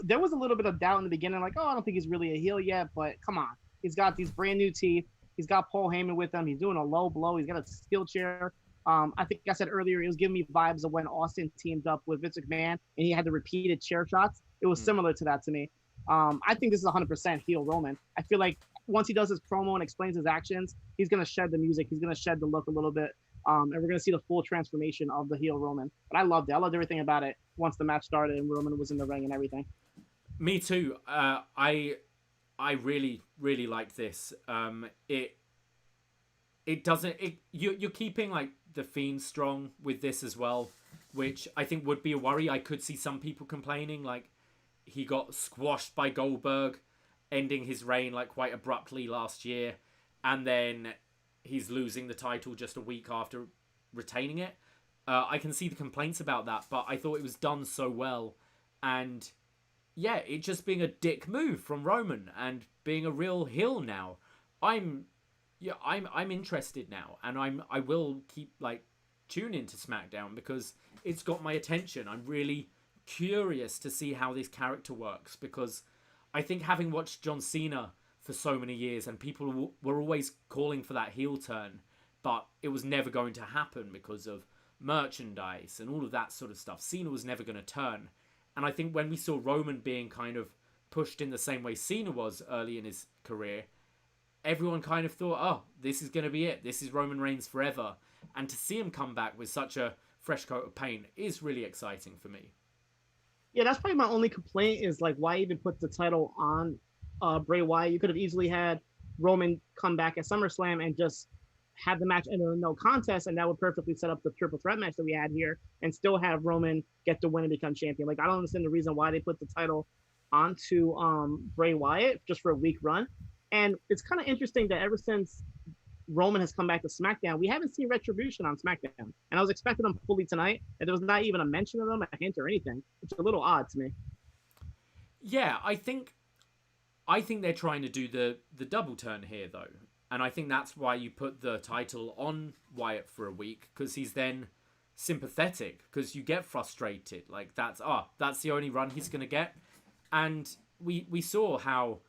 There was a little bit of doubt in the beginning, like, oh, I don't think he's really a heel yet, but come on. He's got these brand new teeth. He's got Paul Heyman with him. He's doing a low blow. He's got a steel chair. I think I said earlier, it was giving me vibes of when Austin teamed up with Vince McMahon and he had the repeated chair shots. It was similar to that to me. I think this is 100% heel Roman. I feel like once he does his promo and explains his actions, he's going to shed the music. He's going to shed the look a little bit. And we're going to see the full transformation of the heel Roman. But I loved it. I loved everything about it once the match started and Roman was in the ring and everything. Me too. I really, really like this. You're keeping like the Fiend strong with this as well, which I think would be a worry. I could see some people complaining like he got squashed by Goldberg, ending his reign like quite abruptly last year, and then he's losing the title just a week after retaining it. I can see the complaints about that, but I thought it was done so well, and yeah, it just being a dick move from Roman and being a real heel now. I'm interested now, and I will keep like tune into SmackDown because it's got my attention. I'm really curious to see how this character works, because I think having watched John Cena for so many years and people were always calling for that heel turn, but it was never going to happen because of merchandise and all of that sort of stuff. Cena was never going to turn. And I think when we saw Roman being kind of pushed in the same way Cena was early in his career, everyone kind of thought, oh, this is going to be it. This is Roman Reigns forever. And to see him come back with such a fresh coat of paint is really exciting for me. Yeah, that's probably my only complaint is like why even put the title on Bray Wyatt. You could have easily had Roman come back at SummerSlam and just have the match end in a no contest, and that would perfectly set up the triple threat match that we had here and still have Roman get the win and become champion. Like, I don't understand the reason why they put the title onto Bray Wyatt just for a week run. And it's kind of interesting that ever since Roman has come back to SmackDown, we haven't seen Retribution on SmackDown. And I was expecting them fully tonight, and there was not even a mention of them, a hint or anything, which is a little odd to me. Yeah, I think they're trying to do the double turn here, though. And I think that's why you put the title on Wyatt for a week, because he's then sympathetic, because you get frustrated. Like, that's the only run he's going to get. And we saw how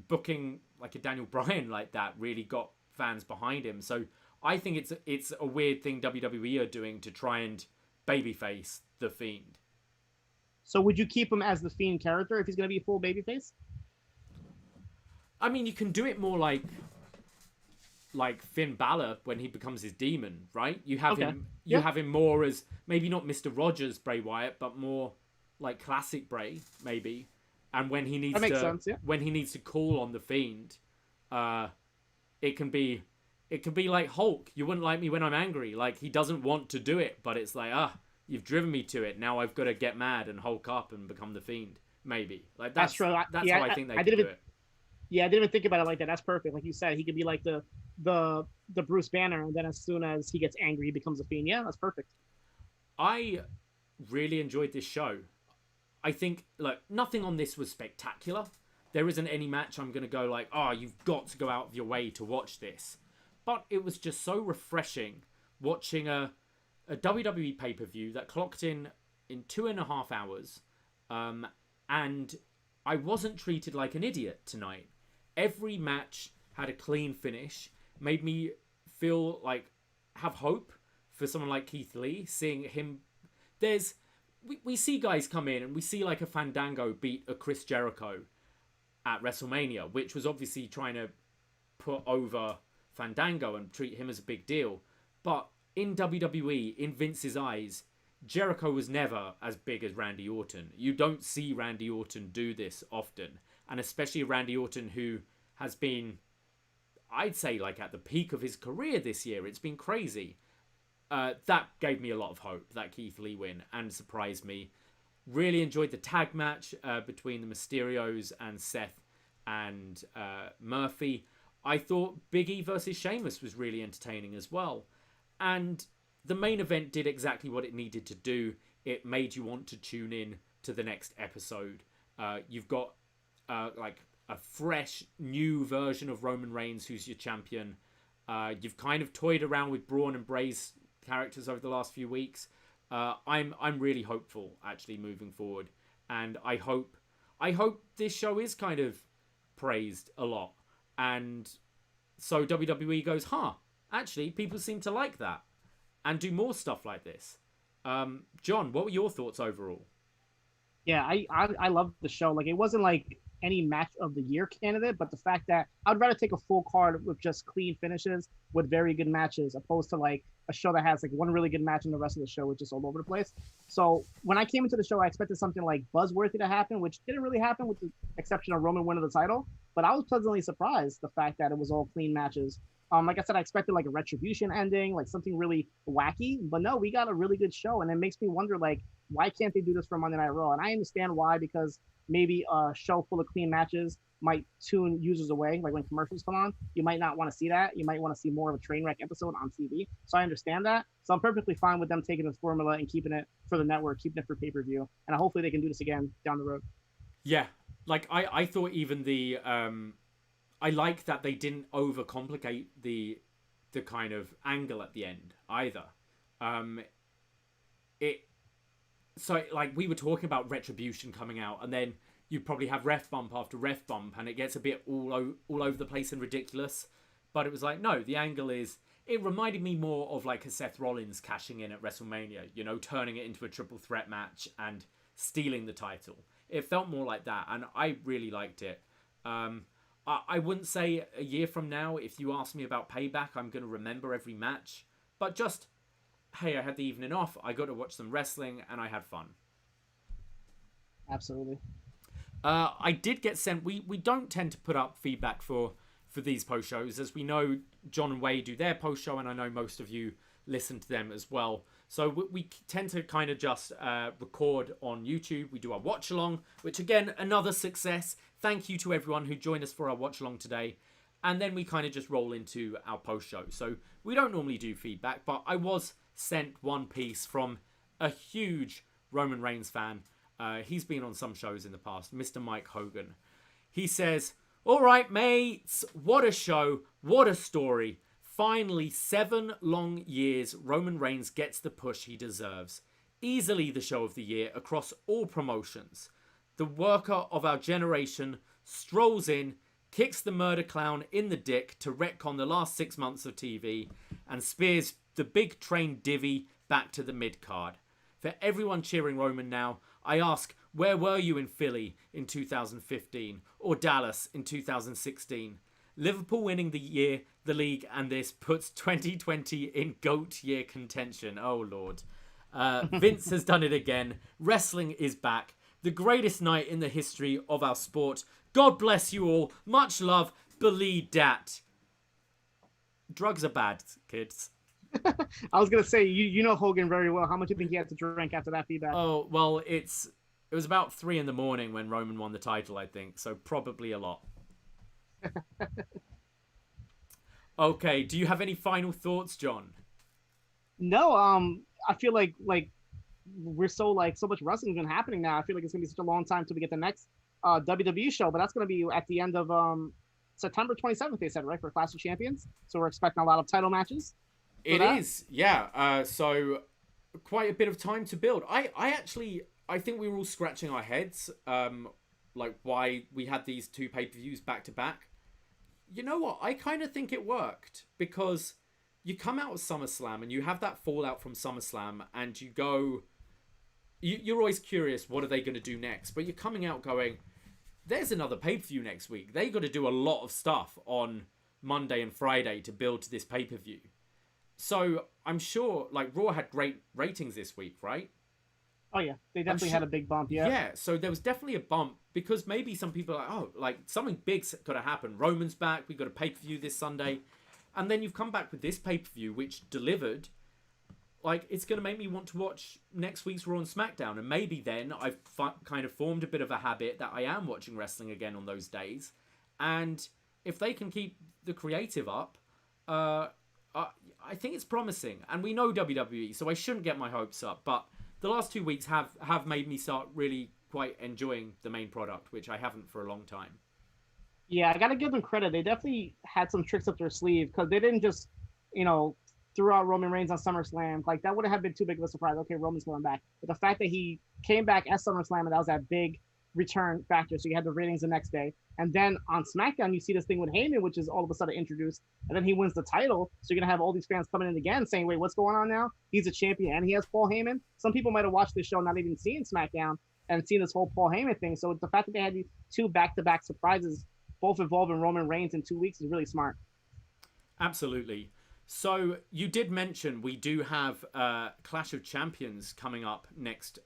booking like a Daniel Bryan like that really got fans behind him. So I think it's a weird thing WWE are doing to try and babyface The Fiend. So would you keep him as the Fiend character if he's going to be a full babyface? I mean, you can do it more like Finn Balor when he becomes his demon, right? You have him. You have him more as maybe not Mr. Rogers Bray Wyatt, but more like classic Bray, maybe. And when he needs when he needs to call on the Fiend, it can be like Hulk. You wouldn't like me when I'm angry. Like, he doesn't want to do it, but it's like, you've driven me to it. Now I've got to get mad and Hulk up and become the Fiend. Maybe like that's true. That's how I think they can do it. Yeah, I didn't even think about it like that. That's perfect. Like you said, he could be like the Bruce Banner, and then as soon as he gets angry, he becomes a Fiend. Yeah, that's perfect. I really enjoyed this show. I think, look, nothing on this was spectacular. There isn't any match I'm going to go like, you've got to go out of your way to watch this. But it was just so refreshing watching a WWE pay-per-view that clocked in 2.5 hours. And I wasn't treated like an idiot tonight. Every match had a clean finish, made me feel like have hope for someone like Keith Lee, seeing him. We see guys come in and we see like a Fandango beat a Chris Jericho at WrestleMania, which was obviously trying to put over Fandango and treat him as a big deal. But in WWE, in Vince's eyes, Jericho was never as big as Randy Orton. You don't see Randy Orton do this often. And especially Randy Orton, who has been, I'd say, like at the peak of his career this year. It's been crazy. That gave me a lot of hope, that Keith Lee win, and surprised me. Really enjoyed the tag match between the Mysterios and Seth and Murphy. I thought Big E versus Sheamus was really entertaining as well. And the main event did exactly what it needed to do. It made you want to tune in to the next episode. You've got like a fresh, new version of Roman Reigns, who's your champion. You've kind of toyed around with Braun and Bray's characters over the last few weeks. I'm really hopeful, actually, moving forward. And I hope this show is kind of praised a lot. And so WWE goes, actually, people seem to like that. And do more stuff like this. John, what were your thoughts overall? Yeah, I loved the show. Like, it wasn't like any match of the year candidate, but the fact that I'd rather take a full card with just clean finishes with very good matches, opposed to like a show that has like one really good match and the rest of the show is just all over the place. So when I came into the show, I expected something like buzzworthy to happen, which didn't really happen with the exception of Roman winning the title. But I was pleasantly surprised the fact that it was all clean matches. Like I said, I expected like a Retribution ending, like something really wacky, but no, we got a really good show, and it makes me wonder, like, why can't they do this for Monday Night Raw? And I understand why, because maybe a show full of clean matches might tune users away. Like when commercials come on, you might not want to see that. You might want to see more of a train wreck episode on TV. So I understand that. So I'm perfectly fine with them taking this formula and keeping it for the network, keeping it for pay-per-view, and hopefully they can do this again down the road. Yeah, like I thought even the I like that they didn't overcomplicate the kind of angle at the end either. So like we were talking about Retribution coming out, and then you probably have ref bump after ref bump, and it gets a bit all over the place and ridiculous. But it was like, no, the angle is. It reminded me more of like a Seth Rollins cashing in at WrestleMania, you know, turning it into a triple threat match and stealing the title. It felt more like that, and I really liked it. I wouldn't say a year from now, if you ask me about Payback, I'm going to remember every match. But just, hey, I had the evening off, I got to watch some wrestling, and I had fun. Absolutely. I did get sent... We don't tend to put up feedback for these post shows. As we know, John and Wade do their post show, and I know most of you listen to them as well. So we tend to kind of just record on YouTube. We do our watch along, which again, another success. Thank you to everyone who joined us for our watch along today. And then we kind of just roll into our post show. So we don't normally do feedback, but I was sent one piece from a huge Roman Reigns fan. He's been on some shows in the past, Mr. Mike Hogan. He says, "All right, mates, what a show, what a story. Finally, 7 long years, Roman Reigns gets the push he deserves. Easily the show of the year across all promotions. The worker of our generation strolls in, kicks the murder clown in the dick to retcon the last 6 months of TV, and spears the big train divvy back to the mid-card. For everyone cheering Roman now, I ask, where were you in Philly in 2015 or Dallas in 2016? Liverpool winning the league, and this puts 2020 in GOAT year contention. Oh, Lord. Vince has done it again. Wrestling is back. The greatest night in the history of our sport. God bless you all. Much love. Believe that." Drugs are bad, kids. I was going to say, you know Hogan very well. How much do you think he had to drink after that feedback? Oh, well, it was about 3 a.m. when Roman won the title, I think. So probably a lot. Okay, do you have any final thoughts, John? No, I feel like we're so much wrestling's been happening now. I feel like it's gonna be such a long time till we get the next WWE show, but that's gonna be at the end of September 27th. They said, right, for Clash of Champions. So we're expecting a lot of title matches. It is, yeah. So quite a bit of time to build. I think we were all scratching our heads, like why we had these 2 pay-per-views back to back. You know what? I kind of think it worked because you come out of SummerSlam and you have that fallout from SummerSlam and you go, you're always curious, what are they going to do next? But you're coming out going, there's another pay-per-view next week. They got to do a lot of stuff on Monday and Friday to build to this pay-per-view. So I'm sure, like, Raw had great ratings this week, right? Oh, yeah. They definitely had a big bump, yeah. Yeah, so there was definitely a bump because maybe some people are like, oh, like, something big's got to happen. Roman's back. We've got a pay-per-view this Sunday. And then you've come back with this pay-per-view, which delivered. Like, it's going to make me want to watch next week's Raw and SmackDown. And maybe then I've kind of formed a bit of a habit that I am watching wrestling again on those days. And if they can keep the creative up, I think it's promising. And we know WWE, so I shouldn't get my hopes up. But the last 2 weeks have made me start really quite enjoying the main product, which I haven't for a long time. Yeah, I got to give them credit. They definitely had some tricks up their sleeve because they didn't just, threw out Roman Reigns on SummerSlam. Like, that would have been too big of a surprise. Okay, Roman's going back. But the fact that he came back at SummerSlam and that was that big return factor, so you had the ratings the next day. And then on SmackDown, you see this thing with Heyman, which is all of a sudden introduced. And then he wins the title. So you're going to have all these fans coming in again saying, wait, what's going on now? He's a champion and he has Paul Heyman. Some people might have watched this show not even seeing SmackDown and seen this whole Paul Heyman thing. So the fact that they had these 2 back-to-back surprises, both involving Roman Reigns in 2 weeks, is really smart. Absolutely. So you did mention we do have Clash of Champions coming up next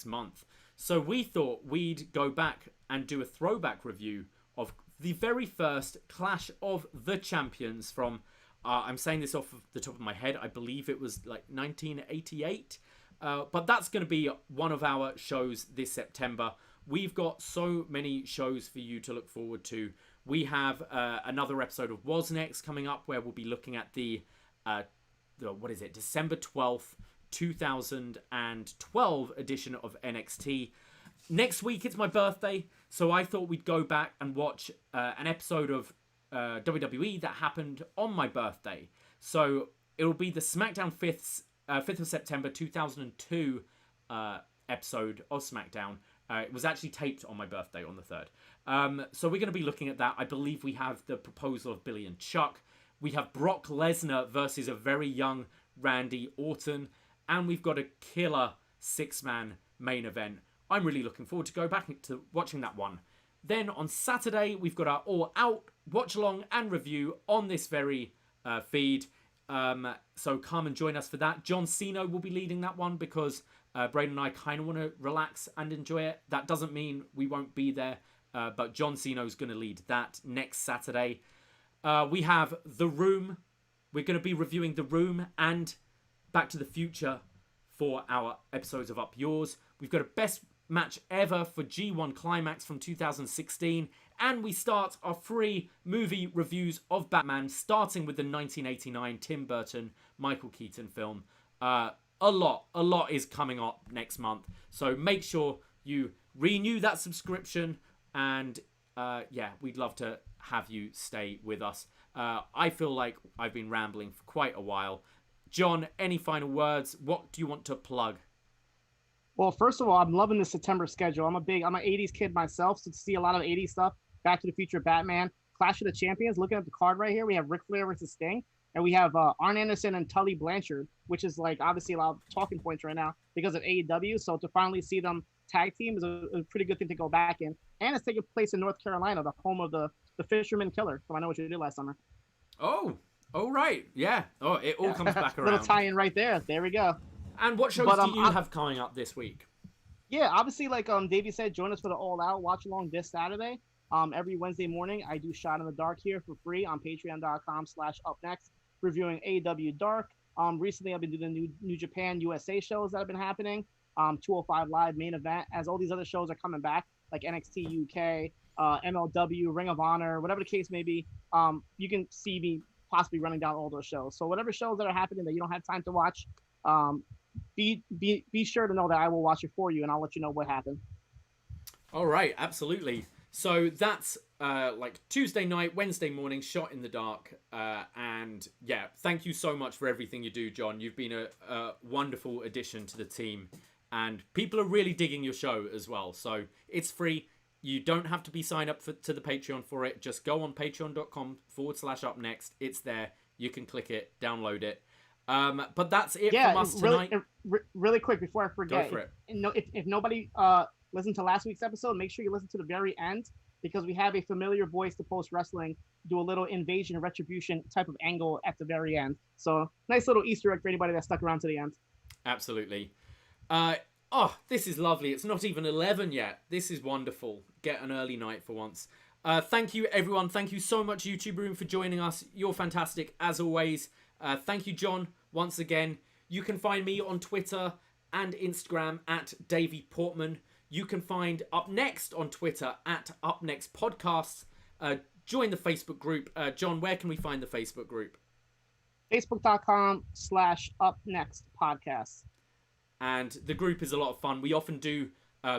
month. So we thought we'd go back and do a throwback review of the very first Clash of the Champions from, I'm saying this off of the top of my head, I believe it was like 1988. But that's going to be one of our shows this September. We've got so many shows for you to look forward to. We have another episode of Was Next coming up where we'll be looking at the December 12th, 2012 edition of NXT. Next week, it's my birthday, so I thought we'd go back and watch an episode of WWE that happened on my birthday. So it'll be the SmackDown 5th of September 2002 episode of SmackDown. It was actually taped on my birthday on the 3rd. So we're going to be looking at that. I believe we have the proposal of Billy and Chuck. We have Brock Lesnar versus a very young Randy Orton. And we've got a killer 6-man main event. I'm really looking forward to go back to watching that one. Then on Saturday, we've got our all-out watch-along and review on this very feed. So come and join us for that. John Siino will be leading that one because Braden and I kind of want to relax and enjoy it. That doesn't mean we won't be there, but John Siino's going to lead that next Saturday. We have The Room we're going to be reviewing The Room and Back to the Future for our episodes of Up Yours. We've got a best match ever for G1 Climax from 2016. And we start our free movie reviews of Batman, starting with the 1989 Tim Burton, Michael Keaton film. A lot is coming up next month. So make sure you renew that subscription. And we'd love to have you stay with us. I feel like I've been rambling for quite a while. John, any final words? What do you want to plug? Well, first of all, I'm loving the September schedule. I'm an 80s kid myself, so to see a lot of 80s stuff, Back to the Future, Batman, Clash of the Champions. Looking at the card right here, we have Ric Flair versus Sting, and we have Arn Anderson and Tully Blanchard, which is like obviously a lot of talking points right now because of AEW. So to finally see them tag team is a pretty good thing to go back in, and it's taking place in North Carolina, the home of the Fisherman Killer from I Know What You Did Last Summer. Oh, right. Yeah. Oh, it all comes back around. Little tie-in right there. There we go. And what shows do you have coming up this week? Yeah, obviously, like Davie said, join us for the All Out Watch Along this Saturday. Every Wednesday morning, I do Shot in the Dark here for free on patreon.com/upnext, reviewing AEW Dark. Recently, I've been doing the New Japan USA shows that have been happening. 205 Live, Main Event, as all these other shows are coming back, like NXT UK, MLW, Ring of Honor, whatever the case may be. You can see me possibly running down all those shows. So whatever shows that are happening that you don't have time to watch, be sure to know that I will watch it for you, and I'll let you know what happened. All right, absolutely. So that's like Tuesday night, Wednesday morning, Shot in the Dark. And yeah, thank you so much for everything you do, John. You've been a wonderful addition to the team, and people are really digging your show as well. So it's free. You don't have to be signed up to the Patreon for it. Just go on patreon.com/upnext. It's there. You can click it, download it. But that's it from us tonight. Really quick before I forget. Go for it. If nobody listened to last week's episode, make sure you listen to the very end, because we have a familiar voice to Post Wrestling do a little invasion and retribution type of angle at the very end. So nice little Easter egg for anybody that stuck around to the end. Absolutely. This is lovely. It's not even 11 yet. This is wonderful. Get an early night for once. Thank you, everyone. Thank you so much, YouTube Room, for joining us. You're fantastic, as always. Thank you, John, once again. You can find me on Twitter and Instagram at Davie Portman. You can find Up Next on Twitter at upNXT Podcasts. Join the Facebook group. John, where can we find the Facebook group? Facebook.com/upNXT Podcasts. And the group is a lot of fun. We often do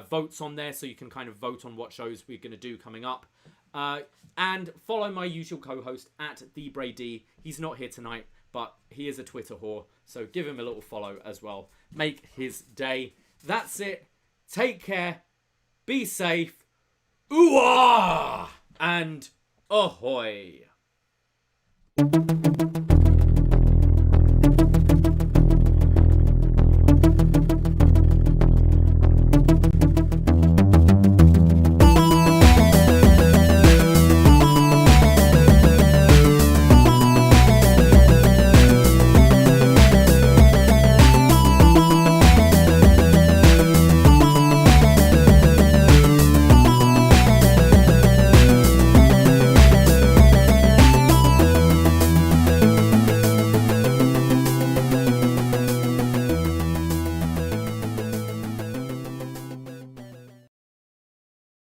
votes on there, so you can kind of vote on what shows we're going to do coming up. And follow my usual co-host at The Brady. He's not here tonight, but he is a Twitter whore, so give him a little follow as well. Make his day. That's it. Take care. Be safe. Ooh-ah! And ahoy.